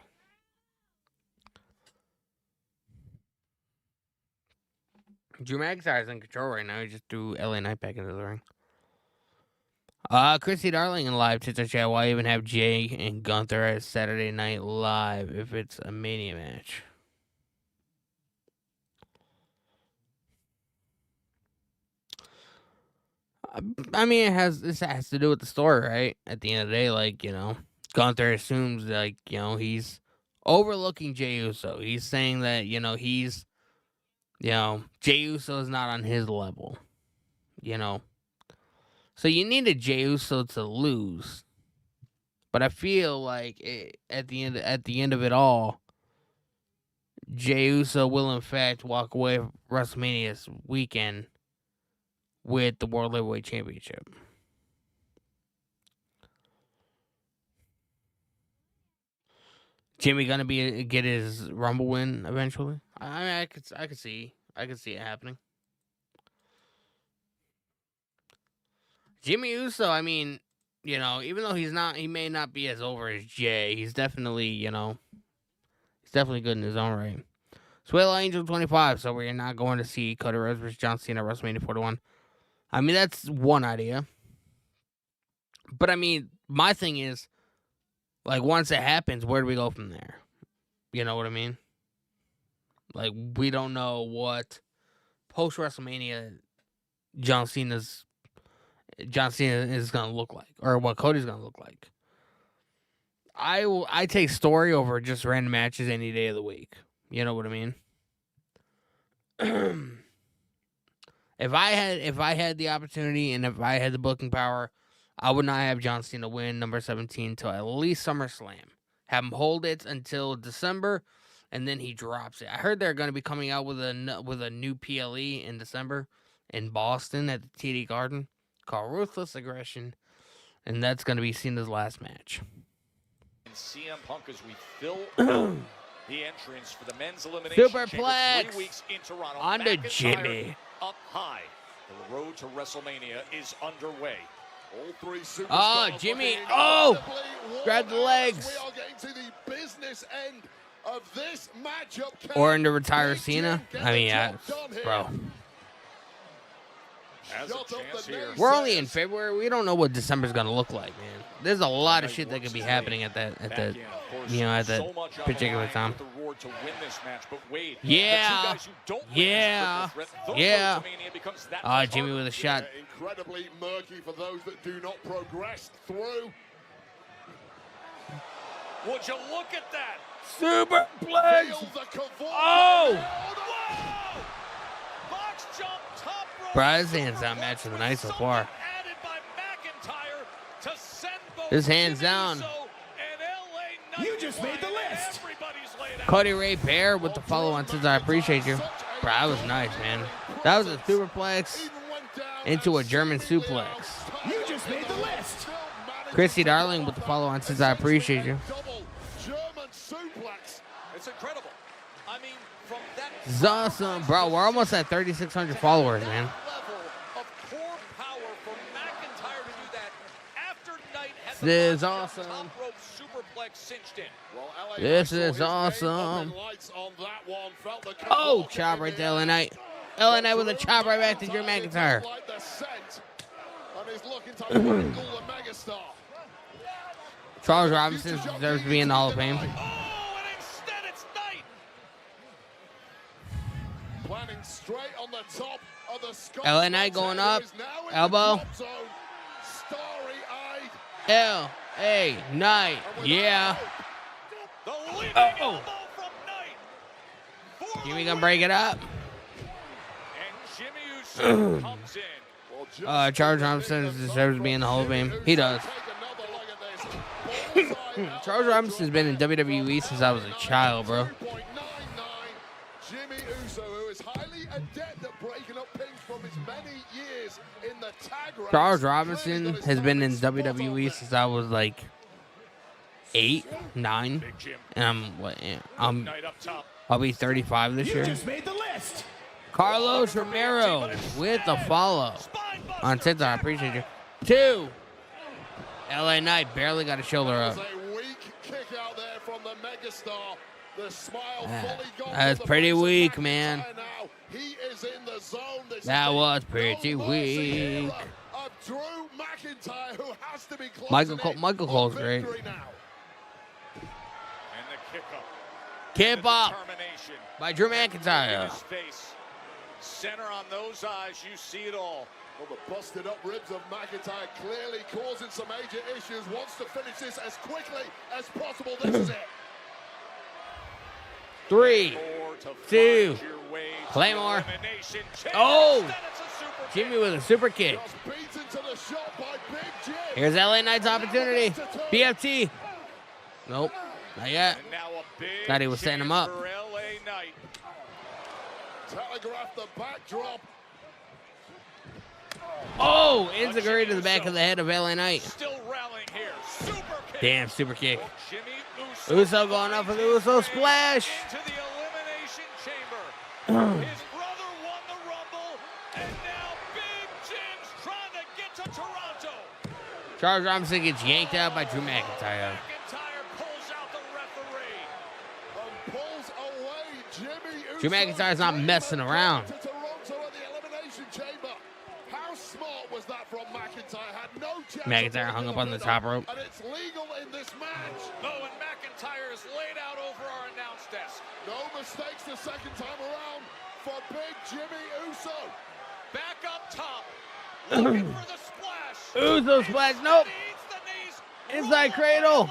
Speaker 1: Drew McIntyre's in control right now. He just threw LA Knight back into the ring. Chrissy Darling in live to chat. Why even have Jay and Gunther at Saturday Night Live if it's a Mania match? I mean, this has to do with the story, right? At the end of the day, like, you know, Gunther assumes, like, you know, he's overlooking Jey Uso. He's saying that, you know, Jey Uso is not on his level, you know. So you needed Jey Uso to lose, but I feel like at the end of it all, Jey Uso will in fact walk away from WrestleMania this weekend with the World Heavyweight Championship. Jimmy gonna get his Rumble win eventually. I mean, I could see it happening. Jimmy Uso, I mean, you know, even though he may not be as over as Jay, he's definitely, you know, he's definitely good in his own right. Swale Angel 25, so we're not going to see Cody Rhodes versus John Cena at WrestleMania 41. I mean, that's one idea. But I mean, my thing is, like, once it happens, where do we go from there? You know what I mean? Like, we don't know what post-WrestleMania John Cena is going to look like, or what Cody's going to look like. I take story over just random matches any day of the week. You know what I mean? If I had the opportunity and if I had the booking power, I would not have John Cena win number 17 until at least SummerSlam. Have him hold it until December, and then he drops it. I heard they're going to be coming out with a new PLE in December in Boston at the TD Garden called Ruthless Aggression, and that's going to be Cena's last match.
Speaker 2: And CM Punk as we fill the entrance for the men's elimination
Speaker 1: Superplex
Speaker 2: 3 weeks in Toronto.
Speaker 1: onto
Speaker 2: McIntyre
Speaker 1: Jimmy.
Speaker 2: Up high. The road to WrestleMania is underway.
Speaker 4: All three superstars.
Speaker 1: Oh, Jimmy. Oh, grab the legs.
Speaker 4: We are getting to the business end of this matchup.
Speaker 1: Or into retire Cena. I mean, bro. We're only in February. We don't know what December's gonna look like, man. There's a lot of shit that could be happening at that particular time. Yeah. Jimmy with a shot.
Speaker 4: Incredibly murky for those that do not progress through.
Speaker 2: Would you look at that?
Speaker 1: Superplex. Oh.
Speaker 2: Box jump, top rope.
Speaker 1: Bry's hands down match of the night so far. His hands down.
Speaker 6: You just made the list.
Speaker 1: Cody Ray Bear with the follow-on says, I appreciate you. Bro, that was nice, man. That was a superplex into a German suplex.
Speaker 6: You just made the list.
Speaker 1: Chrissy Darling with the follow-on says, I appreciate you.
Speaker 4: German suplex.
Speaker 2: It's incredible. I mean, from that
Speaker 1: This is awesome. Bro, we're almost at 3,600 followers, man.
Speaker 2: level of core power for McIntyre to do that after Knight had
Speaker 1: This is
Speaker 2: the
Speaker 1: awesome.
Speaker 2: top rope superplex cinched in.
Speaker 1: This is awesome. Oh, chop right there, LA Knight. LA Knight with a chop right back to Drew McIntyre. Charles Robinson deserves to be in the Hall of Fame.
Speaker 4: Planning straight on the top of the Scotch
Speaker 1: LA Knight going up. Elbow.
Speaker 4: Starry-eyed.
Speaker 1: L.A. Knight. Yeah. Oh. Jimmy gonna break it up.
Speaker 2: Jimmy Uso comes in.
Speaker 1: Charles Robinson deserves to be in the Hall of Fame. He does. Charles Robinson's been in WWE since I was a child, bro.
Speaker 4: Jimmy Uso, who is highly adept at breaking up pins from his many years in the tag race.
Speaker 1: Charles Robinson has been in WWE since I was like 8, 9, and I'll be 35 this year.
Speaker 6: You just made the list.
Speaker 1: Carlos Romero with the follow. on TikTok. I appreciate you. 2. LA Knight barely got a shoulder up.
Speaker 4: A weak kick out there from the megastar. The smile fully gone.
Speaker 1: That's pretty weak, man.
Speaker 4: Now. He is in the zone.
Speaker 1: That was pretty weak.
Speaker 4: Of Drew McIntyre, who has to be
Speaker 1: Michael Cole's great.
Speaker 2: And the kick up.
Speaker 1: Kip up by Drew McIntyre.
Speaker 2: Center on those eyes, you see it all.
Speaker 4: Well, the busted up ribs of McIntyre clearly causing some major issues. Wants to finish this as quickly as possible. This is it.
Speaker 1: 3, 2, Claymore. Oh! Jimmy with a super kick. Here's LA Knight's opportunity. BFT. Nope, not yet. Thought he was setting him up.
Speaker 4: Telegraph the backdrop.
Speaker 1: Oh, Enziguri to the back of the head of LA Knight.
Speaker 2: Still rallying here. Super kick.
Speaker 1: Damn, super kick.
Speaker 2: Jimmy
Speaker 1: Uso going up for the Uso splash.
Speaker 2: Into the elimination chamber. His brother won the Rumble, and now Big Jim's trying to get to Toronto.
Speaker 1: Charles Robinson gets yanked out by Drew McIntyre.
Speaker 2: McIntyre pulls out the referee.
Speaker 4: Pulls away Jimmy Uso.
Speaker 1: Drew McIntyre's not messing around.
Speaker 4: To Toronto at the elimination chamber. How smart was that from McIntyre? Had no chance.
Speaker 1: McIntyre hung up on the top rope.
Speaker 4: And it's legal in this match.
Speaker 2: Oh, and McIntyre is laid out over our announce desk.
Speaker 4: No mistakes the second time around for Big Jimmy Uso.
Speaker 2: Back up top. Looking for the splash.
Speaker 1: Uso splash. Nope. Inside cradle.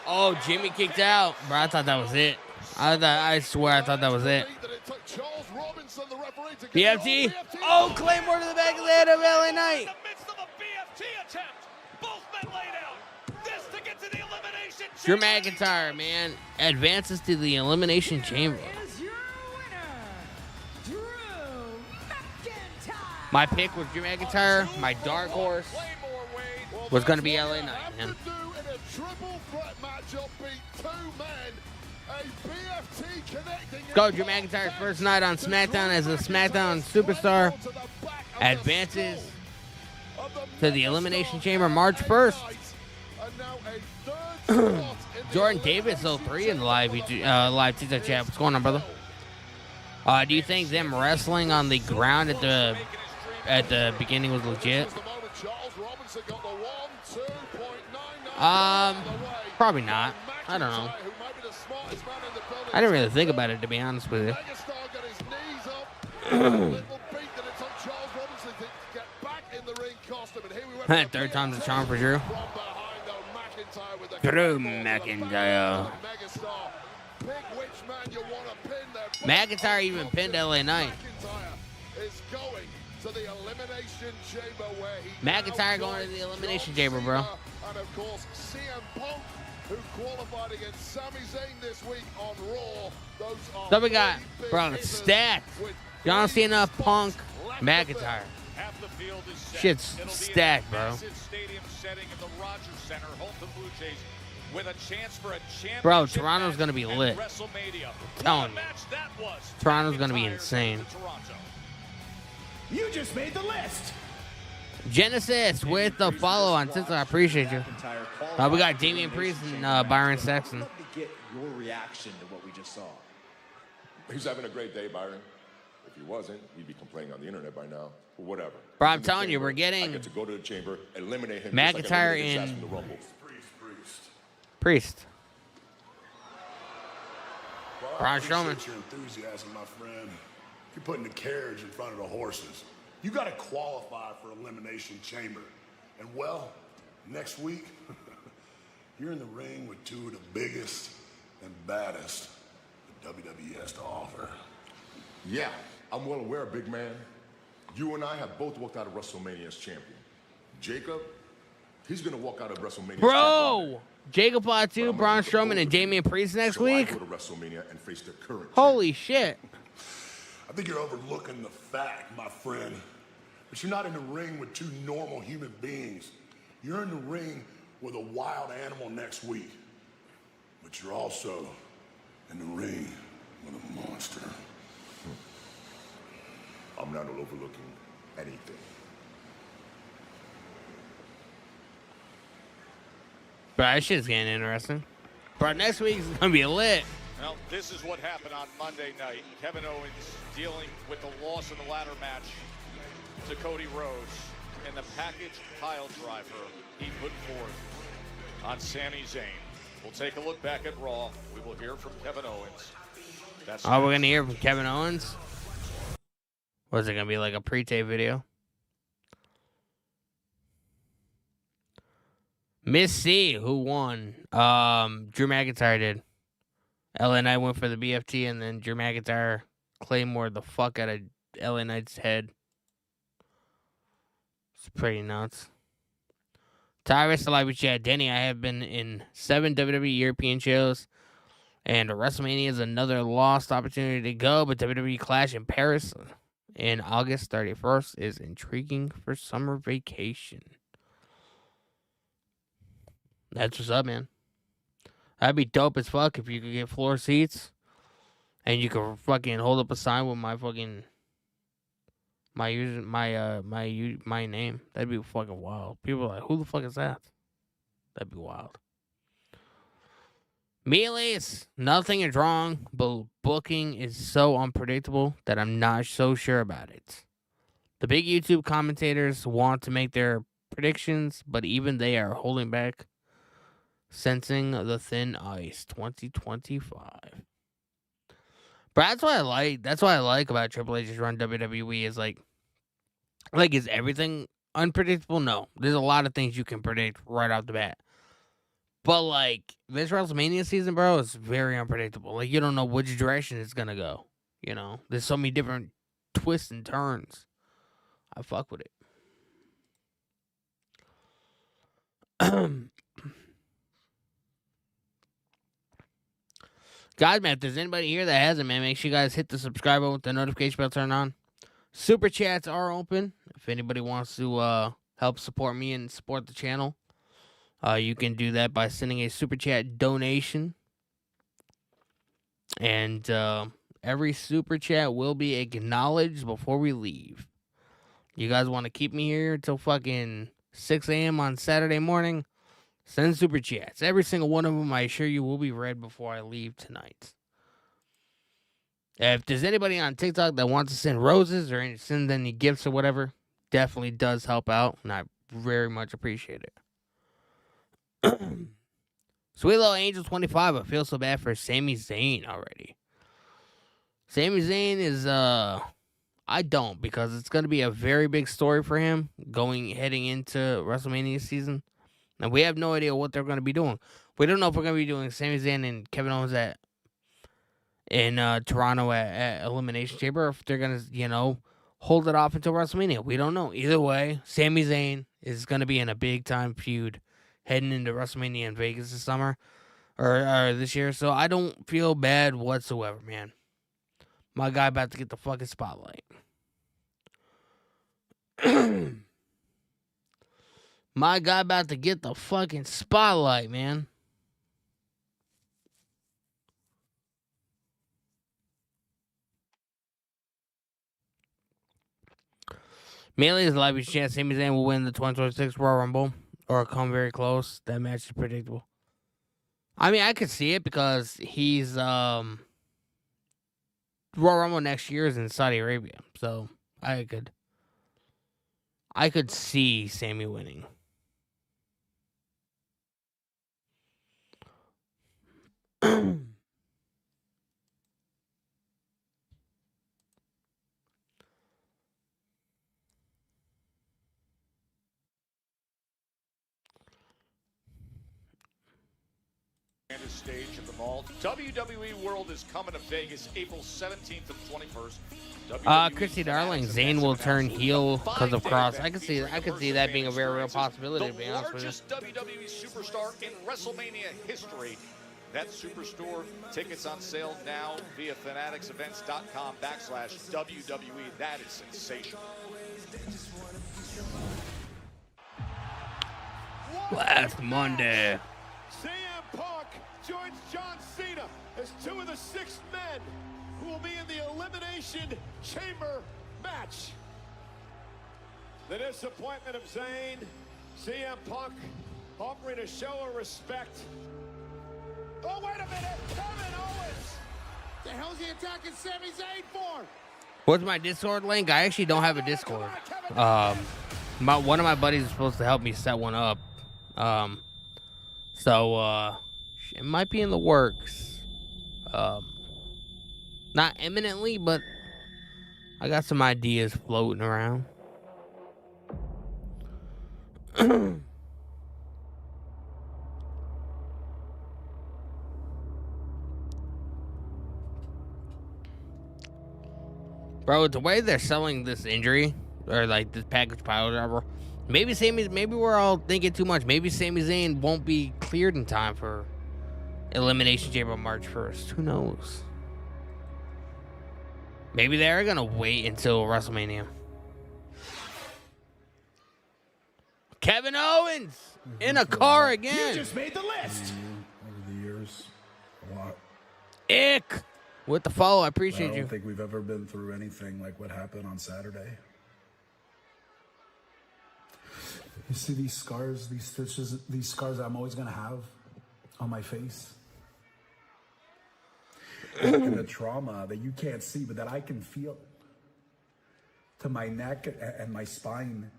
Speaker 1: Oh, Jimmy kicked out. Bro, I thought that was it. I swear I thought that was it. BFT. Oh, Claymore to the back of the head of LA Knight. Drew McIntyre, man, advances to the Elimination Chamber. My pick was Drew McIntyre. My dark horse was going to be LA Knight, man. Let's go, Drew McIntyre's first night on SmackDown as a SmackDown superstar advances to the Elimination Chamber March 1st. Jordan Davis 03 in the live TikTok chat. What's going on, brother? Do you think them wrestling on the ground at the beginning was legit? Probably not. I don't know. I didn't really think about it, to be honest with you. Third time's a charm for Drew. Drew McIntyre. McIntyre even pinned LA Knight. McIntyre going to the Elimination Chamber, bro.
Speaker 4: And of course, CM Punk, who qualified against Sami Zayn this week on Raw. Those are
Speaker 1: so we got, bro, stacked. John Cena, Punk, McIntyre. Shit's stacked, bro. Bro, Toronto's gonna be lit. I'm telling you. Toronto's gonna be insane.
Speaker 6: You just made the list.
Speaker 1: Genesis with the follow on TikTok. I appreciate you. We got Damian Priest and Byron Saxton.
Speaker 5: I'd love to get your reaction to what we just saw.
Speaker 22: He's having a great day, Byron. If he wasn't, he'd be complaining on the internet by now. But whatever.
Speaker 1: Bro, I'm telling you, we're getting
Speaker 22: I get to go to the chamber, eliminate him.
Speaker 1: McIntyre
Speaker 22: and
Speaker 1: and
Speaker 22: the Rumble.
Speaker 1: Priest.
Speaker 8: Well,
Speaker 1: Braun
Speaker 8: I appreciate
Speaker 1: Strowman.
Speaker 8: your enthusiasm, my friend. You're putting the carriage in front of the horses. You got to qualify for Elimination Chamber. And well, next week, you're in the ring with two of the biggest and baddest that WWE has to offer.
Speaker 22: Yeah, I'm well aware, big man. You and I have both walked out of WrestleMania as champion. Jacob, he's going to walk out of WrestleMania.
Speaker 1: Bro, Jacob Latu, Braun Strowman, and Damian Priest next week.
Speaker 22: I go to WrestleMania and face the current
Speaker 1: Holy shit.
Speaker 8: I think you're overlooking the fact, my friend, that you're not in the ring with two normal human beings. You're in the ring with a wild animal next week. But you're also in the ring with a monster.
Speaker 22: I'm not overlooking anything.
Speaker 1: Bro, that shit's getting interesting. Bro, next week's gonna be lit.
Speaker 2: Well, this is what happened on Monday night. Kevin Owens dealing with the loss in the ladder match to Cody Rhodes and the package pile driver he put forth on Sami Zayn. We'll take a look back at Raw. We will hear from Kevin Owens. That's
Speaker 1: Oh, we're gonna hear from Kevin Owens? Was it gonna be like a pre-tape video? Miss C, who won? Drew McIntyre did. LA Knight went for the BFT, and then Drew McIntyre claymored the fuck out of LA Knight's head. It's pretty nuts. Tyrus Alive Chat. Denny, I have been in 7 WWE European shows, and WrestleMania is another lost opportunity to go, but WWE Clash in Paris in August 31st is intriguing for summer vacation. That's what's up, man. That'd be dope as fuck if you could get floor seats and you could fucking hold up a sign with my fucking my name. That'd be fucking wild. People are like, who the fuck is that? That'd be wild. Melee's, nothing is wrong, but booking is so unpredictable that I'm not so sure about it. The big YouTube commentators want to make their predictions, but even they are holding back. Sensing the thin ice 2025. But that's what I like. That's what I like about Triple H's run WWE is like is everything unpredictable? No. There's a lot of things you can predict right off the bat. But like this WrestleMania season, bro, is very unpredictable. Like you don't know which direction it's gonna go. You know? There's so many different twists and turns. I fuck with it. Guys, man, if there's anybody here that hasn't, man, make sure you guys hit the subscribe button with the notification bell turned on. Super chats are open. If anybody wants to help support me and support the channel, you can do that by sending a super chat donation. And every super chat will be acknowledged before we leave. You guys want to keep me here until fucking 6 a.m. on Saturday morning? Send super chats. Every single one of them, I assure you, will be read before I leave tonight. If there's anybody on TikTok that wants to send roses or send any gifts or whatever, definitely does help out, and I very much appreciate it. Sweet Little Angel 25, I feel so bad for Sami Zayn already. Sami Zayn is, I don't, because it's going to be a very big story for him heading into WrestleMania season. And we have no idea what they're going to be doing. We don't know if we're going to be doing Sami Zayn and Kevin Owens in Toronto at Elimination Chamber, or if they're going to, hold it off until WrestleMania. We don't know. Either way, Sami Zayn is going to be in a big-time feud heading into WrestleMania in Vegas this summer, or this year. So I don't feel bad whatsoever, man. My guy about to get the fucking spotlight. My guy about to get the fucking spotlight, man. Melee's live chance. Sami Zayn will win the 2026 Royal Rumble or come very close. That match is predictable. I mean, I could see it because he's Royal Rumble next year is in Saudi Arabia, so I could see Sami winning.
Speaker 2: Stage of them all. WWE World is coming to Vegas April 17th and 21st.
Speaker 1: Christy Darling, Zayn will turn heel because of Cross. I could see that being a very real possibility, to be honest with you.
Speaker 2: The largest WWE superstar in WrestleMania history. That Superstore tickets on sale now via fanaticsevents.com/WWE. That is sensational.
Speaker 1: Last Monday.
Speaker 20: CM Punk joins John Cena as 2 of the 6 men who will be in the Elimination Chamber match.
Speaker 2: The disappointment of Zayn, CM Punk offering a show of respect. Oh, wait a minute, Kevin Owens!
Speaker 4: The hell's he attacking Sami Zayn for?
Speaker 1: What's my Discord link? I actually don't have a Discord. One of my buddies is supposed to help me set one up. So it might be in the works. Not imminently, but I got some ideas floating around. Bro, the way they're selling this injury, or like this package pile driver, maybe we're all thinking too much. Maybe Sami Zayn won't be cleared in time for Elimination Chamber March 1st. Who knows? Maybe they're gonna wait until WrestleMania. Kevin Owens in a car again.
Speaker 6: You just made the list.
Speaker 3: Over the years, a lot.
Speaker 1: Ick. With the follow, I appreciate you.
Speaker 3: I don't think we've ever been through anything like what happened on Saturday. You see these scars, these stitches, these scars I'm always going to have on my face. And the trauma that you can't see, but that I can feel. To my neck and my spine.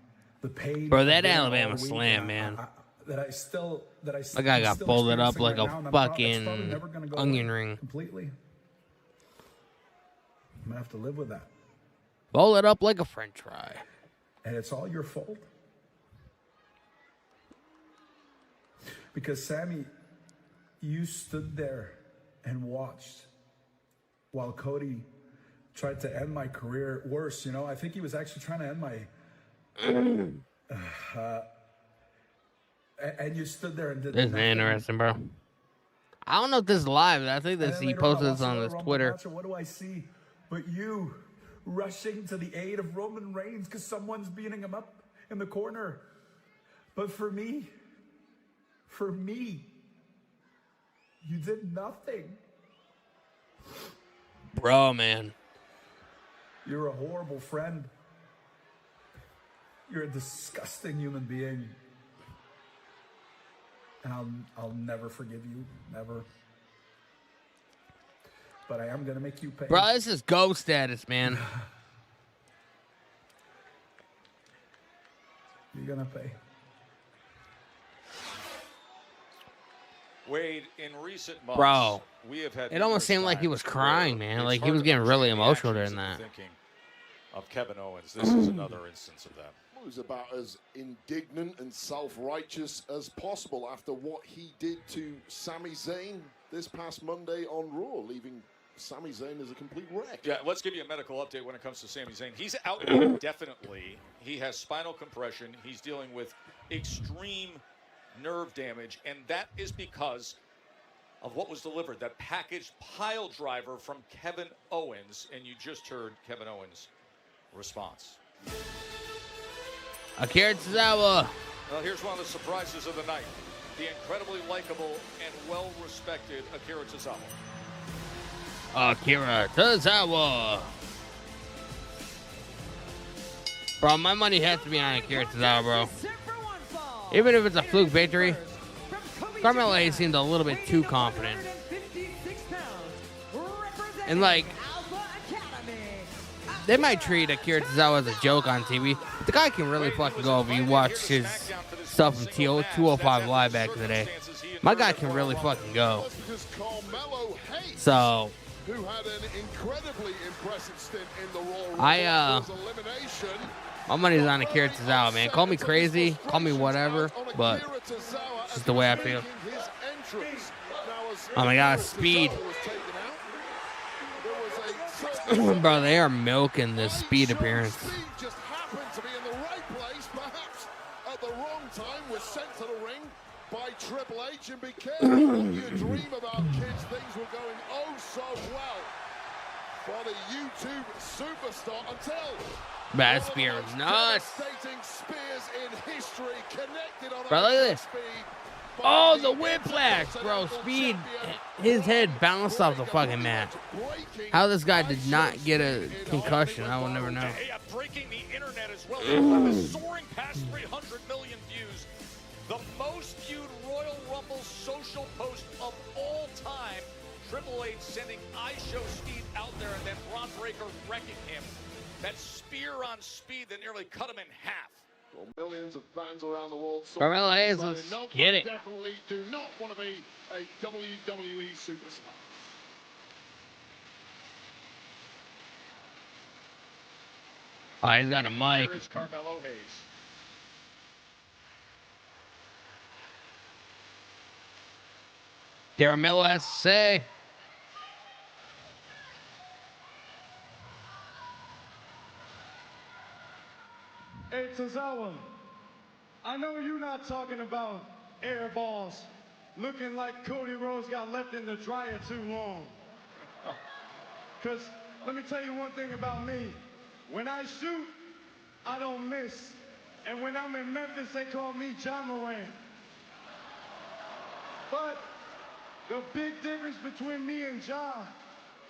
Speaker 3: The pain.
Speaker 1: Bro, that Alabama slam, man. That guy got folded up like a fucking onion ring.
Speaker 3: Completely. I'm going to have to live with that.
Speaker 1: Fold it up like a french fry.
Speaker 3: And it's all your fault. Because, Sammy, you stood there and watched while Cody tried to end my career. Worse, you know, I think he was actually trying to end my... and you stood there and did
Speaker 1: This is interesting, bro. I don't know if this is live. I think this he posted this on his Twitter.
Speaker 3: What do I see? But you rushing to the aid of Roman Reigns because someone's beating him up in the corner. But for me, you did nothing.
Speaker 1: Bro, man.
Speaker 3: You're a horrible friend. You're a disgusting human being. And I'll never forgive you. Never. But I am going to make you pay.
Speaker 1: Bro, this is ghost status, man.
Speaker 3: You're going to pay.
Speaker 2: Wade, in recent months,
Speaker 1: Bro,
Speaker 2: we have had
Speaker 1: it almost seemed like he was crying, man. Like he was getting really emotional during that.
Speaker 2: Thinking of Kevin Owens. This is another instance of that.
Speaker 4: He was about as indignant and self-righteous as possible after what he did to Sami Zayn this past Monday on Raw, leaving Sami Zayn as a complete wreck.
Speaker 2: Yeah, let's give you a medical update when it comes to Sami Zayn. He's out indefinitely. He has spinal compression. He's dealing with extreme nerve damage, and that is because of what was delivered, that packaged pile driver from Kevin Owens, and you just heard Kevin Owens' response.
Speaker 1: Akira Tozawa.
Speaker 2: Well, here's one of the surprises of the night. The incredibly likable and well-respected Akira Tozawa.
Speaker 1: Akira Tozawa. Bro, my money has to be on Akira Tozawa, bro. Even if it's a fluke victory, Carmelo Hayes seemed a little bit too confident. And, like, they might treat Akira Tozawa as a joke on TV, but the guy can really fucking go. If you watch his stuff from 205 Live back in the day, my guy can really fucking go. So,
Speaker 4: who had an incredibly impressive stint in the Raw elimination.
Speaker 1: My money's on Akira Tozawa, man. Call me crazy, call me whatever, but it's just the way I feel. Oh my God, speed. Bro, they are milking this speed appearance.
Speaker 4: Just happened to be in the right place, perhaps at the wrong time, was sent to the ring by Triple H, and be careful what you dream about, kids. Things were going oh so well for the YouTube superstar until
Speaker 1: That spear is nuts.
Speaker 4: devastating spears in history connected on
Speaker 1: Bro, look at this.
Speaker 4: speed.
Speaker 1: Oh, the whiplash, bro. Speed. His head bounced off the fucking mat. How this guy did not get a concussion, I will never know.
Speaker 2: Breaking the internet as well. Soaring past 300 million views. The most viewed Royal Rumble social post of all time. Triple H sending I Show Speed out there and then Bron Breakker wrecking him. That spear on Speed that nearly cut him in half.
Speaker 4: Well, millions of fans around the world.
Speaker 1: Carmelo Hayes, let's get it.
Speaker 4: Definitely do not want to be a WWE superstar.
Speaker 1: Oh, he's got a mic.
Speaker 4: Here is Carmelo Hayes.
Speaker 1: Carmelo has to say.
Speaker 7: Hey, Tozawa, I know you're not talking about air balls looking like Cody Rhodes got left in the dryer too long. Because let me tell you one thing about me. When I shoot, I don't miss. And when I'm in Memphis, they call me John Moran. But the big difference between me and John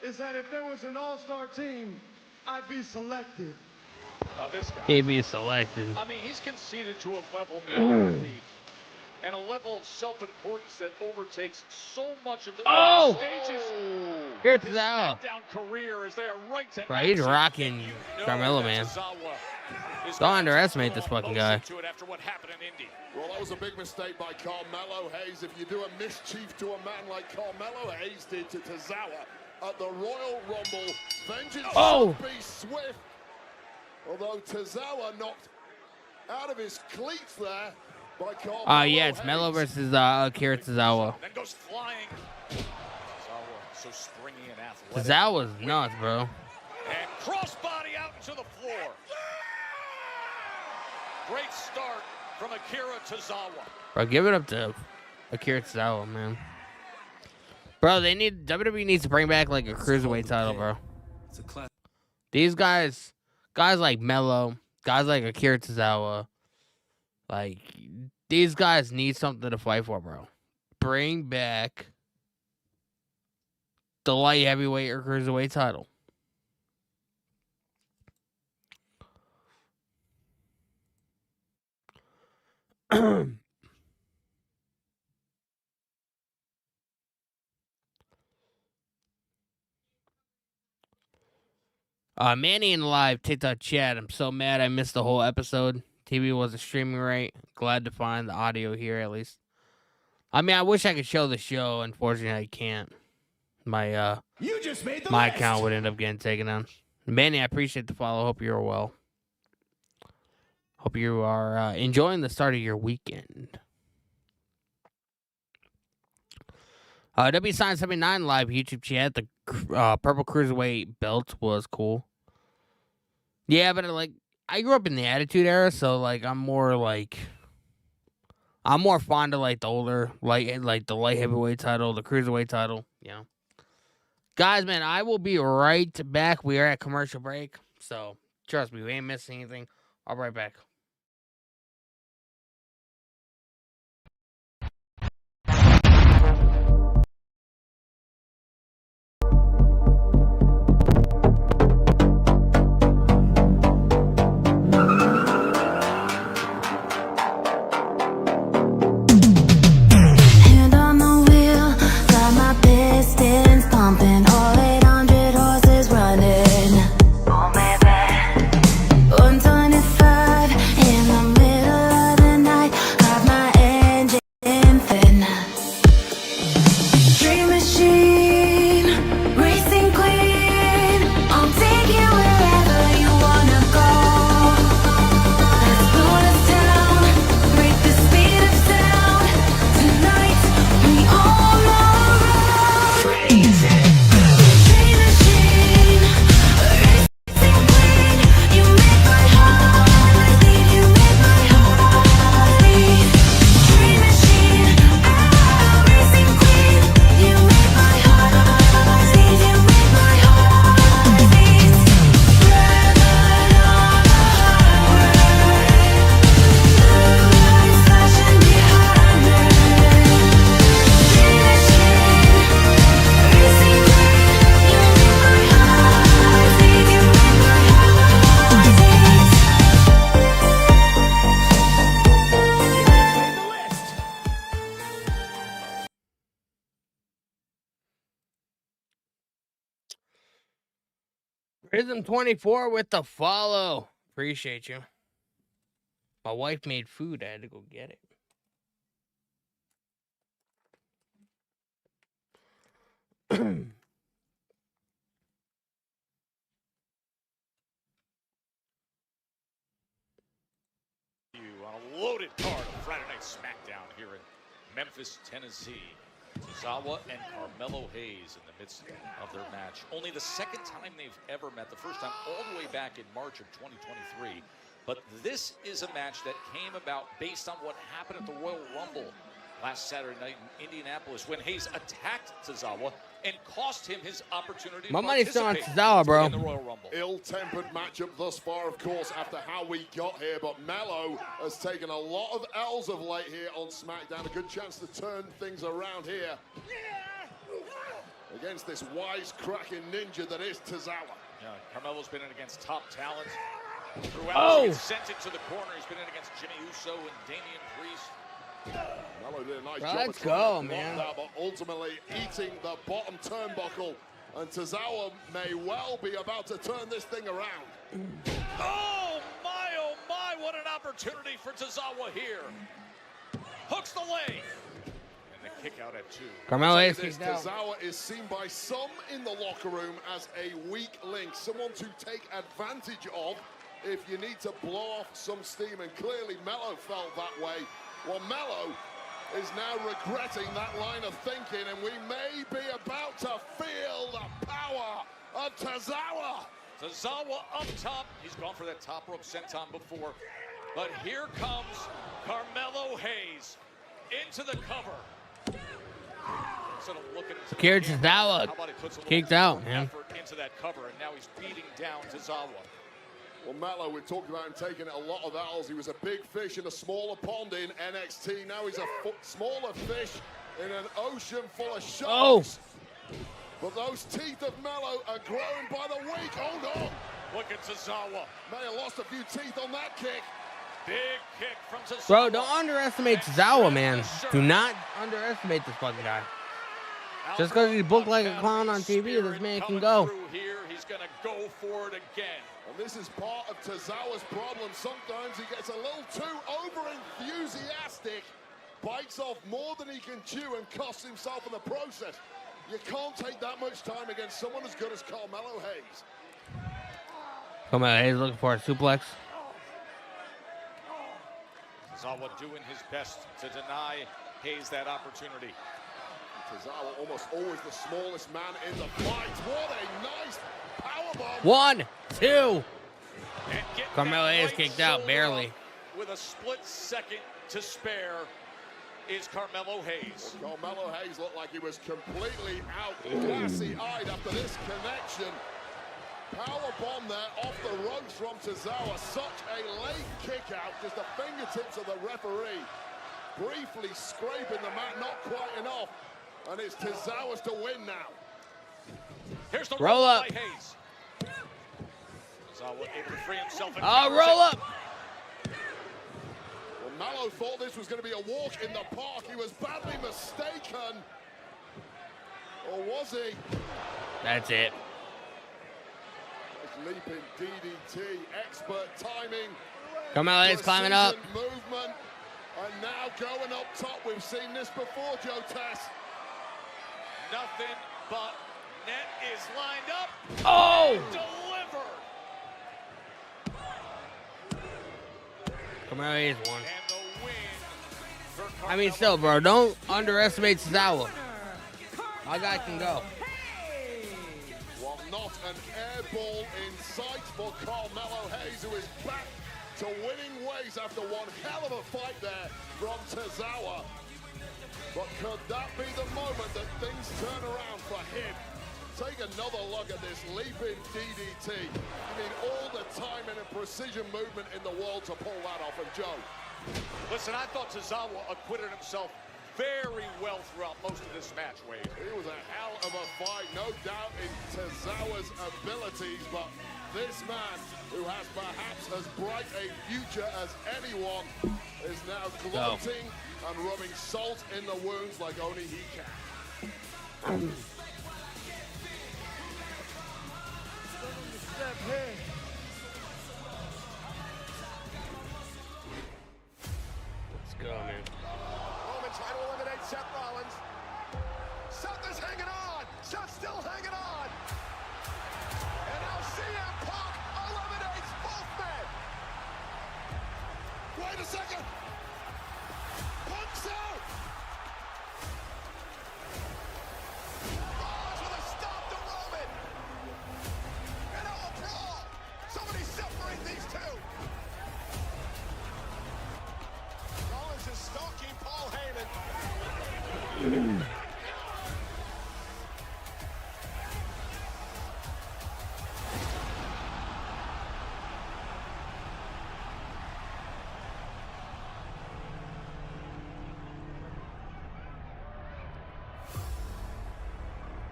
Speaker 7: is that if there was an all-star team, I'd be selected.
Speaker 2: This guy.
Speaker 1: He'd be selected.
Speaker 2: I mean, he's conceded to a level of and a level of self-importance that overtakes so much of the stages.
Speaker 1: Here's
Speaker 2: his
Speaker 1: Tozawa.
Speaker 2: Smackdown career as they are right to
Speaker 1: Bro, he's rocking Carmelo, man. Don't underestimate this fucking guy.
Speaker 2: After what happened in Indy.
Speaker 4: Well, that was a big mistake by Carmelo Hayes. If you do a mischief to a man like Carmelo Hayes did to Tozawa at the Royal Rumble, vengeance should be swift. Although Tozawa knocked out of his cleats there by Carmelo
Speaker 1: Yeah, it's Melo versus Akira Tozawa.
Speaker 2: Then goes flying. Tozawa, so springy and athletic.
Speaker 1: Tozawa's nuts, bro.
Speaker 2: And crossbody out into the floor. Great start from Akira Tozawa.
Speaker 1: Bro, give it up to Akira Tozawa, man. Bro, WWE needs to bring back like a cruiserweight title, bro. These guys like Melo, guys like Akira Tozawa, like these guys need something to fight for, bro. Bring back the light heavyweight or cruiserweight title. Manny in live TikTok chat. I'm so mad I missed the whole episode. TV wasn't streaming right. Glad to find the audio here at least. I mean, I wish I could show the show. Unfortunately, I can't. My
Speaker 6: you just made the
Speaker 1: my
Speaker 6: list.
Speaker 1: account would end up getting taken down. Manny, I appreciate the follow. Hope you're well. Hope you are enjoying the start of your weekend. W-Sign79 live YouTube chat. The purple cruiserweight belt was cool. Yeah, but I grew up in the Attitude Era, so I'm more fond of the older the light heavyweight title, the cruiserweight title. Yeah, guys, man, I will be right back. We are at commercial break, so trust me, we ain't missing anything. I'll be right back.
Speaker 10: Pumping, all 800 horses running. Oh, baby. 125
Speaker 1: Prism24 with the follow. Appreciate you. My wife made food. I had to go get it.
Speaker 2: On a loaded card of Friday Night Smackdown here in Memphis, Tennessee. Tozawa and Carmelo Hayes in the midst of their match. Only the second time they've ever met, the first time all the way back in March of 2023. But this is a match that came about based on what happened at the Royal Rumble last Saturday night in Indianapolis when Hayes attacked Tozawa and cost him his opportunity
Speaker 1: My
Speaker 2: to
Speaker 1: money's still on
Speaker 2: participate
Speaker 1: Tozawa, bro.
Speaker 2: in the Royal Rumble.
Speaker 4: Ill-tempered matchup thus far, of course, after how we got here, but Melo has taken a lot of L's of late here on SmackDown. A good chance to turn things around here against this wisecracking ninja that is Tozawa.
Speaker 2: Yeah, Carmelo's been in against top talent throughout.
Speaker 1: Oh.
Speaker 2: He's sent it to the corner. He's been in against Jimmy Uso and Damian Priest.
Speaker 4: Melo did a nice
Speaker 1: Bro,
Speaker 4: job
Speaker 1: let's
Speaker 4: of trying
Speaker 1: go,
Speaker 4: to block
Speaker 1: man.
Speaker 4: that, but ultimately eating the bottom turnbuckle. And Tozawa may well be about to turn this thing around.
Speaker 2: Oh my, what an opportunity for Tozawa here. Hooks the leg. And the kick out at 2.
Speaker 1: Carmelo Hayes
Speaker 4: This
Speaker 1: kicked out.
Speaker 4: Tozawa is seen by some in the locker room as a weak link, someone to take advantage of if you need to blow off some steam, and clearly Melo felt that way. Well, Melo is now regretting that line of thinking, and we may be about to feel the power of Tozawa.
Speaker 2: Tozawa up top. He's gone for that top rope senton before. But here comes Carmelo Hayes into the cover. Instead of looking into the
Speaker 1: Scared
Speaker 2: camera,
Speaker 1: Tozawa.
Speaker 2: how about he puts a little
Speaker 1: Kicked out,
Speaker 2: more
Speaker 1: man.
Speaker 2: effort into that cover, and now he's beating down Tozawa.
Speaker 4: Well, Melo, we talked about him taking a lot of L's. He was a big fish in a smaller pond in NXT. Now he's a smaller fish in an ocean full of sharks.
Speaker 1: Oh.
Speaker 4: But those teeth of Melo are growing by the week. Hold on.
Speaker 2: Look at Tozawa.
Speaker 4: May have lost a few teeth on that kick.
Speaker 2: Big kick from Tozawa.
Speaker 1: Bro, don't underestimate Tozawa, man. Do not underestimate this fucking guy. Just because he's booked like a clown on TV, this man can go.
Speaker 2: Here, he's going to go for it again.
Speaker 4: And this is part of Tozawa's problem. Sometimes he gets a little too over-enthusiastic, bites off more than he can chew, and costs himself in the process. You can't take that much time against someone as good as Carmelo Hayes.
Speaker 1: Carmelo Hayes looking for a suplex.
Speaker 2: Tozawa doing his best to deny Hayes that opportunity.
Speaker 4: Tozawa almost always the smallest man in the fight. What a nice powerbomb.
Speaker 1: 1, 2.
Speaker 2: And
Speaker 1: Carmelo Hayes kicked out barely.
Speaker 2: With a split second to spare is Carmelo Hayes.
Speaker 4: Well, Carmelo Hayes looked like he was completely out, glassy-eyed after this connection. Powerbomb there off the ropes from Tozawa. Such a late kick out, just the fingertips of the referee. Briefly scraping the mat, not quite enough. And it's Tozawa's to win now.
Speaker 2: Here's the
Speaker 1: roll up
Speaker 2: by Hayes. Tozawa able to free himself.
Speaker 1: Roll up.
Speaker 4: Well, Melo thought this was going to be a walk in the park. He was badly mistaken. Or was he?
Speaker 1: That's it.
Speaker 4: Leaping DDT, expert timing.
Speaker 1: Carmelo Hayes climbing up.
Speaker 4: Movement. And now going up top. We've seen this before, Joe Tess.
Speaker 2: Nothing but net is lined up.
Speaker 1: Oh!
Speaker 2: Delivered.
Speaker 1: Carmelo Hayes won.
Speaker 2: And the win for
Speaker 1: I mean, still, bro, don't underestimate Tozawa. My guy can go.
Speaker 4: Well, not an air ball in sight for Carmelo Hayes, who is back to winning ways after one hell of a fight there from Tozawa. But could that be the moment that things turn around for him? Take another look at this leaping DDT. I mean, all the timing and precision movement in the world to pull that off. And Joe.
Speaker 2: Listen, I thought Tozawa acquitted himself very well throughout most of this match, Wade.
Speaker 4: It was a hell of a fight, no doubt in Tozawa's abilities, but this man, who has perhaps as bright a future as anyone, is now gloating and rubbing salt in the wounds like only he can.
Speaker 15: Hey.
Speaker 1: Let's go, man.
Speaker 4: Roman trying to eliminate Seth Rollins. Seth is hanging on. Seth's still hanging on. And now CM Punk eliminates both men. Wait a second. Punk's out. Rollins with a stop to Roman. And now a brawl. Somebody separate these two. Rollins is stalking Paul Heyman.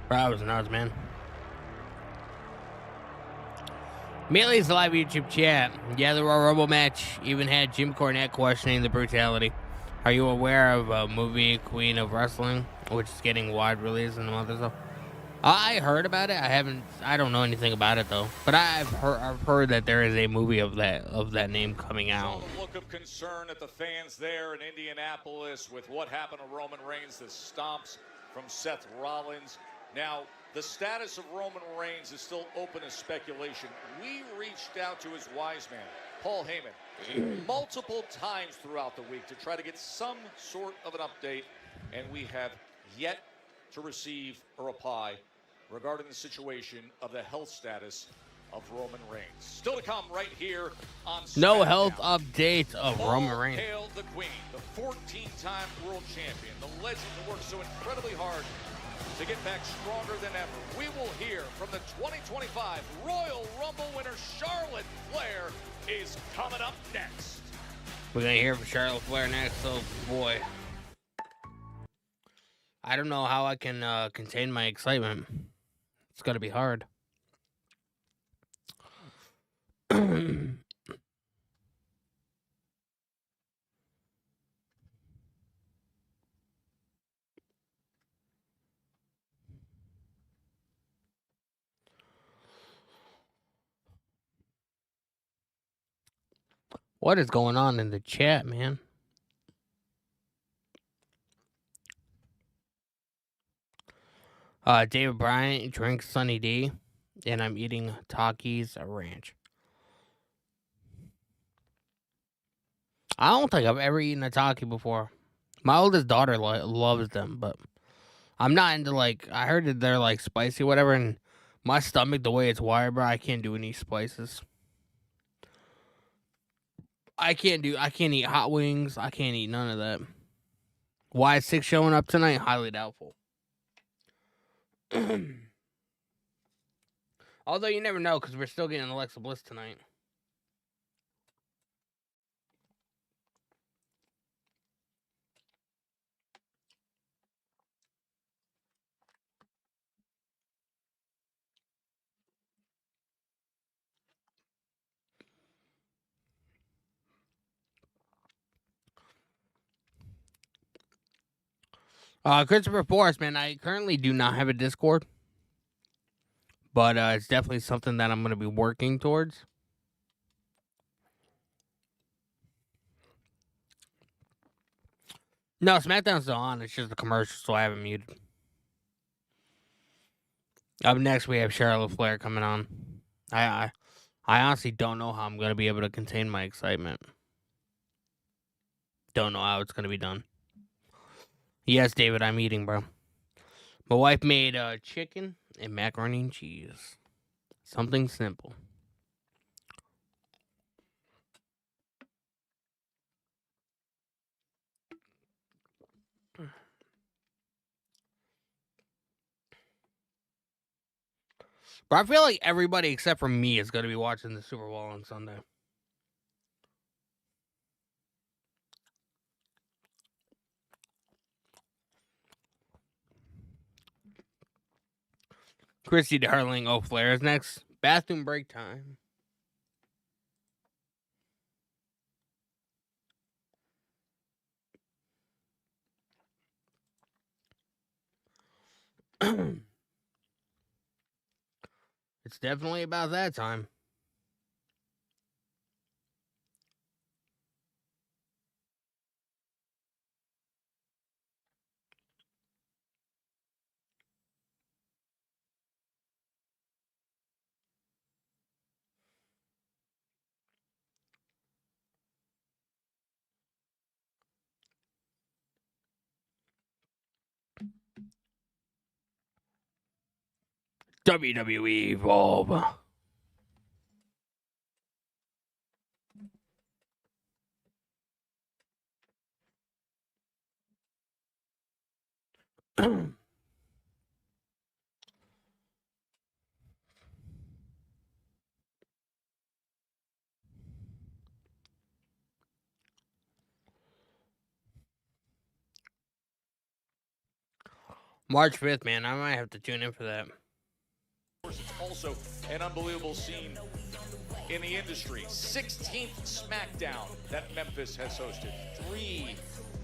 Speaker 1: That was nuts, man. Immediately the live YouTube chat. Yeah, the Royal Rumble match even had Jim Cornette questioning the brutality. Are you aware of a movie, Queen of Wrestling, which is getting wide release in a month or so? I heard about it. I don't know anything about it though. But I've heard that there is a movie of that name coming out.
Speaker 2: A look of concern at the fans there in Indianapolis with what happened to Roman Reigns, the stomps from Seth Rollins. Now, the status of Roman Reigns is still open to speculation. We reached out to his wise man, Paul Heyman, multiple times throughout the week to try to get some sort of an update, and we have yet to receive a reply regarding the situation of the health status of Roman Reigns. Still to come right here on Smackdown.
Speaker 1: No health update of Roman Reigns.
Speaker 2: Hail the Queen, the 14-time world champion, the legend who worked so incredibly hard to get back stronger than ever. We will hear from the 2025 Royal Rumble winner, Charlotte Flair, is coming up next.
Speaker 1: We're going to hear from Charlotte Flair next, so boy. I don't know how I can contain my excitement. It's going to be hard. What is going on in the chat, man? David Bryant drinks Sunny D, and I'm eating Takis Ranch. I don't think I've ever eaten a Taki before. My oldest daughter loves them, but I'm not into, like, I heard that they're, like, spicy or whatever, and my stomach, the way it's wired, bro, I can't do any spices. I can't eat hot wings. I can't eat none of that. Why is 6 showing up tonight? Highly doubtful. Although you never know, because we're still getting Alexa Bliss tonight. Christopher Forrest, man, I currently do not have a Discord. But it's definitely something that I'm going to be working towards. No, SmackDown's still on. It's just a commercial, so I haven't muted. Up next, we have Charlotte Flair coming on. I honestly don't know how I'm going to be able to contain my excitement. Don't know how it's going to be done. Yes, David, I'm eating, bro. My wife made chicken and macaroni and cheese. Something simple. But I feel like everybody except for me is going to be watching the Super Bowl on Sunday. Christy Darling, oh, Flair is next. Bathroom break time. It's definitely about that time. WWE Evolve. March 5th, man. I might have to tune in for that.
Speaker 2: Of course, it's also an unbelievable scene in the industry. 16th Smackdown that Memphis has hosted. 3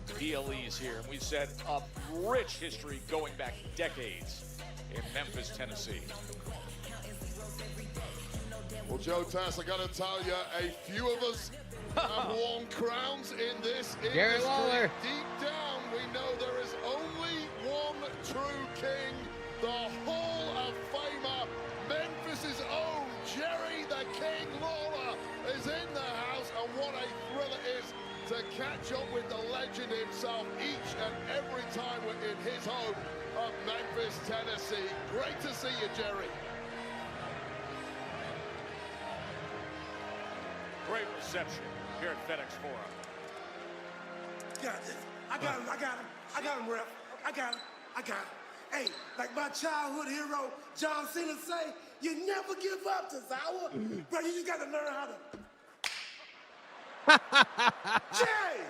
Speaker 2: PLEs here. And we set up rich history going back decades in Memphis, Tennessee.
Speaker 4: Well, Joe Tass, I gotta tell you, a few of us have worn crowns in this
Speaker 1: Jerry
Speaker 4: industry.
Speaker 1: Lawler.
Speaker 4: Deep down, we know there is only one true king, the Hall of Famer, Memphis' own Jerry the King Lawler is in the house, and what a thrill it is to catch up with the legend himself each and every time we're in his home of Memphis, Tennessee. Great to see you, Jerry.
Speaker 2: Great reception here at FedEx Forum.
Speaker 12: Got this. I got him, ref. I got him. Hey, like my childhood hero, John Cena say, you never give up, Tozawa. Bro, you just got to learn how to... Jay!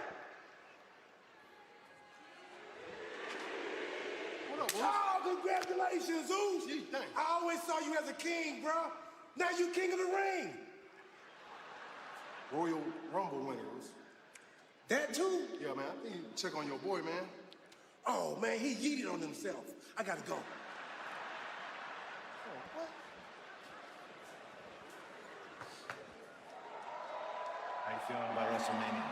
Speaker 4: What up,
Speaker 12: Oh, congratulations, Zeus. I always saw you as a king, bro. Now you king of the ring.
Speaker 14: Royal Rumble winners.
Speaker 12: That too?
Speaker 14: Yeah, man. I think you check on your boy, man.
Speaker 12: Oh, man, he yeeted on himself. I gotta go.
Speaker 19: How you feeling about WrestleMania?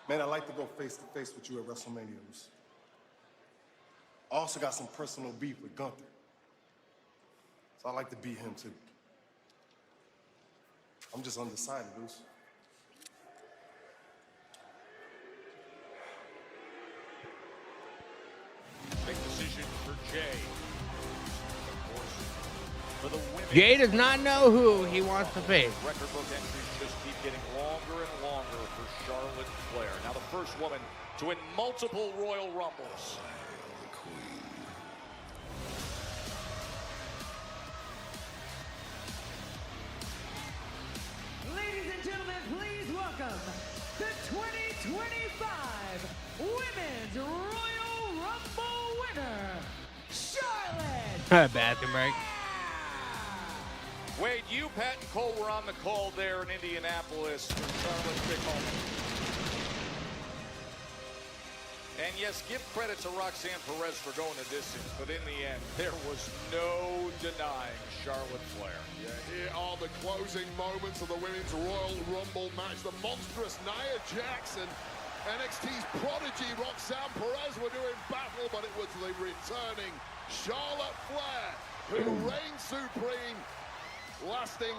Speaker 14: Man, I'd like to go face to face with you at WrestleMania. I also got some personal beef with Gunther. So I'd like to beat him too. I'm just undecided, Bruce.
Speaker 2: Big decision for Jay. Of course, for the women.
Speaker 1: Jay does not know who he wants to face.
Speaker 2: Record book entries just keep getting longer and longer for Charlotte Flair. Now the first woman to win multiple Royal Rumbles.
Speaker 11: Ladies and gentlemen, please welcome the 2025 Women's Royal Rumble winner, Charlotte.
Speaker 1: Bathroom break.
Speaker 2: Wade, you, Pat, and Cole were on the call there in Indianapolis for Charlotte's big moment. And yes, give credit to Roxanne Perez for going the distance, but in the end, there was no denying Charlotte Flair.
Speaker 4: Yeah, here are the closing moments of the Women's Royal Rumble match. The monstrous Nia Jax and NXT's prodigy Roxanne Perez were doing battle, but it was the returning Charlotte Flair who reigned supreme, lasting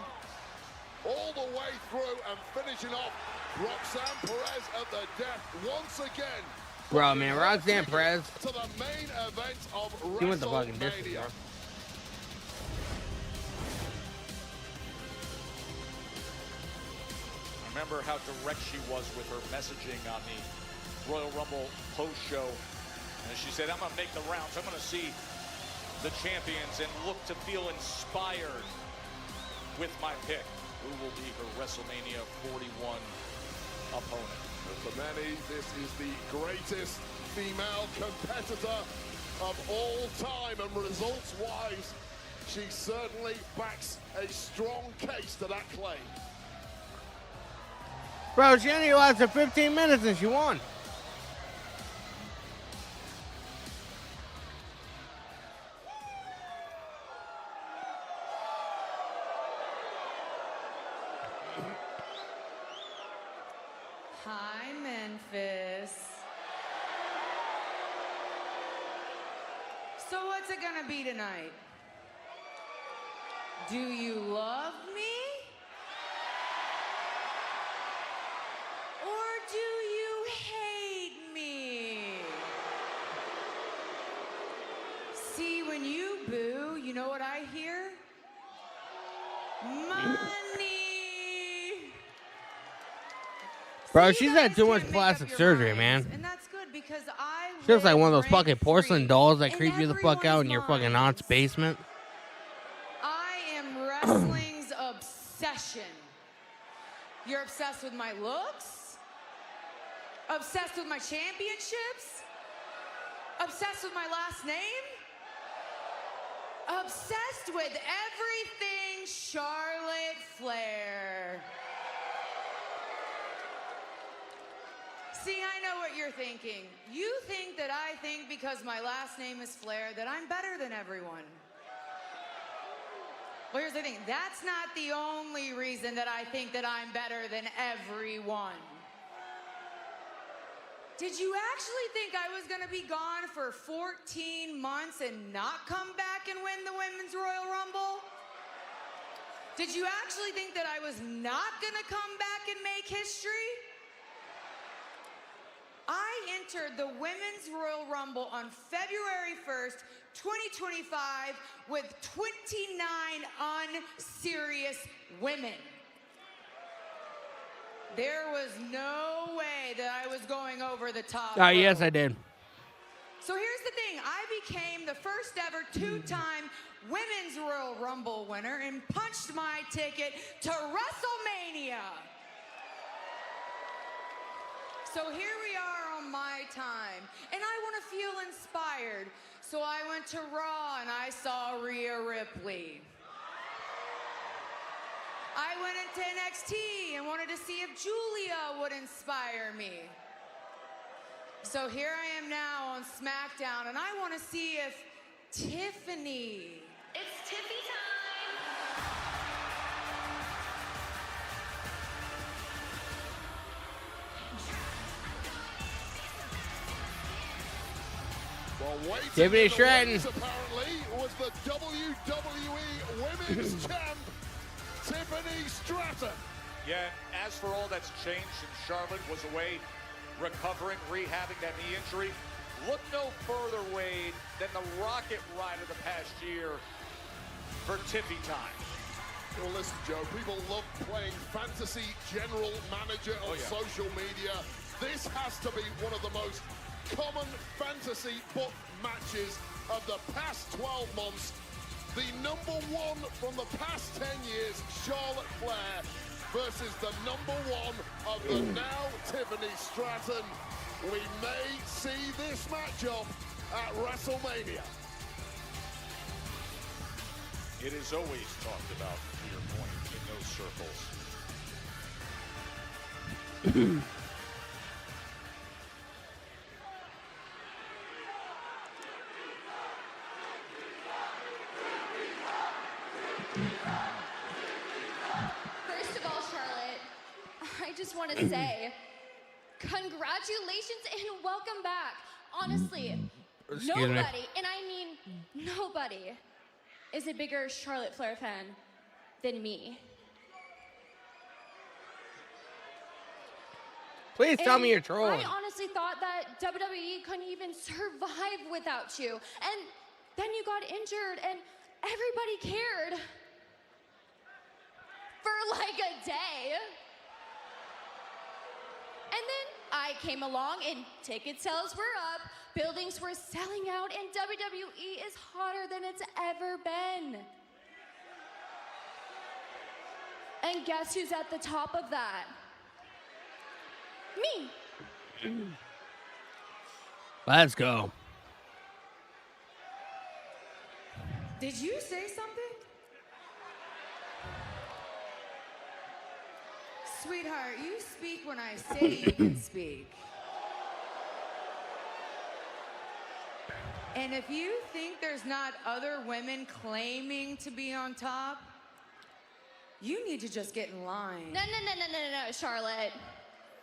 Speaker 4: all the way through and finishing off Roxanne Perez at the death once again.
Speaker 1: Bro, man, Roxanne Perez.
Speaker 4: To the main event of
Speaker 1: She went the fucking distance,
Speaker 4: WrestleMania.
Speaker 1: bro.
Speaker 2: I remember how direct she was with her messaging on the Royal Rumble post-show. And she said, I'm going to make the rounds. I'm going to see the champions and look to feel inspired with my pick. Who will be her WrestleMania 41 opponent?
Speaker 4: For many, this is the greatest female competitor of all time, and results-wise, she certainly backs a strong case to that claim.
Speaker 1: Bro, she only lasted 15 minutes and she won.
Speaker 11: Hi, Memphis. So what's it gonna be tonight? Do you love me? Or do you hate me? when you boo, you know what I hear? Money.
Speaker 1: Bro, she's had too much plastic surgery, man.
Speaker 11: And that's good because I
Speaker 1: She looks like one of those
Speaker 11: live
Speaker 1: fucking porcelain dolls that
Speaker 11: in
Speaker 1: creep you the fuck out in your fucking
Speaker 11: everyone's
Speaker 1: aunt's basement.
Speaker 11: I am wrestling's obsession. You're obsessed with my looks? Obsessed with my championships? Obsessed with my last name? Obsessed with everything Charlotte Flair. See, I know what you're thinking. You think that I think because my last name is Flair that I'm better than everyone. Well, here's the thing. That's not the only reason that I think that I'm better than everyone. Did you actually think I was going to be gone for 14 months and not come back and win the Women's Royal Rumble? Did you actually think that I was not going to come back and make history? I entered the Women's Royal Rumble on February 1st, 2025 with 29 unserious women. There was no way that I was going over the top.
Speaker 1: Yes, I did.
Speaker 11: So here's the thing. I became the first ever two-time Women's Royal Rumble winner and punched my ticket to WrestleMania. So here we are on my time, and I want to feel inspired. So I went to Raw and I saw Rhea Ripley. I went into NXT and wanted to see if Julia would inspire me. So here I am now on Smackdown, and I want to see if Tiffany.
Speaker 16: It's Tiffy time.
Speaker 4: Well, waiting
Speaker 1: Tiffany
Speaker 4: in the
Speaker 1: Stratton.
Speaker 4: wings, apparently, was the WWE Women's Champ, Tiffany Stratton.
Speaker 2: Yeah, as for all that's changed since Charlotte was away, recovering, rehabbing that knee injury, look no further, Wade, than the rocket ride of the past year for Tiffy time.
Speaker 4: Well, listen, Joe, people love playing fantasy general manager on social media. This has to be one of the most common fantasy book matches of the past 12 months. The number one from the past 10 years, Charlotte Flair, versus the number one of the now Tiffany Stratton. We may see this matchup at WrestleMania.
Speaker 2: It is always talked about, to your point, in those circles.
Speaker 16: First of all, Charlotte, I just want to say congratulations and welcome back. Honestly,
Speaker 1: Excuse me.
Speaker 16: nobody, and I mean nobody, is a bigger Charlotte Flair fan than me.
Speaker 1: Please tell
Speaker 16: And
Speaker 1: me you're trolling.
Speaker 16: I honestly thought that WWE couldn't even survive without you. And then you got injured and everybody cared for like a day. And then I came along and ticket sales were up, buildings were selling out, and WWE is hotter than it's ever been. And guess who's at the top of that? Me.
Speaker 1: Let's go.
Speaker 11: Did you say something? Sweetheart, you speak when I say you can speak. And if you think there's not other women claiming to be on top, you need to just get in line.
Speaker 16: No, Charlotte.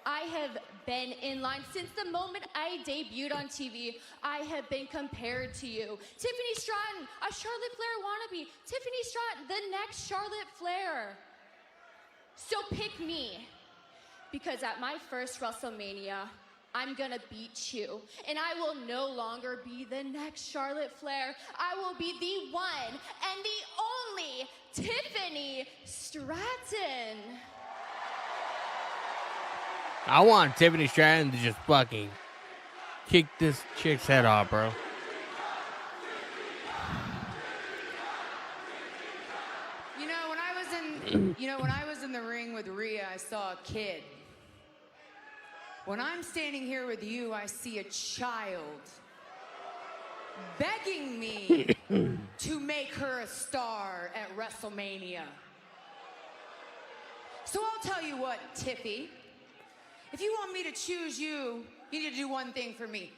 Speaker 16: I have been in line since the moment I debuted on TV. I have been compared to you. Tiffany Stratton, a Charlotte Flair wannabe. Tiffany Stratton, the next Charlotte Flair. So pick me. Because at my first WrestleMania, I'm gonna beat you. And I will no longer be the next Charlotte Flair. I will be the one and the only Tiffany Stratton.
Speaker 1: I want Tiffany Stratton to just fucking kick this chick's head off, bro.
Speaker 17: When I was in the ring with Rhea, I saw a kid. When I'm standing here with you, I see a child begging me to make her a star at WrestleMania. So I'll tell you what, Tiffy. If you want me to choose you, you need to do one thing for me.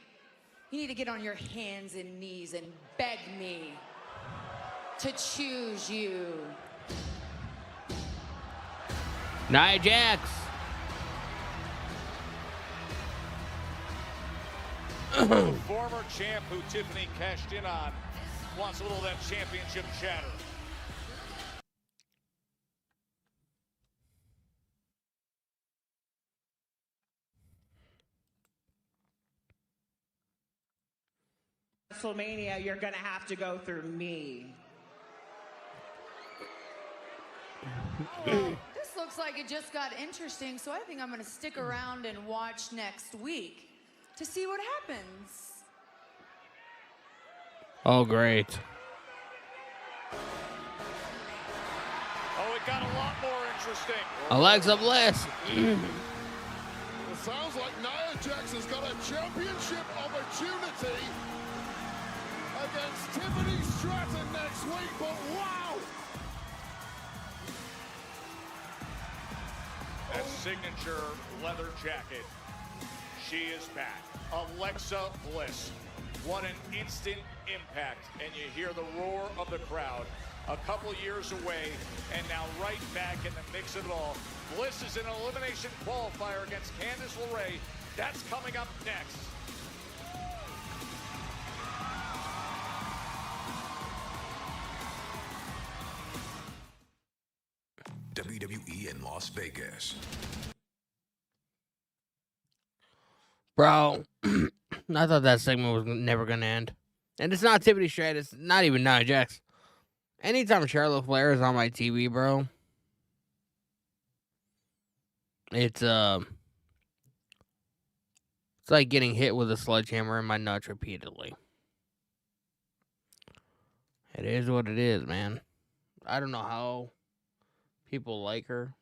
Speaker 17: You need to get on your hands and knees and beg me to choose you.
Speaker 1: Nia Jax.
Speaker 2: Former champ who Tiffany cashed in on wants a little of that championship chatter.
Speaker 11: WrestleMania, you're gonna have to go through me.
Speaker 17: Well, this looks like it just got interesting, so I think I'm gonna stick around and watch next week to see what happens.
Speaker 1: Oh, great.
Speaker 2: Oh, it got a lot more interesting.
Speaker 1: Alexa Bliss.
Speaker 4: It sounds like Nia Jax has got a championship opportunity against Tiffany Stratton next week, but wow!
Speaker 2: That signature leather jacket. She is back. Alexa Bliss. What an instant impact. And you hear the roar of the crowd. A couple years away, and now right back in the mix of it all. Bliss is an elimination qualifier against Candice LeRae. That's coming up next.
Speaker 18: WWE in Las Vegas.
Speaker 1: Bro, I thought that segment was never going to end. And it's not Tiffany Stratton. It's not even Nia Jax. Anytime Charlotte Flair is on my TV, bro, it's like getting hit with a sledgehammer in my nuts repeatedly. It is what it is, man. I don't know how people like her.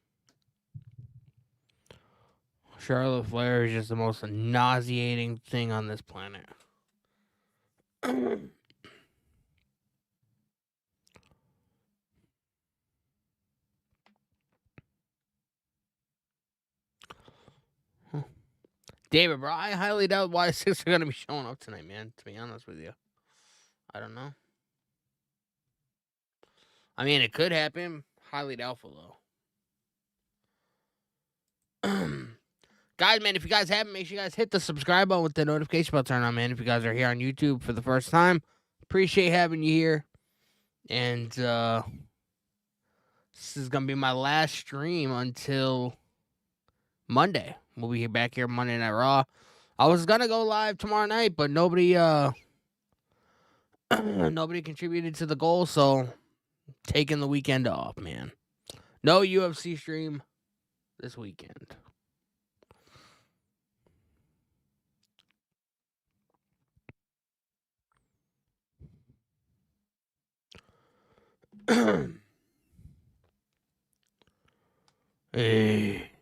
Speaker 1: Charlotte Flair is just the most nauseating thing on this planet. David, bro, I highly doubt why Six are going to be showing up tonight, man, to be honest with you. I don't know. I mean, it could happen. Highly doubtful, though. Guys, man, if you guys haven't, make sure you guys hit the subscribe button with the notification bell turned on, man. If you guys are here on YouTube for the first time, appreciate having you here. And this is going to be my last stream until Monday. We'll be back here Monday Night Raw. I was going to go live tomorrow night, but nobody contributed to the goal, so taking the weekend off, man. No UFC stream this weekend. Hey.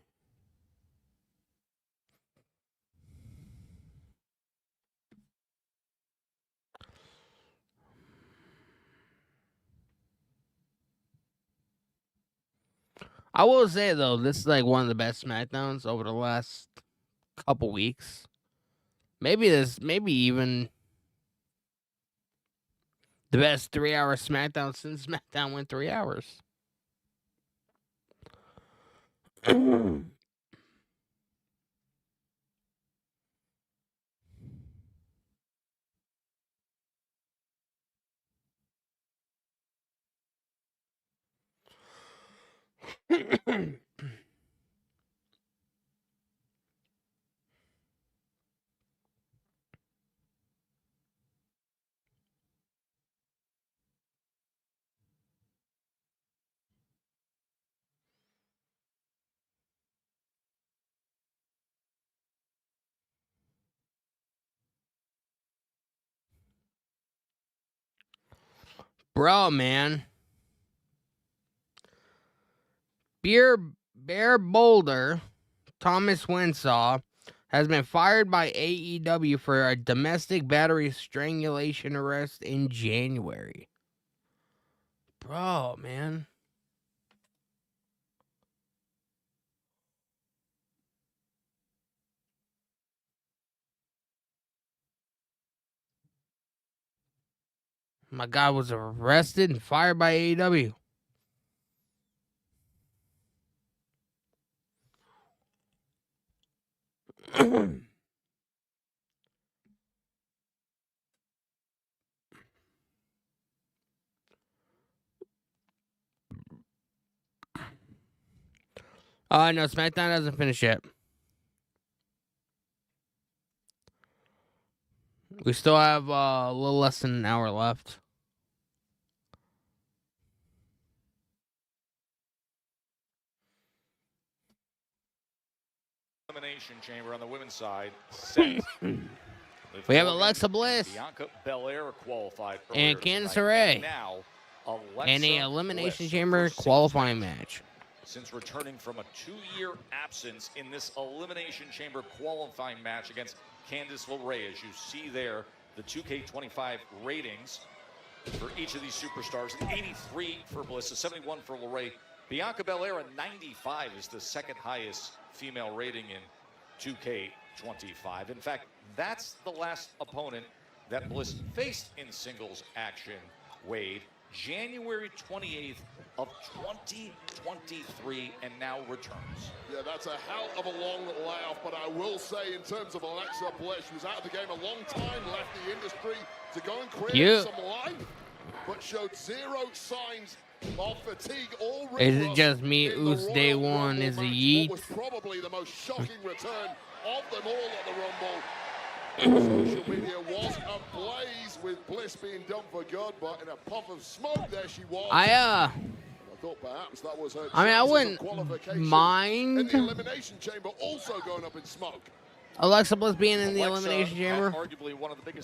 Speaker 1: I will say, though, this is like one of the best SmackDowns over the last couple weeks. Maybe even the best 3-hour SmackDown since SmackDown went 3 hours. Bro, man. Bear Boulder, Thomas Winshaw, has been fired by AEW for a domestic battery strangulation arrest in January. Bro, man. My guy was arrested and fired by AEW. No, SmackDown hasn't finished yet. We still have a little less than an hour left.
Speaker 2: Elimination Chamber on the women's side set.
Speaker 1: We have Alexa Bliss,
Speaker 2: Bianca Belair qualified
Speaker 1: and Candice LeRae,
Speaker 2: now
Speaker 1: in a Elimination Chamber qualifying match.
Speaker 2: Since returning from a 2-year absence in this Elimination Chamber qualifying match against Candice LeRae, as you see there, the 2K25 ratings for each of these superstars, 83 for Bliss, a 71 for LeRae. Bianca Belair, a 95, is the second highest female rating in 2K25. In fact, that's the last opponent that Bliss faced in singles action, Wade, January 28th of 2023, and now returns.
Speaker 4: Yeah, that's a hell of a long layoff, but I will say, in terms of Alexa Bliss, she was out of the game a long time, left the industry to go and create some life, but showed zero signs of fatigue already.
Speaker 1: Is it just me, Oos Day One? Is it Yeet?
Speaker 4: Was probably the most shocking return of them all at the Rumble. Social media was ablaze with Bliss being done for good, but in a puff of smoke, there she was. I thought perhaps that was her.
Speaker 1: I wouldn't mind
Speaker 4: in the Elimination Chamber, also going up in smoke.
Speaker 1: Alexa Bliss being in the Elimination Chamber,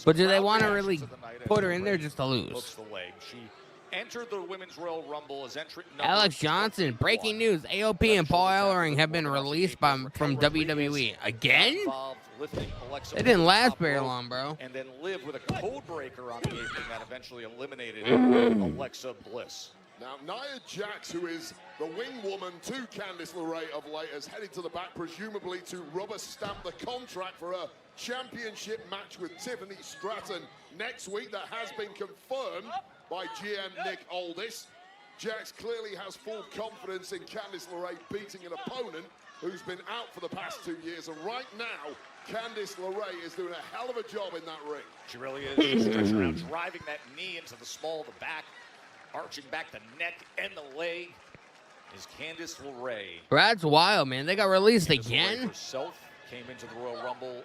Speaker 1: but do they want to really put her in there just to lose?
Speaker 2: She entered the Women's Royal Rumble as entrant
Speaker 1: Alex Johnson, breaking news, AOP and Paul Ellering have been released from WWE. Again? It didn't last very long, bro.
Speaker 2: And then Liv with a code breaker on the apron that eventually eliminated Alexa Bliss.
Speaker 4: Now, Nia Jax, who is the wing woman to Candice LeRae of late, has headed to the back, presumably to rubber stamp the contract for a championship match with Tiffany Stratton next week. That has been confirmed by GM Nick Aldis. Jax clearly has full confidence in Candice LeRae beating an opponent who's been out for the past 2 years. And right now, Candice LeRae is doing a hell of a job in that ring.
Speaker 2: She really is. Stretching around, driving that knee into the small of the back, arching back the neck and the leg is Candice LeRae.
Speaker 1: That's wild, man. They got released again?
Speaker 2: LeRae herself came into the Royal Rumble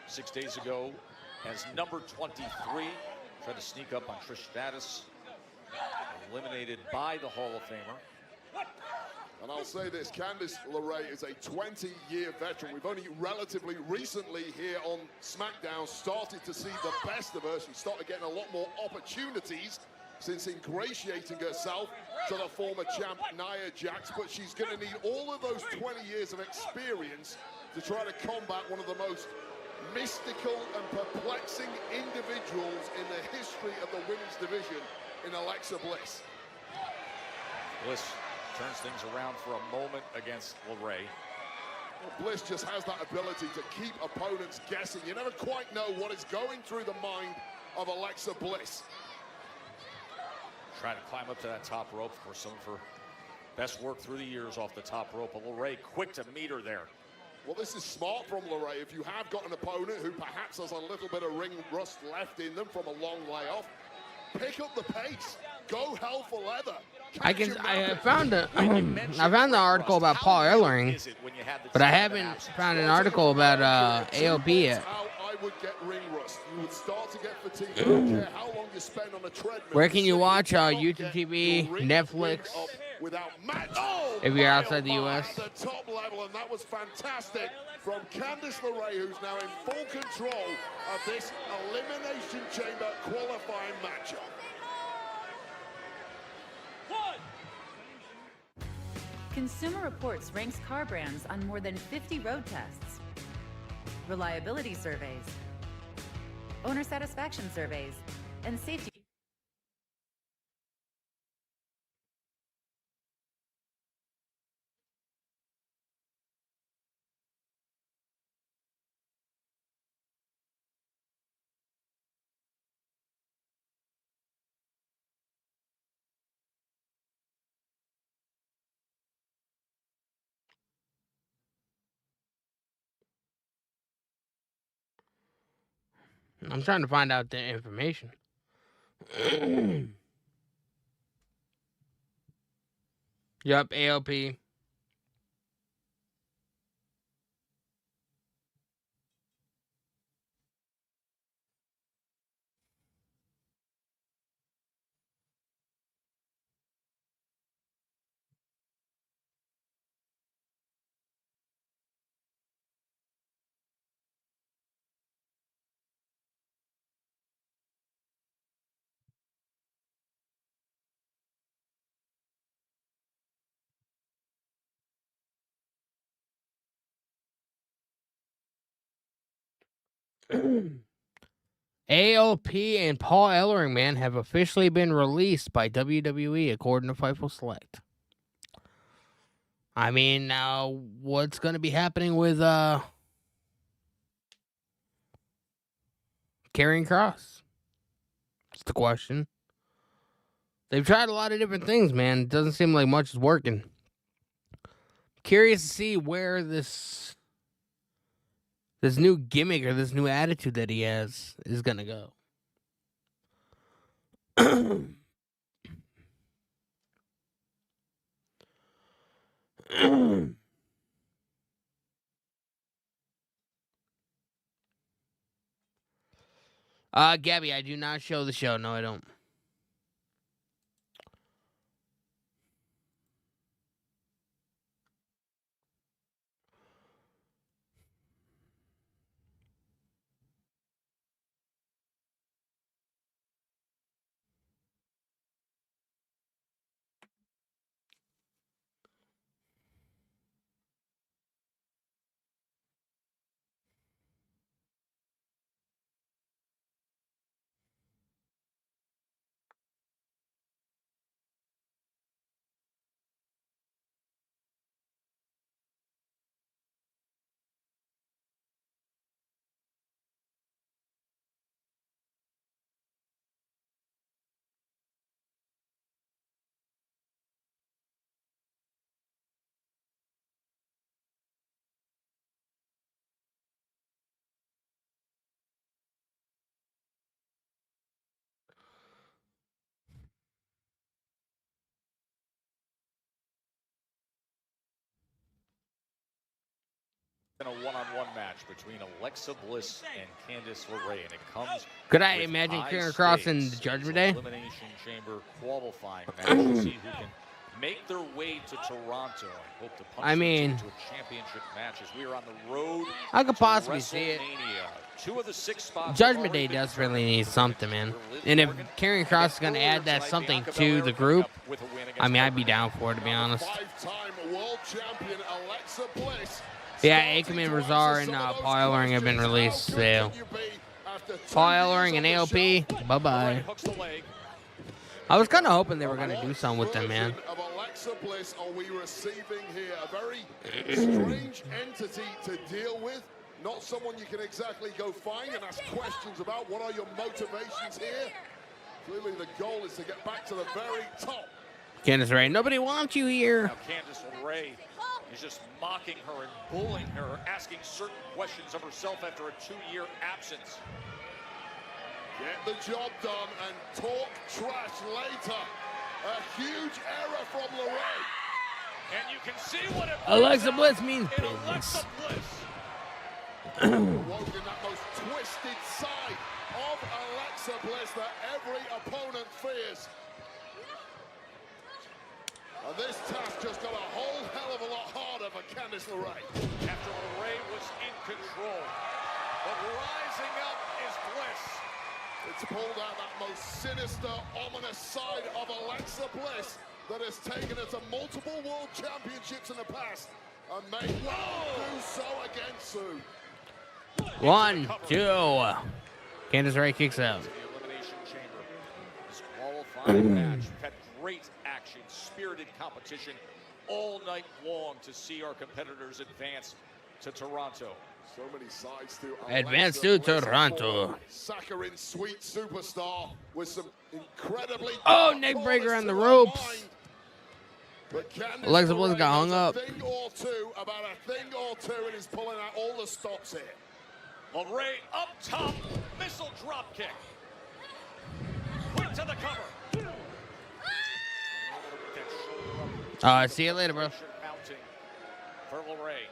Speaker 2: 6 days ago as number 23. Tried to sneak up on Trish Stratus. Eliminated by the Hall of Famer.
Speaker 4: And I'll say this, Candice LeRae is a 20-year veteran. We've only relatively recently here on SmackDown started to see the best of her. She started getting a lot more opportunities since ingratiating herself to the former champ Nia Jax, but she's going to need all of those 20 years of experience to try to combat one of the most mystical and perplexing individuals in the history of the women's division in Alexa Bliss.
Speaker 2: Bliss turns things around for a moment against LeRae.
Speaker 4: Well, Bliss just has that ability to keep opponents guessing. You never quite know what is going through the mind of Alexa Bliss.
Speaker 2: Trying to climb up to that top rope. Of course, some of her best work through the years off the top rope. But LeRae quick to meet her there.
Speaker 4: Well, this is smart from LeRae. If you have got an opponent who perhaps has a little bit of ring rust left in them from a long layoff, pick up the pace. Go hell for leather.
Speaker 1: I found the article about Paul Ellering, but I haven't found an article about AOP yet.
Speaker 4: I would get ring rust. You would start to get fatigue. I don't care how long you spend on a treadmill.
Speaker 1: Where can you watch YouTube TV, Netflix? If you're outside the U.S.
Speaker 4: At the top level, and that was fantastic from Candice LeRae, who's now in full control of this Elimination Chamber qualifying matchup.
Speaker 9: Consumer Reports ranks car brands on more than 50 road tests, reliability surveys, owner satisfaction surveys, and safety.
Speaker 1: I'm trying to find out the information. Yup, AOP. AOP and Paul Ellering, man, have officially been released by WWE, according to Fightful Select. I mean, now what's going to be happening with Karrion Kross? That's the question. They've tried a lot of different things, man. It doesn't seem like much is working. Curious to see where this new gimmick or this new attitude that he has is going to go. Gabby, I do not show the show. No, I don't.
Speaker 2: In a one-on-one match between Alexa Bliss and Candice LeRae, and it comes.
Speaker 1: Could I imagine Karrion Kross in the Judgment Day?
Speaker 2: Elimination Chamber qualifying match to see who can make their way to Toronto and hope to punch into a championship match as we are on the road.
Speaker 1: I could possibly see it.
Speaker 2: 2 of the 6 spots.
Speaker 1: Judgment Day does really need something, man. And if Karrion Kross is going to add that something to the group, I mean, I'd be down for it, to be honest.
Speaker 4: World champion Alexa Bliss.
Speaker 1: Yeah, Aikman, Razar, and Paul Ellering have been released. So, Paul Ellering and AOP, bye-bye. I was kind of hoping they were going to do something with them, man.
Speaker 4: Of Alexa Bliss are we receiving here? A very strange entity to deal with. Not someone you can exactly go find and ask questions about. What are your motivations here? Clearly the goal is to get back to the very top.
Speaker 1: Candice LeRae, nobody wants you here.
Speaker 2: Now Candice LeRae is just mocking her and bullying her, asking certain questions of herself after a 2-year absence.
Speaker 4: Get the job done and talk trash later. A huge error from LeRae.
Speaker 2: And you can see what it
Speaker 1: Alexa Bliss means business.
Speaker 2: Alexa Bliss.
Speaker 4: Woken that most twisted side of Alexa Bliss that every opponent fears. And this task just got a whole hell of a lot harder for Candice LeRae.
Speaker 2: After LeRae was in control. But rising up is Bliss.
Speaker 4: It's pulled out that most sinister, ominous side of Alexa Bliss. that has taken her to multiple world championships in the past and may well do so again soon.
Speaker 1: 1, 2. Candice LeRae kicks out.
Speaker 2: Elimination Chamber. This qualifying match. We've had great action, spirited competition all night long to see our competitors advance to Toronto.
Speaker 4: So many sides to
Speaker 1: Advance to Toronto.
Speaker 4: Saccharine sweet superstar with some incredibly
Speaker 1: neck breaker on the ropes. Alexa Bliss got hung up.
Speaker 4: About a thing or two, and he's pulling out all the stops here.
Speaker 2: LeRae up top, missile drop kick. Quick to the cover.
Speaker 1: See you later, bro.
Speaker 2: For LeRae.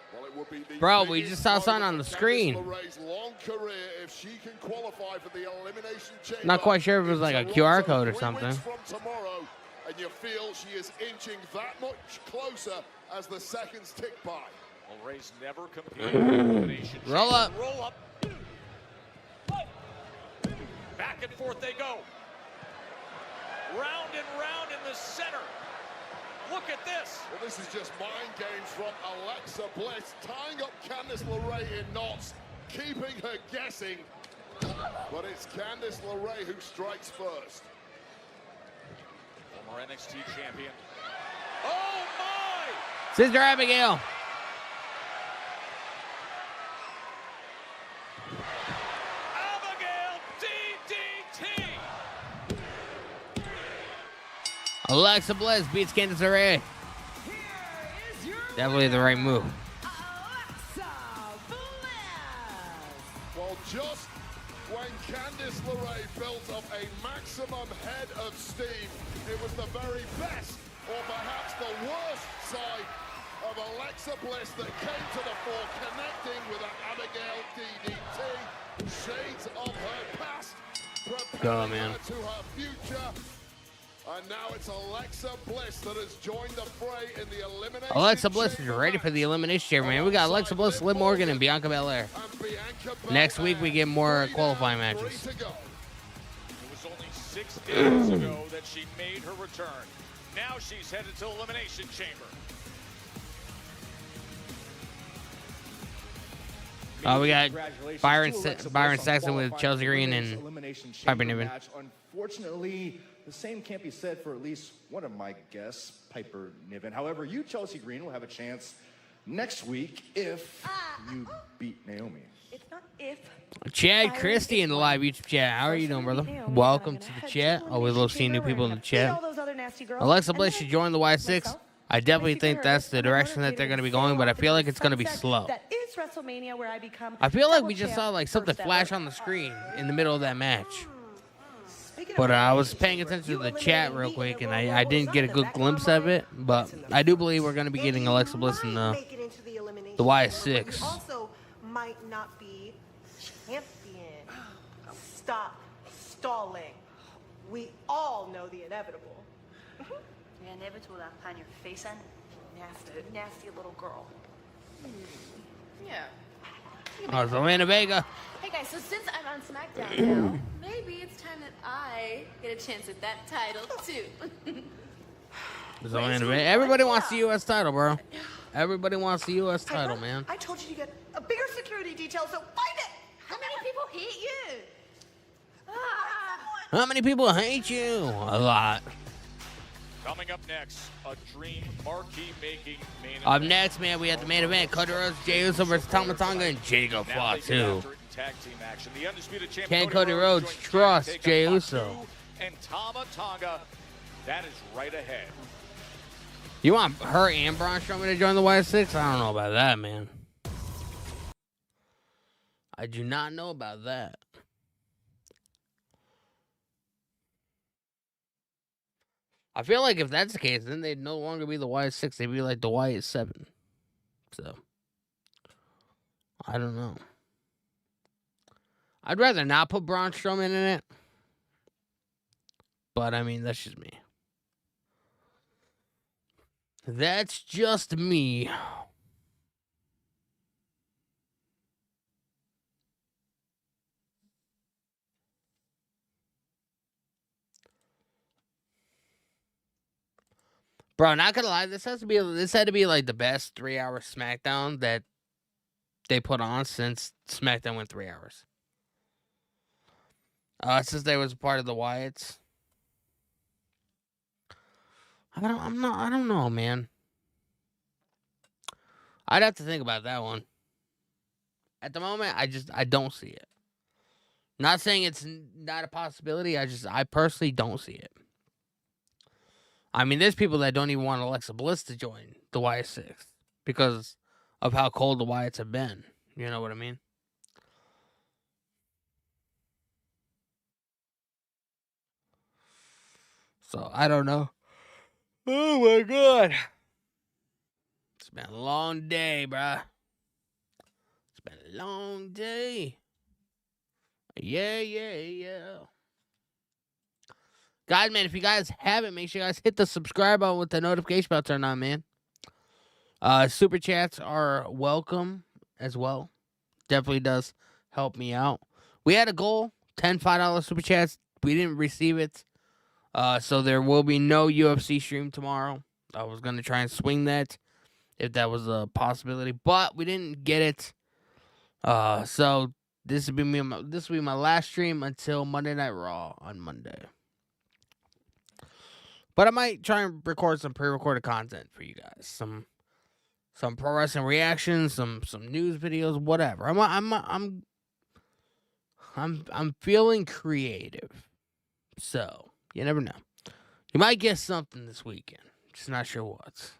Speaker 1: Bro, we just saw something on the screen.
Speaker 4: LeRae's long career, if she can qualify for the elimination chamber,
Speaker 1: Not quite sure if it was like a QR code or something.
Speaker 4: from tomorrow, and you feel she is inching that much closer as the seconds tick by.
Speaker 2: LeRae's never competed in elimination.
Speaker 1: Roll up.
Speaker 2: Roll up. Back and forth they go. Round and round in the center. Look at this.
Speaker 4: Well, this is just mind games from Alexa Bliss, tying up Candice LeRae in knots, keeping her guessing. But it's Candice LeRae who strikes first.
Speaker 2: Former NXT champion. Oh my!
Speaker 1: Sister Abigail.
Speaker 2: Abigail DDT.
Speaker 1: Alexa Bliss beats Candice LeRae. Definitely the right move.
Speaker 4: Well, just when Candice LeRae built up a maximum head of steam, it was the very best, or perhaps the worst side of Alexa Bliss that came to the fore, connecting with an Abigail DDT. Shades of her past, preparing her to her future. And now it's Alexa Bliss that has joined the fray in the elimination.
Speaker 1: Alexa Bliss is ready for the elimination chamber, man. We got Alexa Bliss, Liv Morgan, and Bianca Belair. Next week we get more qualifying matches.
Speaker 2: It was only 6 days ago that she made her return. Now she's headed to elimination chamber.
Speaker 1: We got Byron Saxton with Chelsea Green and Piper Niven.
Speaker 5: Unfortunately, the same can't be said for at least one of my guests, Piper Niven. However, you, Chelsea Green, will have a chance next week if you beat Naomi.
Speaker 13: It's not if.
Speaker 1: Chad Christie in the live YouTube chat. How are you doing, brother? Welcome to the chat. Always love seeing new people in the chat. Alexa Bliss should join the Y6. I definitely think that's the direction that they're going to be going, but I feel like it's going to be slow.
Speaker 13: That is WrestleMania where I become
Speaker 1: I feel like we just saw like something flash on the screen in the middle of that match. But I was paying attention to the chat real quick, and I didn't get a good glimpse of it. But I do believe we're going to be getting Alexa Bliss in the Y6.
Speaker 13: Also might not be champion. Stop stalling. We all know the inevitable.
Speaker 21: The inevitable that on your face and nasty little girl.
Speaker 16: Yeah.
Speaker 1: Oh, Zelina Vega.
Speaker 16: Hey guys, so since I'm on Smackdown now, maybe it's time that I get a chance at that title too.
Speaker 1: Zelina Vega. Everybody wants the U.S. title, bro. Everybody wants the U.S. title, man.
Speaker 13: I told you to get a bigger security detail, so find it.
Speaker 16: How many people hate you?
Speaker 1: How many people hate you? A lot.
Speaker 2: Coming up next, a dream marquee-making main event.
Speaker 1: Up next, man, we have the main event. Cody Rhodes, Jey Uso versus Tama Tonga, and Jacob Fatu. Can Cody Rhodes trust Jey Uso?
Speaker 2: And Tama Tonga, that is right ahead.
Speaker 1: You want her and Braun Strowman to join the Y6? I don't know about that, man. I do not know about that. I feel like if that's the case, then they'd no longer be the Y6. They'd be like the Y7. So, I don't know. I'd rather not put Braun Strowman in it. But, I mean, that's just me. That's just me. Bro, not gonna lie, this had to be like the best 3-hour SmackDown that they put on since SmackDown went 3 hours. Since they was a part of the Wyatts. I don't know, man. I'd have to think about that one. At the moment, I don't see it. Not saying it's not a possibility. I personally don't see it. I mean, there's people that don't even want Alexa Bliss to join the Y6 because of how cold the Wyatts have been. You know what I mean? So, I don't know. Oh, my God. It's been a long day, bruh. It's been a long day. Yeah. Guys, man, if you guys haven't, make sure you guys hit the subscribe button with the notification bell turned on, man. Super chats are welcome as well. Definitely does help me out. We had a goal, 10 $5 super chats. We didn't receive it. So there will be no UFC stream tomorrow. I was going to try and swing that if that was a possibility, but we didn't get it. So this will be my last stream until Monday Night Raw on Monday. But I might try and record some pre-recorded content for you guys. Some pro wrestling reactions, some news videos, whatever. I'm feeling creative. So, you never know. You might get something this weekend. Just not sure what.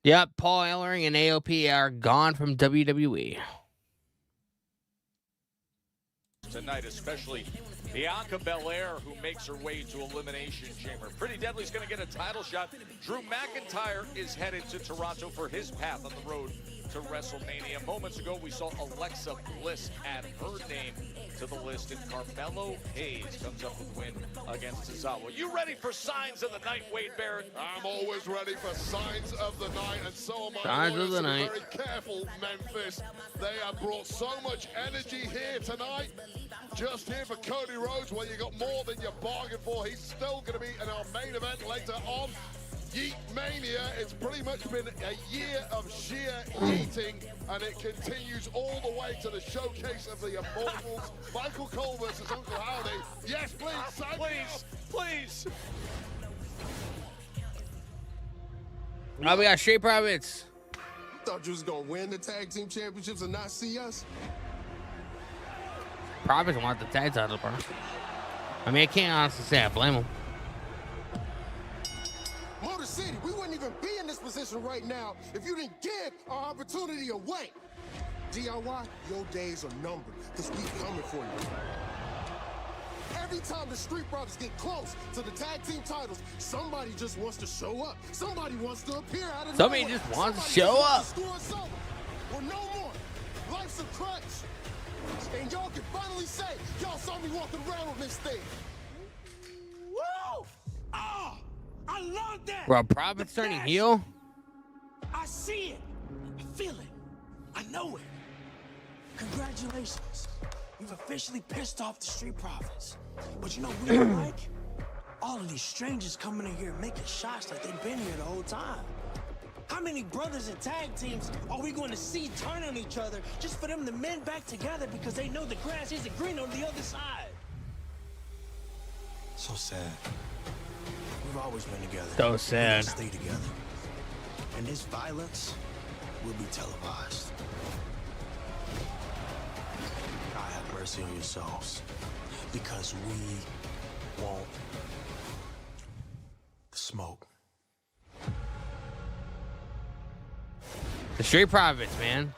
Speaker 1: Yep, Paul Ellering and AOP are gone from WWE.
Speaker 2: Tonight, especially Bianca Belair, who makes her way to Elimination Chamber. Pretty Deadly's going to get a title shot. Drew McIntyre is headed to Toronto for his path on the road to WrestleMania. Moments ago, we saw Alexa Bliss add her name to the list, and Carmelo Hayes comes up with a win against Tozawa. You ready for signs of the night, Wade Barrett?
Speaker 4: I'm always ready for signs of the night, and so am I.
Speaker 1: Signs of the night.
Speaker 4: Very careful, Memphis. They have brought so much energy here tonight. Just here for Cody Rhodes, where you got more than you bargained for. He's still going to be in our main event later on. Yeet Mania. It's pretty much been a year of sheer eating, and it continues all the way to the showcase of the Immortals. Michael Cole versus Uncle Howdy. Yes, please,
Speaker 2: please.
Speaker 1: Now we got Street Profits.
Speaker 14: Thought you was gonna win the tag team championships and not see us?
Speaker 1: Profits want the tag title, bro. I mean, I can't honestly say I blame them.
Speaker 14: Motor City, we wouldn't even be in this position right now if you didn't give our opportunity away. DIY, your days are numbered, because we coming for you. Every time the Street Profits get close to the tag team titles, somebody just wants to show up. Somebody wants to appear out of
Speaker 1: Somebody
Speaker 14: nowhere.
Speaker 1: just wants to show up.
Speaker 14: Screw us over. Well, no more. Life's a crutch. And y'all can finally say, y'all saw me walking around with this thing.
Speaker 6: Woo! Ah! I love that!
Speaker 1: Bro, Profits turning heel?
Speaker 6: I see it. I feel it. I know it. Congratulations.
Speaker 12: We've officially pissed off the Street Profits. But you know what we don't like? All of these strangers coming in here making shots like they've been here the whole time. How many brothers and tag teams are we going to see turn on each other just for them to mend back together because they know the grass isn't green on the other side? So sad. We've always been together.
Speaker 1: So sad.
Speaker 12: We'll stay together. And this violence will be televised. God have mercy on your souls. Because we want the smoke.
Speaker 1: The Street Profits, man.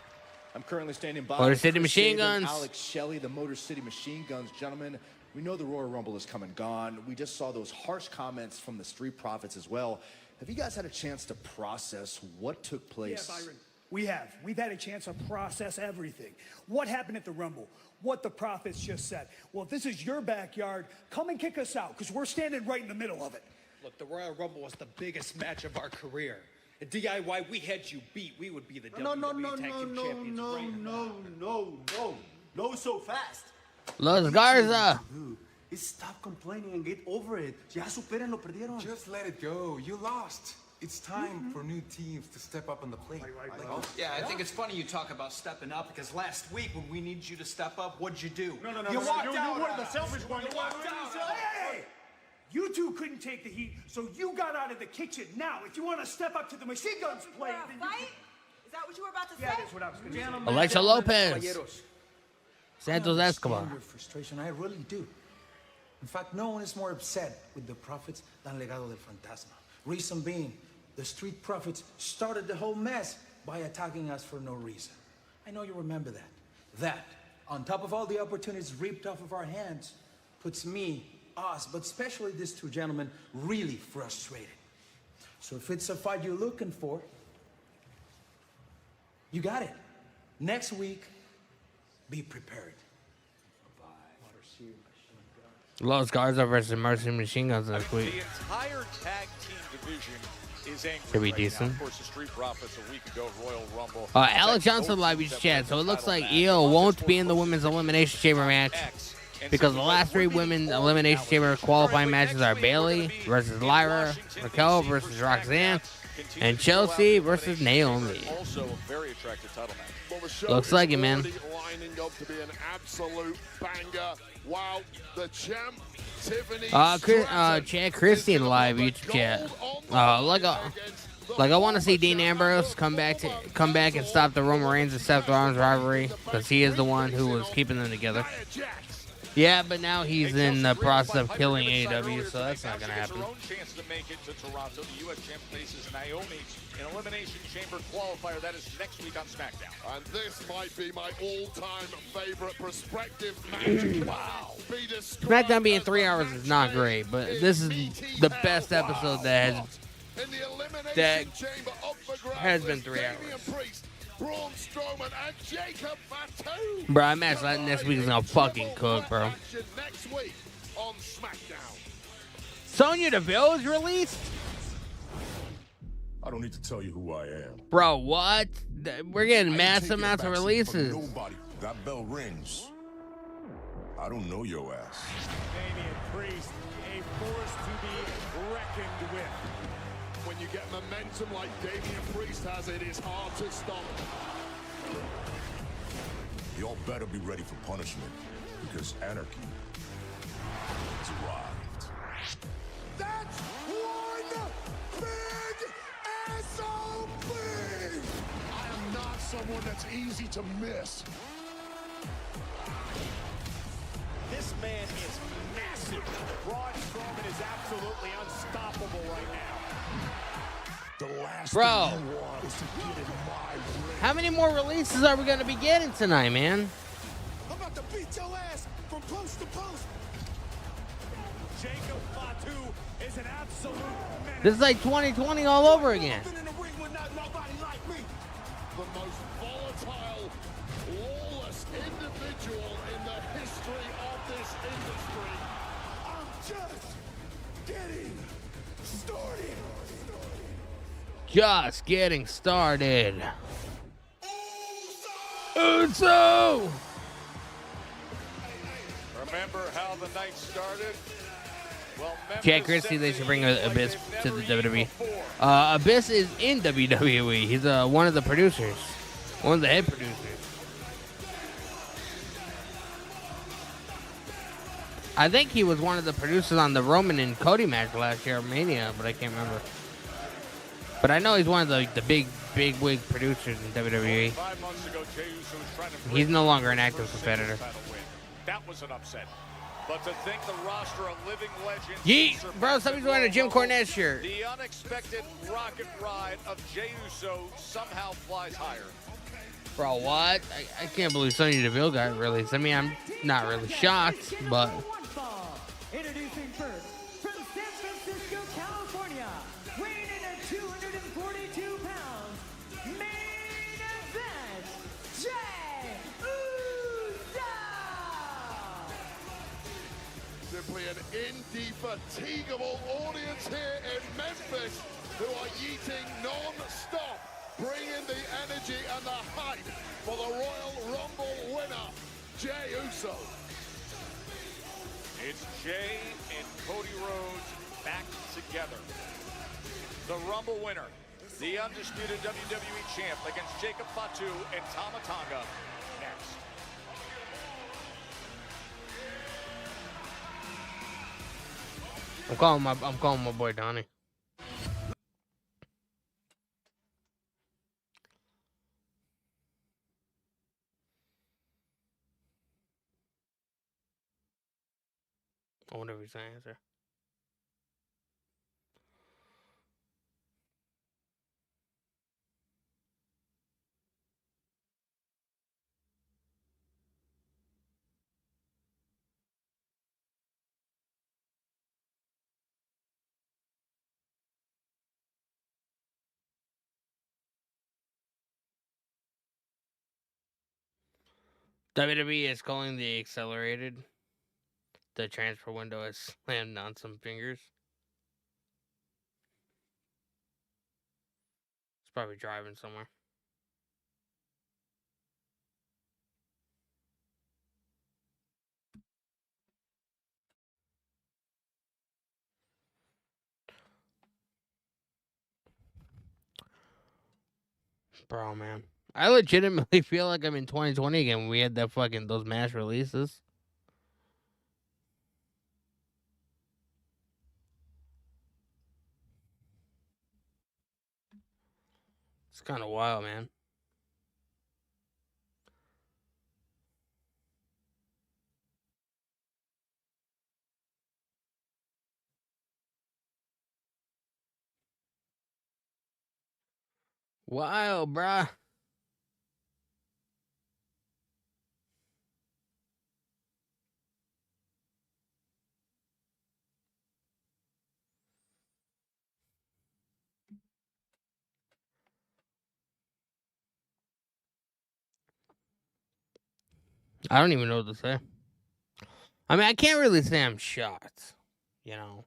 Speaker 5: I'm currently standing by
Speaker 1: Motor City
Speaker 5: Chris
Speaker 1: Machine
Speaker 5: Sabin,
Speaker 1: Guns.
Speaker 5: Alex Shelley, the Motor City Machine Guns. Gentlemen, we know the Royal Rumble has come and gone. We just saw those harsh comments from the Street Profits as well. Have you guys had a chance to process what took place?
Speaker 7: Yeah, Byron, we have. We've had a chance to process everything. What happened at the Rumble? What the Profits just said. Well, if this is your backyard, come and kick us out, because we're standing right in the middle of it.
Speaker 8: Look, the Royal Rumble was the biggest match of our career. At DIY, we had you beat. We would be the WWE Tag Team Champions right now.
Speaker 22: No, so fast.
Speaker 1: Los Garza.
Speaker 22: Stop complaining and get over it. Ya superen lo perdieron.
Speaker 23: Just let it go. You lost. It's time for new teams to step up on the plate.
Speaker 8: Yeah, I think it's funny you talk about stepping up because last week when we needed you to step up, what'd you do?
Speaker 7: No.
Speaker 8: You walked
Speaker 7: You're
Speaker 8: out.
Speaker 7: one of the selfish ones.
Speaker 8: You walked out.
Speaker 7: Hey! You two couldn't take the heat, so you got out of the kitchen. Now, if you want to step up to the Machine Guns plate, then you
Speaker 13: Fight? Is that what you were about to say?
Speaker 7: Yeah, that's what I was going to say.
Speaker 1: Alexa Lopez. Santos Escobar.
Speaker 22: I understand your frustration. I really do. In fact, no one is more upset with the Profits than Legado del Fantasma. Reason being, the Street Profits started the whole mess by attacking us for no reason. I know you remember that. That, on top of all the opportunities ripped off of our hands, puts me, us, but especially these two gentlemen, really frustrated. So if it's a fight you're looking for, you got it. Next week, be prepared.
Speaker 1: Los Garza versus Mercy Machine Guns next week.
Speaker 2: The entire tag team division is angry
Speaker 1: Should be
Speaker 2: right
Speaker 1: decent.
Speaker 2: now. Of course, the Street Profits a week ago, Royal Rumble.
Speaker 1: Alex Johnson live each chat. So it looks like EO won't be in the women's elimination chamber match because the last three women elimination chamber qualifying matches are Bailey versus Lyra, Raquel versus Roxanne, and Chelsea versus Naomi.
Speaker 2: Also a very attractive title match.
Speaker 4: Well, the show
Speaker 1: Looks like
Speaker 4: is
Speaker 1: it, man.
Speaker 4: already lining up to be an absolute banger. Wow, the champ, Tiffany
Speaker 1: Chad Christian live YouTube chat. Like I want to see Dean Ambrose come back and stop the Roman Reigns and Seth Rollins rivalry because he is the one who was keeping them together. Yeah, but now he's in the process of killing AEW, so that's not gonna happen.
Speaker 2: Her own chance to make it to Toronto. The U.S. champ faces Naomi in Elimination Chamber qualifier. That is next week on Smackdown.
Speaker 4: And this might be my all-time favorite prospective match. Wow.
Speaker 1: SmackDown being 3 hours is not great, but this is the best episode that has been 3 hours.
Speaker 4: Braun Strowman and Jacob Fatu.
Speaker 1: Bro, I imagine that next week is gonna fucking cook, bro.
Speaker 4: Next week on SmackDown.
Speaker 1: Sonya Deville is released?
Speaker 24: I don't need to tell you who I am.
Speaker 1: Bro, what? We're getting massive amounts of releases.
Speaker 24: Nobody. That bell rings. I don't know your ass.
Speaker 2: Damian Priest, a force to be reckoned with.
Speaker 4: When you get momentum like Damian Priest has, it is hard to stop.
Speaker 24: Y'all better be ready for punishment, because anarchy has arrived.
Speaker 4: That's one big SOB! I am not someone that's easy to miss.
Speaker 2: This man is massive. Braun Strowman is absolutely unstoppable right now.
Speaker 4: The last
Speaker 1: Bro,
Speaker 4: thing you want is to get in my ring.
Speaker 1: how many more releases are we gonna be getting tonight, man?
Speaker 4: I'm about to beat your ass from post to post.
Speaker 2: Jacob Fatu is an absolute menace.
Speaker 1: This is like 2020 all over again.
Speaker 4: The most volatile, lawless individual in the history of this industry. I'm just getting started.
Speaker 1: Just getting started. Uso!
Speaker 2: Remember how the night started? Well,
Speaker 1: Jack Christie, they should bring Abyss to the WWE. Abyss is in WWE. He's one of the producers. One of the head producers. I think he was one of the producers on the Roman and Cody match last year at Mania, but I can't remember. But I know he's one of the big wig producers in WWE.
Speaker 2: 5 months ago, Jey Uso was trying to
Speaker 1: He's no longer an active competitor.
Speaker 2: That was an upset. But to think the roster of living legends...
Speaker 1: Yeet! Bro, somebody's wearing a Jim Cornette shirt.
Speaker 2: The unexpected rocket ride of Jey Uso somehow flies higher.
Speaker 1: Bro, what? I can't believe Sonya Deville got released. I mean, I'm not really shocked, but...
Speaker 11: Introducing first, from San Francisco, California, weighing in at 242 pounds, main event, Jey Uso!
Speaker 4: Simply an indefatigable audience here in Memphis who are yeeting non-stop, bringing the energy and the hype for the Royal Rumble winner, Jey Uso.
Speaker 2: It's Jey and Cody Rhodes back together. The Rumble winner, the undisputed WWE champ against Jacob Fatu and Tama Tonga next.
Speaker 1: I'm calling my boy Donnie. I wonder if he's gonna answer. WWE is calling the accelerated. The transfer window has slammed on some fingers. It's probably driving somewhere. Bro, man. I legitimately feel like I'm in 2020 again when we had those mass releases. It's kind of wild, man. Wild, bruh. I don't even know what to say. I mean, I can't really say I'm shocked. You know,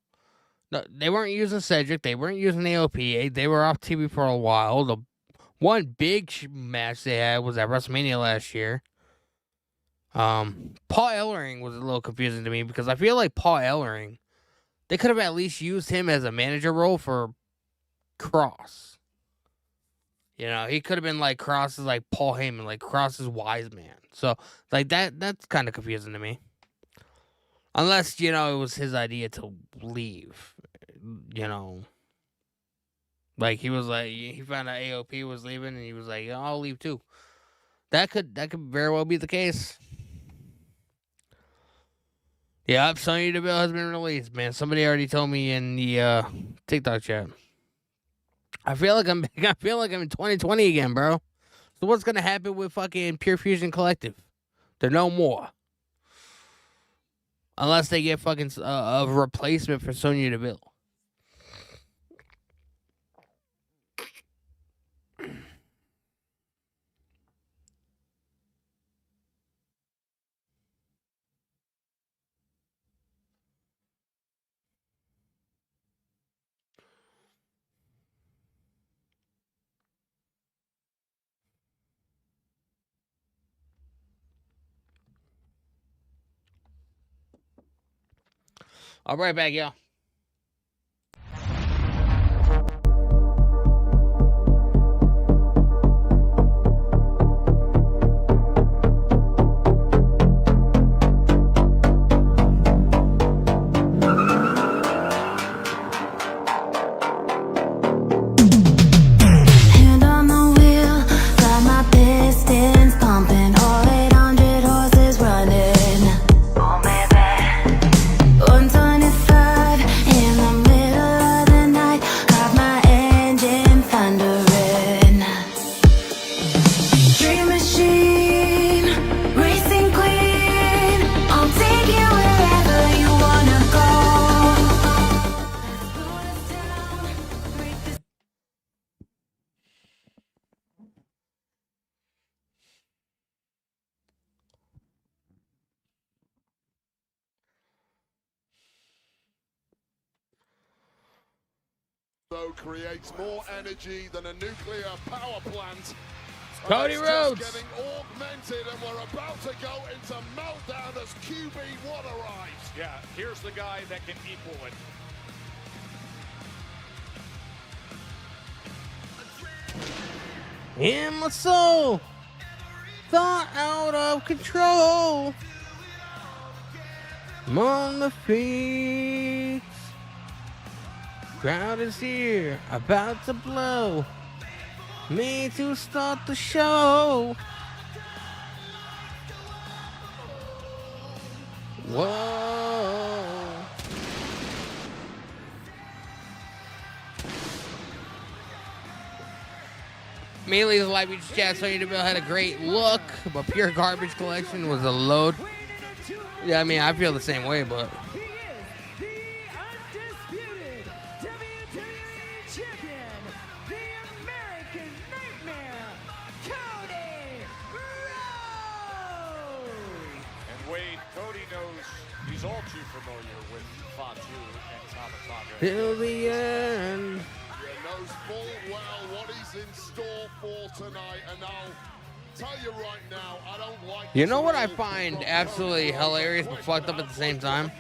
Speaker 1: no, they weren't using Cedric. They weren't using AOP. They were off TV for a while. The one big match they had was at WrestleMania last year. Paul Ellering was a little confusing to me because I feel like Paul Ellering, they could have at least used him as a manager role for Cross. You know, he could have been like Cross's like Paul Heyman, like Cross's wise man. So like that's kind of confusing to me. Unless, you know, it was his idea to leave. You know. Like he was like he found out AOP was leaving and he was like, yeah, I'll leave too. That could very well be the case. Yeah, Sonya Deville has been released, man. Somebody already told me in the TikTok chat. I feel like I'm in 2020 again, bro. So what's gonna happen with fucking Pure Fusion Collective? They're no more. Unless they get fucking a replacement for Sonya Deville. I'll be right back, y'all.
Speaker 3: Hand on the wheel, got my pistons pumping, all 800 horses running. Oh baby, 125 in the middle of the night, got my engine thundering. Dream machine, racing queen, I'll take you wherever you wanna go.
Speaker 4: Though creates more energy than a nuclear power plant.
Speaker 1: Cody
Speaker 4: It's
Speaker 1: Rhodes.
Speaker 4: just getting augmented, and we're about to go into meltdown as QB1 arrives.
Speaker 2: Yeah, here's the guy that can equal it.
Speaker 1: In my soul, thought out of control. I'm on the feet. Crowd is here, about to blow. Me to start the show. Whoa. Mealy's Live Beach Chat, Sonya Deville had a great look, but Pure Garbage Collection was a load. Yeah, I mean, I feel the same way, but.
Speaker 11: Undisputed WWE Champion, the American Nightmare, Cody Rhodes.
Speaker 2: And Wade, Cody knows he's all too familiar with Fatu and Tama Tonga.
Speaker 1: Till the end.
Speaker 4: Yeah, knows full well what he's in store for tonight, and I'll tell you right now, I don't like.
Speaker 1: You know what I find absolutely hilarious but fucked up at the same time?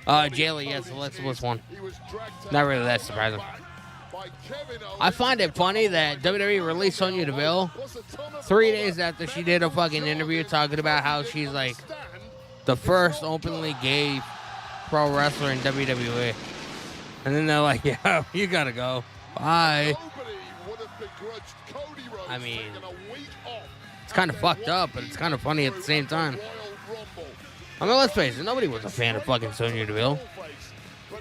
Speaker 1: Jayla, yes, the Alexa one. Not really that surprising. I find it funny that WWE released Sonya Deville 3 days after she did a fucking interview talking about how she's like the first openly gay pro wrestler in WWE. And then they're like, yeah, you gotta go. Bye. I mean, it's kind of fucked up, but it's kind of funny at the same time. I mean, let's face it, nobody was a fan of fucking Sonya Deville.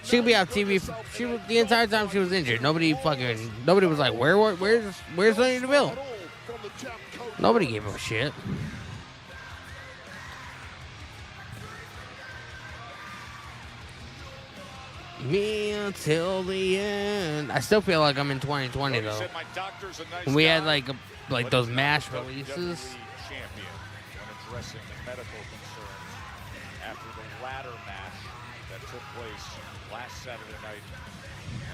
Speaker 1: She could be on TV. She was, the entire time she was injured. Nobody was like, where's Sonya Deville? Nobody gave a shit. Me until the end. I still feel like I'm in 2020 though. When we had like those MASH releases.
Speaker 2: Champion when addressing the medical concerns after the ladder match that took place last Saturday night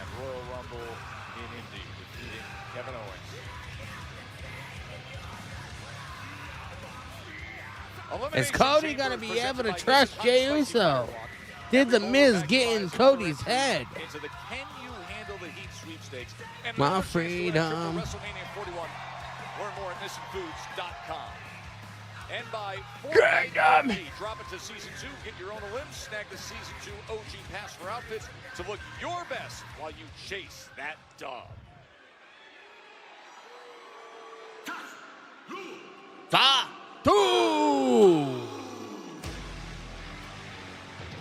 Speaker 2: at Royal Rumble in Indy, defeating Kevin Owens.
Speaker 1: Is Cody gonna be able to trust Jey Uso? Did the Miz get in Cody's head?
Speaker 2: Into the Can You Handle the Heat sweepstakes. And
Speaker 1: My freedom.
Speaker 2: WrestleMania 41. Learn more at missingfoods.com. And by
Speaker 1: Greg,
Speaker 2: drop it to Season 2. Get your own limbs. Snag the Season 2 OG pass for outfits to look your best while you chase that dog.
Speaker 1: Fatu!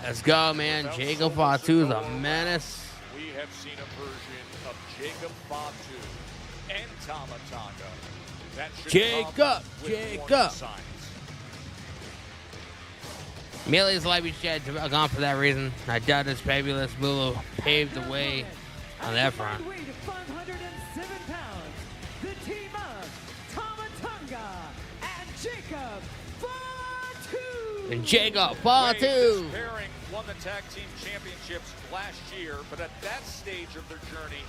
Speaker 1: Let's go, man. Jacob Fatu's a menace.
Speaker 2: We have seen a version of Jacob Fatu and Tama Tonga. That should come with warning signs.
Speaker 1: Millions Live Beach Chat gone for that reason. I doubt this fabulous Lulu paved the way on that front.
Speaker 11: Weight of 507 pounds. The team of Tama Tonga and Jacob Fatu.
Speaker 1: And Jacob
Speaker 2: Wade,
Speaker 1: Fatu.
Speaker 2: this pairing won the tag team championships last year, but at that stage of their journey,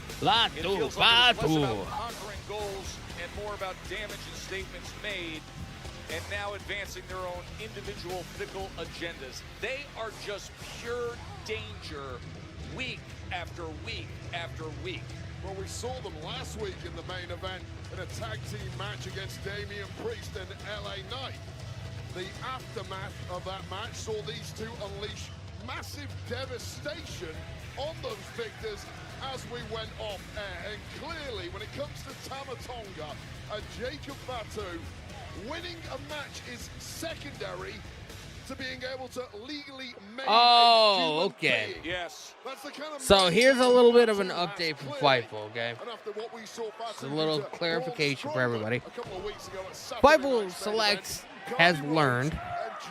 Speaker 2: it feels like it's less about conquering goals and more about damage and statements made and now advancing their own individual fickle agendas. They are just pure danger week after week after week.
Speaker 4: Well, we saw them last week in the main event in a tag team match against Damian Priest and LA Knight. The aftermath of that match saw these two unleash massive devastation on those victors as we went off air. And clearly, when it comes to Tama Tonga and Jacob Fatu, winning a match is secondary to being able to legally make
Speaker 1: okay.
Speaker 2: Yes.
Speaker 4: That's the kind of
Speaker 1: So here's a little bit of an update from Fightful, okay?
Speaker 4: And after what we saw
Speaker 1: Just a little clarification for everybody.
Speaker 4: a couple of weeks ago at Saturday
Speaker 1: Fightful
Speaker 4: Night's
Speaker 1: Select
Speaker 4: main event,
Speaker 1: has
Speaker 4: Cody
Speaker 1: learned
Speaker 4: Rhodes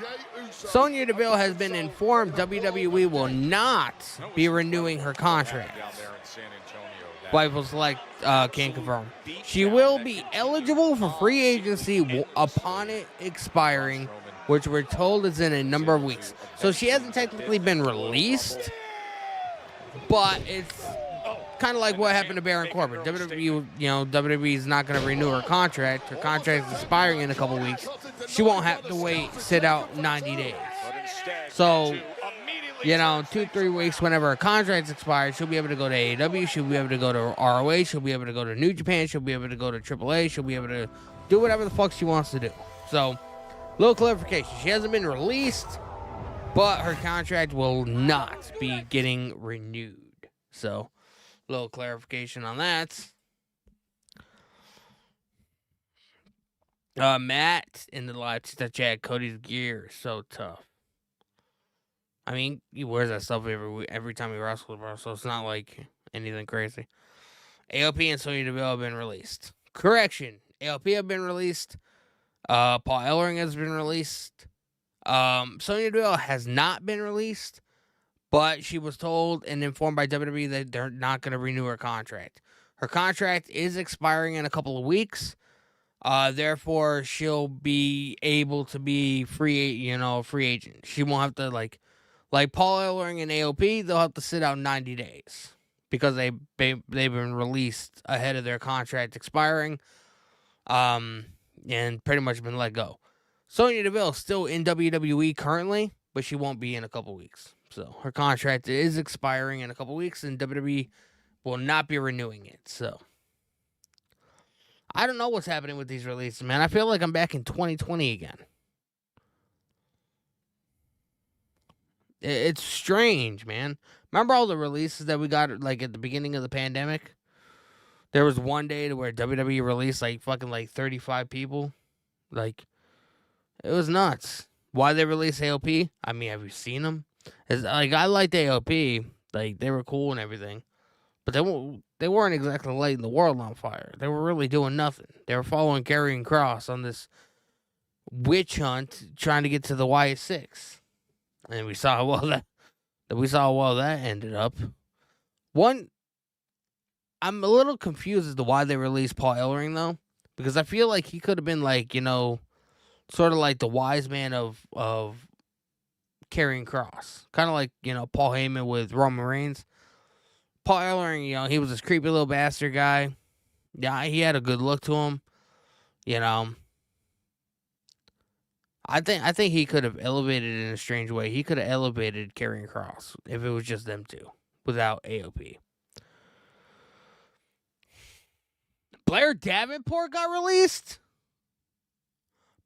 Speaker 4: and Jey Uso
Speaker 1: Sonya Deville has been informed WWE will not be renewing her contract.
Speaker 2: Down there in San Antonio.
Speaker 1: Fightful Select can confirm. She will be eligible for free agency upon it expiring, which we're told is in a number of weeks. So she hasn't technically been released, but it's kind of like what happened to Baron Corbin. WWE is not going to renew her contract. Her contract is expiring in a couple weeks. She won't have to sit out 90 days. So, 2-3 weeks whenever her contract's expired, she'll be able to go to AEW, she'll be able to go to ROH, she'll be able to go to New Japan, she'll be able to go to AAA, she'll be able to do whatever the fuck she wants to do. So, little clarification. She hasn't been released, but her contract will not be getting renewed. So, little clarification on that. Matt in the live chat, Cody's gear is so tough. I mean, he wears that stuff every time he wrestles, bro, so it's not like anything crazy. AOP and Sonya Deville have been released. Correction. AOP have been released. Paul Ellering has been released. Sonya Deville has not been released, but she was told and informed by WWE that they're not going to renew her contract. Her contract is expiring in a couple of weeks. Therefore, she'll be able to be free agent. She won't have to, like Paul Ellering and AOP, they'll have to sit out 90 days because they've been released ahead of their contract expiring. And pretty much been let go. Sonya Deville is still in WWE currently, but she won't be in a couple weeks. So her contract is expiring in a couple weeks, and WWE will not be renewing it. So I don't know what's happening with these releases, man. I feel like I'm back in 2020 again. It's strange, man. Remember all the releases that we got like at the beginning of the pandemic? There was one day where WWE released like 35 people. Like, it was nuts. Why they released AOP? I mean, have you seen them? I liked AOP. Like, they were cool and everything. But they weren't exactly lighting the world on fire. They were really doing nothing. They were following Karrion Kross on this witch hunt trying to get to the YS6. And we saw how well that ended up. I'm a little confused as to why they released Paul Ellering, though. Because I feel like he could have been, sort of like the wise man of Karrion Kross. Kind of like, Paul Heyman with Roman Reigns. Paul Ellering, he was this creepy little bastard guy. Yeah, he had a good look to him. I think he could have elevated it in a strange way. He could have elevated Karrion Kross if it was just them two without AOP. Blair Davenport got released?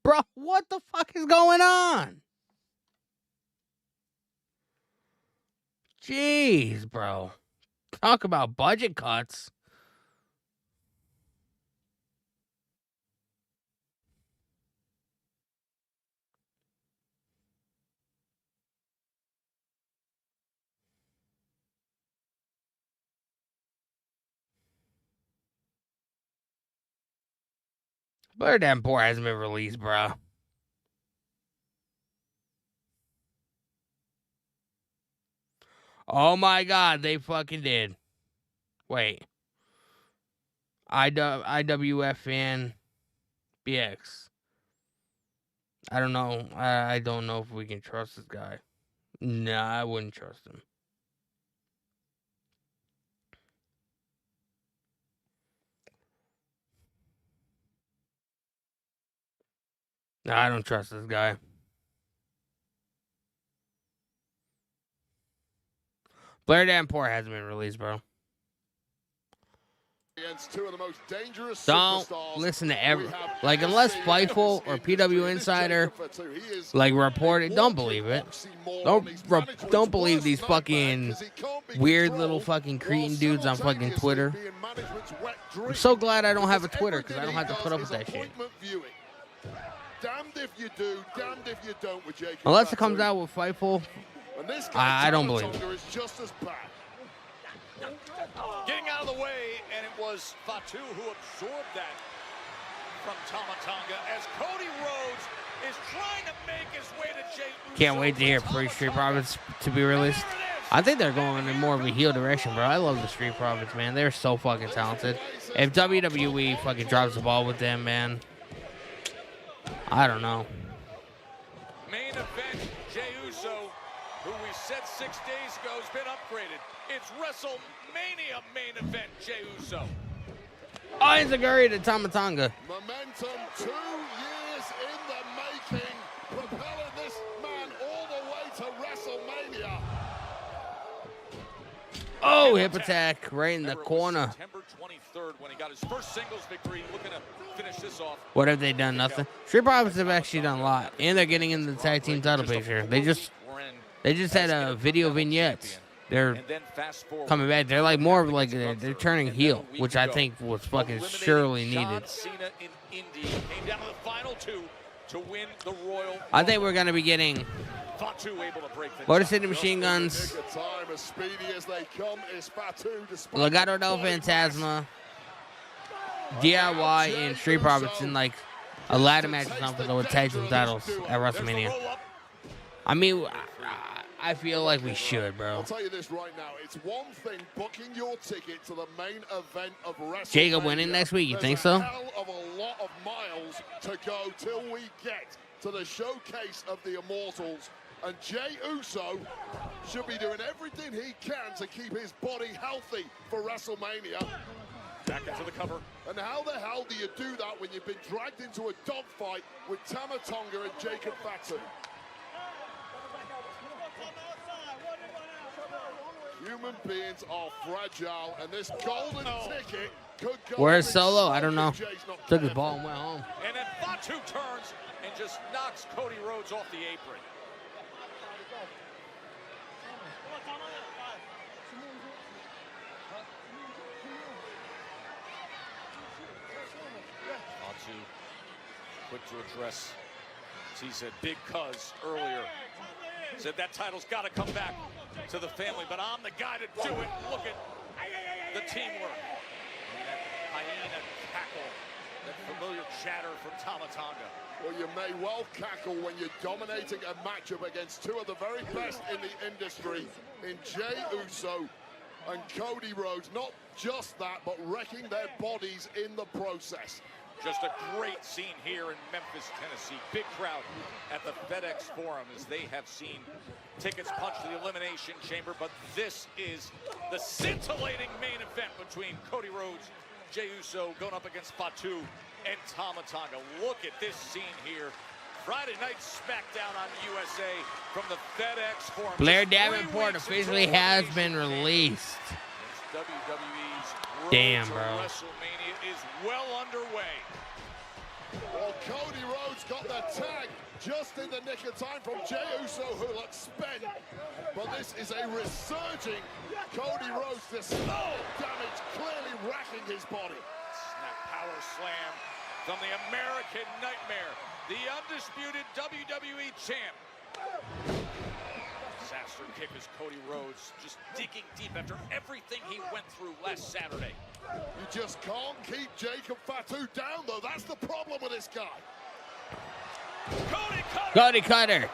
Speaker 1: Bro, what the fuck is going on? Jeez, bro. Talk about budget cuts. Blair Davenport hasn't been released, bro. Oh my god, they fucking did. Wait. IWF fan BX. I don't know. I don't know if we can trust this guy. Nah, I wouldn't trust him. No, I don't trust this guy. Blair Davenport hasn't been released, bro.
Speaker 4: Against two of the most dangerous
Speaker 1: Don't
Speaker 4: superstars
Speaker 1: listen to
Speaker 4: we have
Speaker 1: like
Speaker 4: ever
Speaker 1: unless
Speaker 4: seen
Speaker 1: Fightful
Speaker 4: in
Speaker 1: or
Speaker 4: this industry.
Speaker 1: PW
Speaker 4: This
Speaker 1: Insider
Speaker 4: Jacob Fatu, he is
Speaker 1: like report it. Don't
Speaker 4: walking
Speaker 1: believe it.
Speaker 4: oxymoron. He's managed to
Speaker 1: Don't
Speaker 4: his
Speaker 1: believe
Speaker 4: worst
Speaker 1: these
Speaker 4: nightmare
Speaker 1: fucking
Speaker 4: 'cause he can't be
Speaker 1: weird
Speaker 4: controlled
Speaker 1: little fucking cretin
Speaker 4: while
Speaker 1: dudes on fucking
Speaker 4: simultaneously
Speaker 1: Twitter.
Speaker 4: being management's wet dream.
Speaker 1: I'm so glad I don't have a
Speaker 4: Because
Speaker 1: Twitter because I
Speaker 4: everything
Speaker 1: don't have to
Speaker 4: he
Speaker 1: put up
Speaker 4: does
Speaker 1: with
Speaker 4: is
Speaker 1: that shit.
Speaker 4: appointment viewing. Damned if you do, damned if you don't with Jacob
Speaker 1: Unless it
Speaker 4: Fatu.
Speaker 1: comes out with Fightful,
Speaker 4: And this guy,
Speaker 1: I don't
Speaker 4: Tama
Speaker 1: believe it.
Speaker 4: Tonga, is just as bad.
Speaker 2: Getting out of the way, and it was Fatu who absorbed that from Tama Tonga as Cody Rhodes is trying to make his way to Jey Uso.
Speaker 1: Can't wait to hear Street Profits to be released. I think they're going in more of a heel direction, bro. I love the Street Profits, man. They're so fucking talented. If WWE fucking drops the ball with them, man, I don't know.
Speaker 2: Main event, Jey Uso, who we said 6 days ago has been upgraded. It's WrestleMania main event, Jey Uso.
Speaker 1: Oh, Enziguri to Tama Tonga.
Speaker 4: Momentum 2 years in the making, propelling this man all the way to WrestleMania.
Speaker 1: Oh, hip attack right in the corner.
Speaker 2: September 23rd when he got his first singles victory, looking to finish this off.
Speaker 1: What have they done? Nothing. Street Profits have actually done a lot, and they're getting into the tag team title picture. They just had a video vignette. They're coming back. They're like more of like they're turning heel, which I think was fucking surely needed.
Speaker 2: John Cena in Indy came down to the final two to win the Royal.
Speaker 1: I think we're gonna be getting
Speaker 2: Fatu able to break things
Speaker 1: Motor
Speaker 2: up.
Speaker 1: City Machine Guns,
Speaker 4: Time as speedy as they come is Fatu, despite
Speaker 1: Legado del Fantasma, DIY, and Street Profits in like a ladder match or something for the tag team titles at WrestleMania. I mean, I feel like we should, bro.
Speaker 4: I'll tell you this right now. It's one thing booking your ticket to the main event of WrestleMania.
Speaker 1: Jacob winning next week, you think so?
Speaker 4: There's a hell of a lot of miles to go till we get to the showcase of the Immortals. And Jey Uso should be doing everything he can to keep his body healthy for WrestleMania.
Speaker 2: Back into the cover.
Speaker 4: And how the hell do you do that when you've been dragged into a dogfight with Tama Tonga and Jacob Fatu? Human beings are fragile, and this golden ticket could go.
Speaker 1: Where's Solo? I don't know. Took his ball and went home.
Speaker 2: And then Fatu turns and just knocks Cody Rhodes off the apron. Fatu quick to address. He said big cuz earlier. Said that title's got to come back to the family, but I'm the guy to do it. Look at the teamwork. That hyena cackle, that familiar chatter from Tama Tonga.
Speaker 4: Well, you may well cackle when you're dominating a matchup against two of the very best in the industry in Jey Uso and Cody Rhodes. Not just that, but wrecking their bodies in the process.
Speaker 2: Just a great scene here in Memphis, Tennessee. Big crowd at the FedEx Forum as they have seen tickets punch to the Elimination Chamber. But this is the scintillating main event between Cody Rhodes, Jey Uso going up against Fatu and Tama Tonga. Look at this scene here. Friday night Smackdown on USA from the FedEx Forum.
Speaker 1: Blair Davenport officially has been released.
Speaker 2: WWE's road
Speaker 1: Damn,
Speaker 2: to
Speaker 1: bro.
Speaker 2: WrestleMania is well underway.
Speaker 4: Well, Cody Rhodes got the tag just in the nick of time from Jey Uso, who looks spent. But this is a resurging Cody Rhodes. The skull damage clearly racking his body.
Speaker 2: Snap power slam from the American Nightmare, the undisputed WWE champ. Disaster kick as Cody Rhodes just digging deep after everything he went through last Saturday.
Speaker 4: You just can't keep Jacob Fatu down, though. That's the problem with this guy.
Speaker 1: Cody Cutter.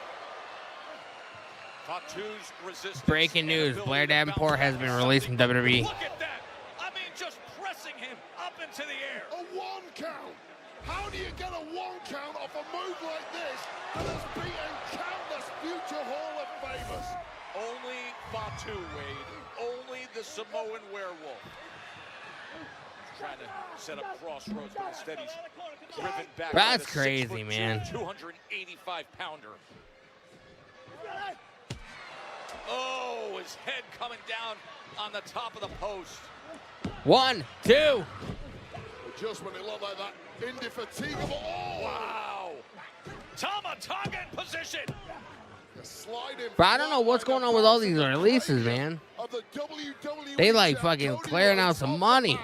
Speaker 2: Fatu's resistance.
Speaker 1: Breaking news: Blair Davenport has been released from WWE.
Speaker 2: Look at that! I mean, just pressing him up into the air.
Speaker 4: A 1 count. How do you get a 1 count off a move like this that has beaten countless future Hall of Famers?
Speaker 2: Only Fatu, Wade. Only the Samoan werewolf. trying to set up crossroads, but instead he's driven back.
Speaker 1: That's
Speaker 2: by the
Speaker 1: crazy,
Speaker 2: 6'2",
Speaker 1: man.
Speaker 2: 285-pounder. Oh, his head coming down on the top of the post.
Speaker 1: 1, 2.
Speaker 4: Adjustment, it looked like that. Indefatigable. Oh!
Speaker 2: Wow. Tama Tonga in position.
Speaker 1: Bro, I don't know what's going on with all these releases, man. They like fucking clearing out some money.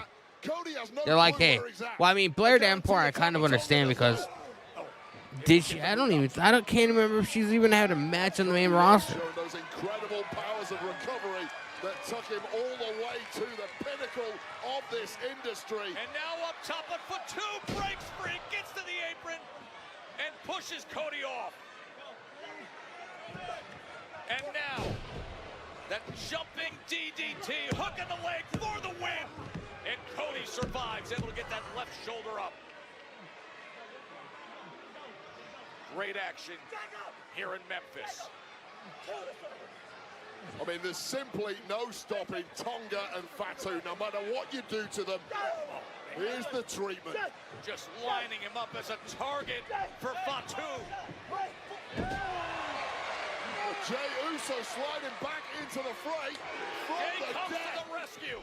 Speaker 1: They're like, hey, well, I mean, Blair Davenport, I kind of understand because can't remember if she's even had a match on the main roster.
Speaker 4: Those incredible powers of recovery that took him all the way to the pinnacle of this industry.
Speaker 2: And now up top, but for 2, breaks free, gets to the apron, and pushes Cody off. And now, that jumping DDT, hook in the leg for the win. And Cody survives, able to get that left shoulder up. Great action here in Memphis.
Speaker 4: I mean, there's simply no stopping Tonga and Fatu, no matter what you do to them. Here's the treatment.
Speaker 2: Just lining him up as a target for Fatu.
Speaker 4: Jey Uso sliding back into the fray from
Speaker 2: Jey
Speaker 4: the
Speaker 2: comes
Speaker 4: deck.
Speaker 2: to the rescue.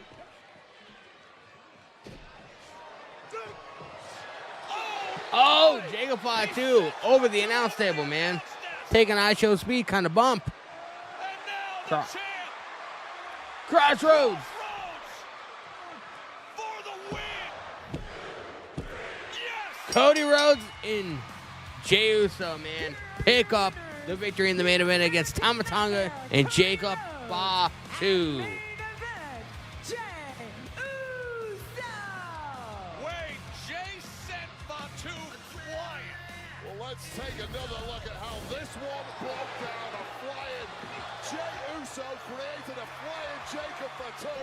Speaker 1: Oh, Jacob Fatu over the announce table, man. Taking ISHO speed kind of bump. Crossroads. Cody Rhodes and Jey Uso, man, pick up the victory in the main event against Tama Tonga and Jacob Fatu.
Speaker 2: Wait, Jey sent Fatu flying.
Speaker 4: Well, let's take another look at how this one broke down. A flying Jey Uso created a flying Jacob Fatu.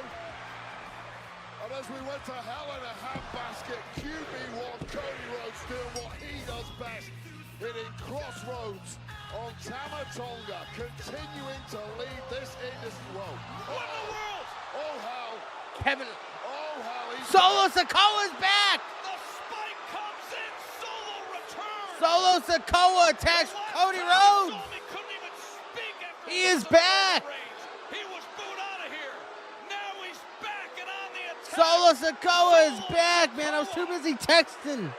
Speaker 4: And as we went to hell in a handbasket, QB1 Cody Rhodes doing what he does best, hitting crossroads on Tama Tonga, continuing to lead this industry. Whoa.
Speaker 2: What in the world?
Speaker 4: Oh, how.
Speaker 1: Kevin.
Speaker 4: Oh, how. He's
Speaker 1: Solo Sikoa's back.
Speaker 2: The spike comes in. Solo returns.
Speaker 1: Solo Sikoa attacks Cody Rhodes.
Speaker 2: Couldn't even speak after
Speaker 1: He is back.
Speaker 2: He was booed out of here. Now he's back and on the attack.
Speaker 1: Solo Sikoa is back, man. I was too busy texting.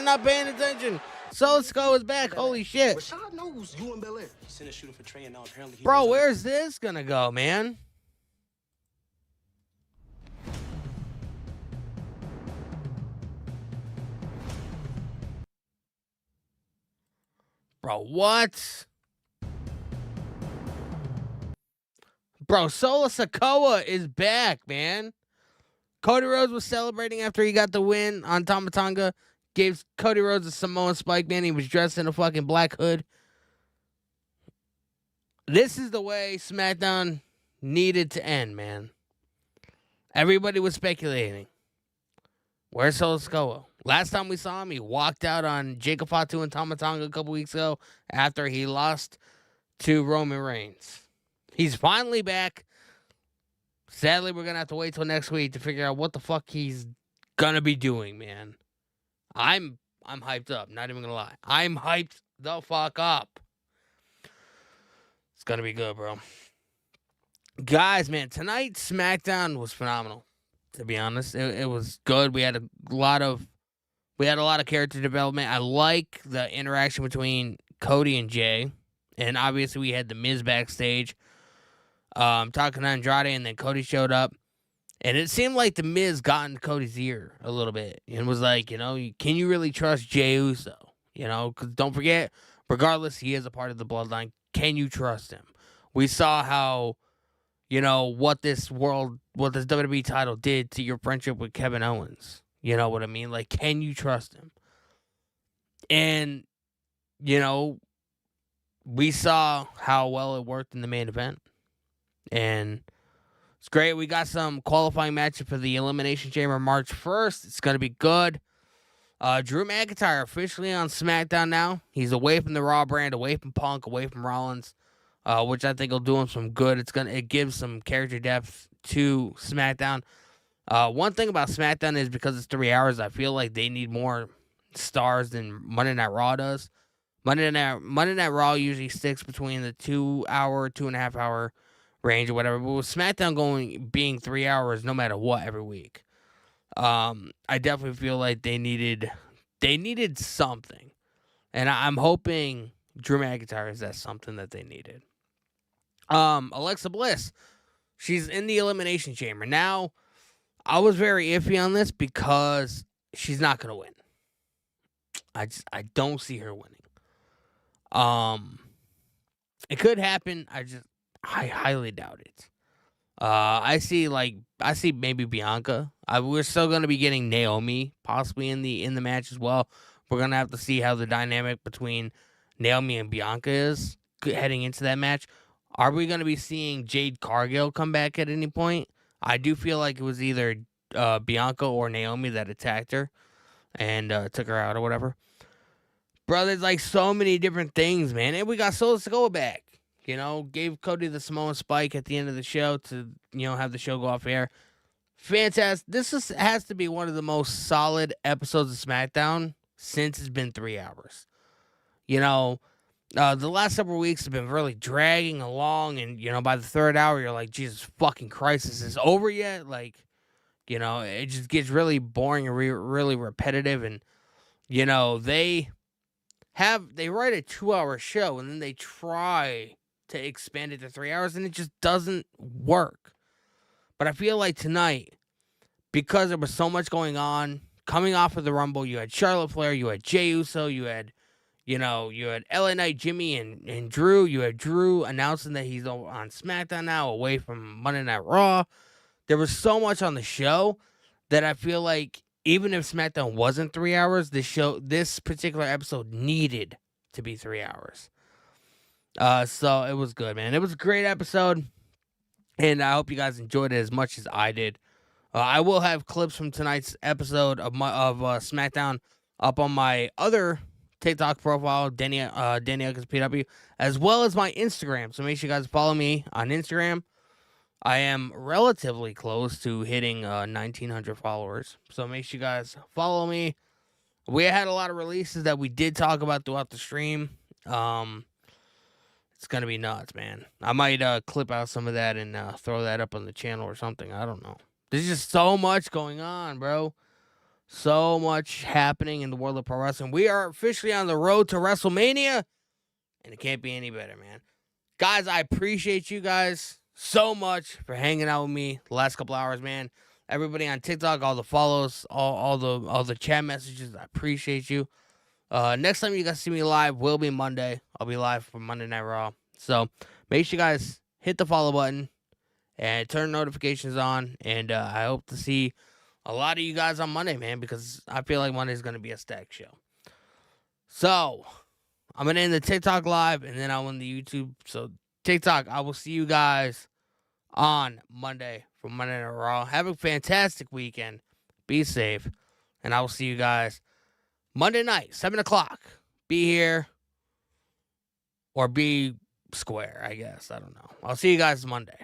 Speaker 1: Not paying attention. Solo Sikoa is back. Holy shit.
Speaker 10: Rashad knows you in Bel Air. He sent a shooter for Trey, and now apparently he
Speaker 1: Bro, where's this gonna go, man? Bro, what? Bro, Solo Sikoa is back, man. Cody Rhodes was celebrating after he got the win on Tama Tonga. Gave Cody Rhodes a Samoan spike, man. He was dressed in a fucking black hood. This is the way SmackDown needed to end, man. Everybody was speculating. Where's Solo Sikoa? Last time we saw him, he walked out on Jacob Fatu and Tama Tonga a couple weeks ago after he lost to Roman Reigns. He's finally back. Sadly, we're going to have to wait till next week to figure out what the fuck he's going to be doing, man. I'm hyped up, not even going to lie. I'm hyped the fuck up. It's going to be good, bro. Guys, man, tonight's SmackDown was phenomenal, to be honest. It was good. We had a lot of character development. I like the interaction between Cody and Jey. And obviously we had the Miz backstage talking to Andrade, and then Cody showed up. And it seemed like the Miz got into Cody's ear a little bit and was like, can you really trust Jey Uso? Because don't forget, regardless, he is a part of the bloodline. Can you trust him? We saw how, what this WWE title did to your friendship with Kevin Owens. You know what I mean? Like, can you trust him? And, we saw how well it worked in the main event. And it's great. We got some qualifying matches for the Elimination Chamber March 1st. It's going to be good. Drew McIntyre officially on SmackDown now. He's away from the Raw brand, away from Punk, away from Rollins, which I think will do him some good. It gives some character depth to SmackDown. One thing about SmackDown is because it's 3 hours, I feel like they need more stars than Monday Night Raw does. Monday Night Raw usually sticks between the 2 hour, 2.5 hour range or whatever. But with SmackDown being 3 hours no matter what every week, I definitely feel like they needed something. And I'm hoping Drew McIntyre is that something that they needed. Alexa Bliss, she's in the Elimination Chamber. Now, I was very iffy on this because she's not going to win. I don't see her winning. It could happen. I highly doubt it. I see maybe Bianca. We're still going to be getting Naomi possibly in the match as well. We're going to have to see how the dynamic between Naomi and Bianca is heading into that match. Are we going to be seeing Jade Cargill come back at any point? I do feel like it was either Bianca or Naomi that attacked her and took her out or whatever. Bro, there's like so many different things, man. And we got Solo Sikoa back. You know, gave Cody the Samoan Spike at the end of the show to, have the show go off air. Fantastic. This has to be one of the most solid episodes of SmackDown since it's been 3 hours. The last several weeks have been really dragging along, and, by the third hour, you're like, Jesus fucking Christ, is this over yet? Like, it just gets really boring and really repetitive, and, they write a 2-hour show, and then they try to expand it to 3 hours, and it just doesn't work. But I feel like tonight, because there was so much going on, coming off of the Rumble, you had Charlotte Flair, you had Jey Uso, you had LA Knight, Jimmy, and Drew. You had Drew announcing that he's on SmackDown now, away from Monday Night Raw. There was so much on the show that I feel like even if SmackDown wasn't 3 hours, this particular episode needed to be 3 hours. So it was good, man. It was a great episode, and I hope you guys enjoyed it as much as I did. I will have clips from tonight's episode of SmackDown up on my other TikTok profile, Danny Huckins PW, as well as my Instagram. So make sure you guys follow me on Instagram. I am relatively close to hitting 1,900 followers. So make sure you guys follow me. We had a lot of releases that we did talk about throughout the stream. It's going to be nuts, man. I might clip out some of that and throw that up on the channel or something. I don't know. There's just so much going on, bro. So much happening in the world of pro wrestling. We are officially on the road to WrestleMania, and it can't be any better, man. Guys, I appreciate you guys so much for hanging out with me the last couple hours, man. Everybody on TikTok, all the follows, all the chat messages, I appreciate you. Next time you guys see me live will be Monday. I'll be live for Monday Night Raw. So make sure you guys hit the follow button and turn notifications on. And I hope to see a lot of you guys on Monday, man, because I feel like Monday's going to be a stacked show. So I'm going to end the TikTok live, and then I'll end the YouTube. So TikTok, I will see you guys on Monday for Monday Night Raw. Have a fantastic weekend. Be safe. And I will see you guys Monday night, 7 o'clock. Be here or be square, I guess. I don't know. I'll see you guys Monday.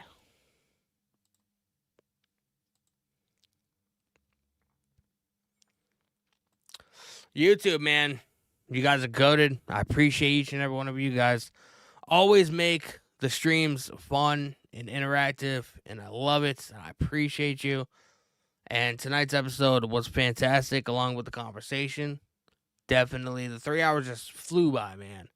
Speaker 1: YouTube, man. You guys are goated. I appreciate each and every one of you guys. Always make the streams fun and interactive, and I love it. And I appreciate you. And tonight's episode was fantastic, along with the conversation. Definitely. The 3 hours just flew by, man.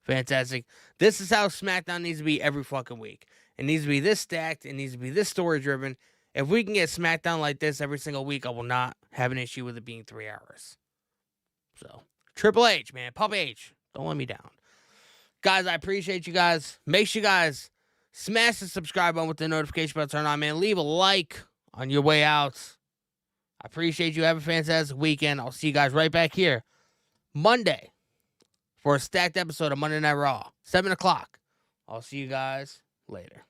Speaker 1: Fantastic. This is how SmackDown needs to be every fucking week. It needs to be this stacked. It needs to be this story-driven. If we can get SmackDown like this every single week, I will not have an issue with it being 3 hours. So, Triple H, man. Papa H. Don't let me down. Guys, I appreciate you guys. Make sure you guys smash the subscribe button with the notification bell turned on, man. Leave a like on your way out. I appreciate you. Have a fantastic weekend. I'll see you guys right back here Monday for a stacked episode of Monday Night Raw. 7 o'clock. I'll see you guys later.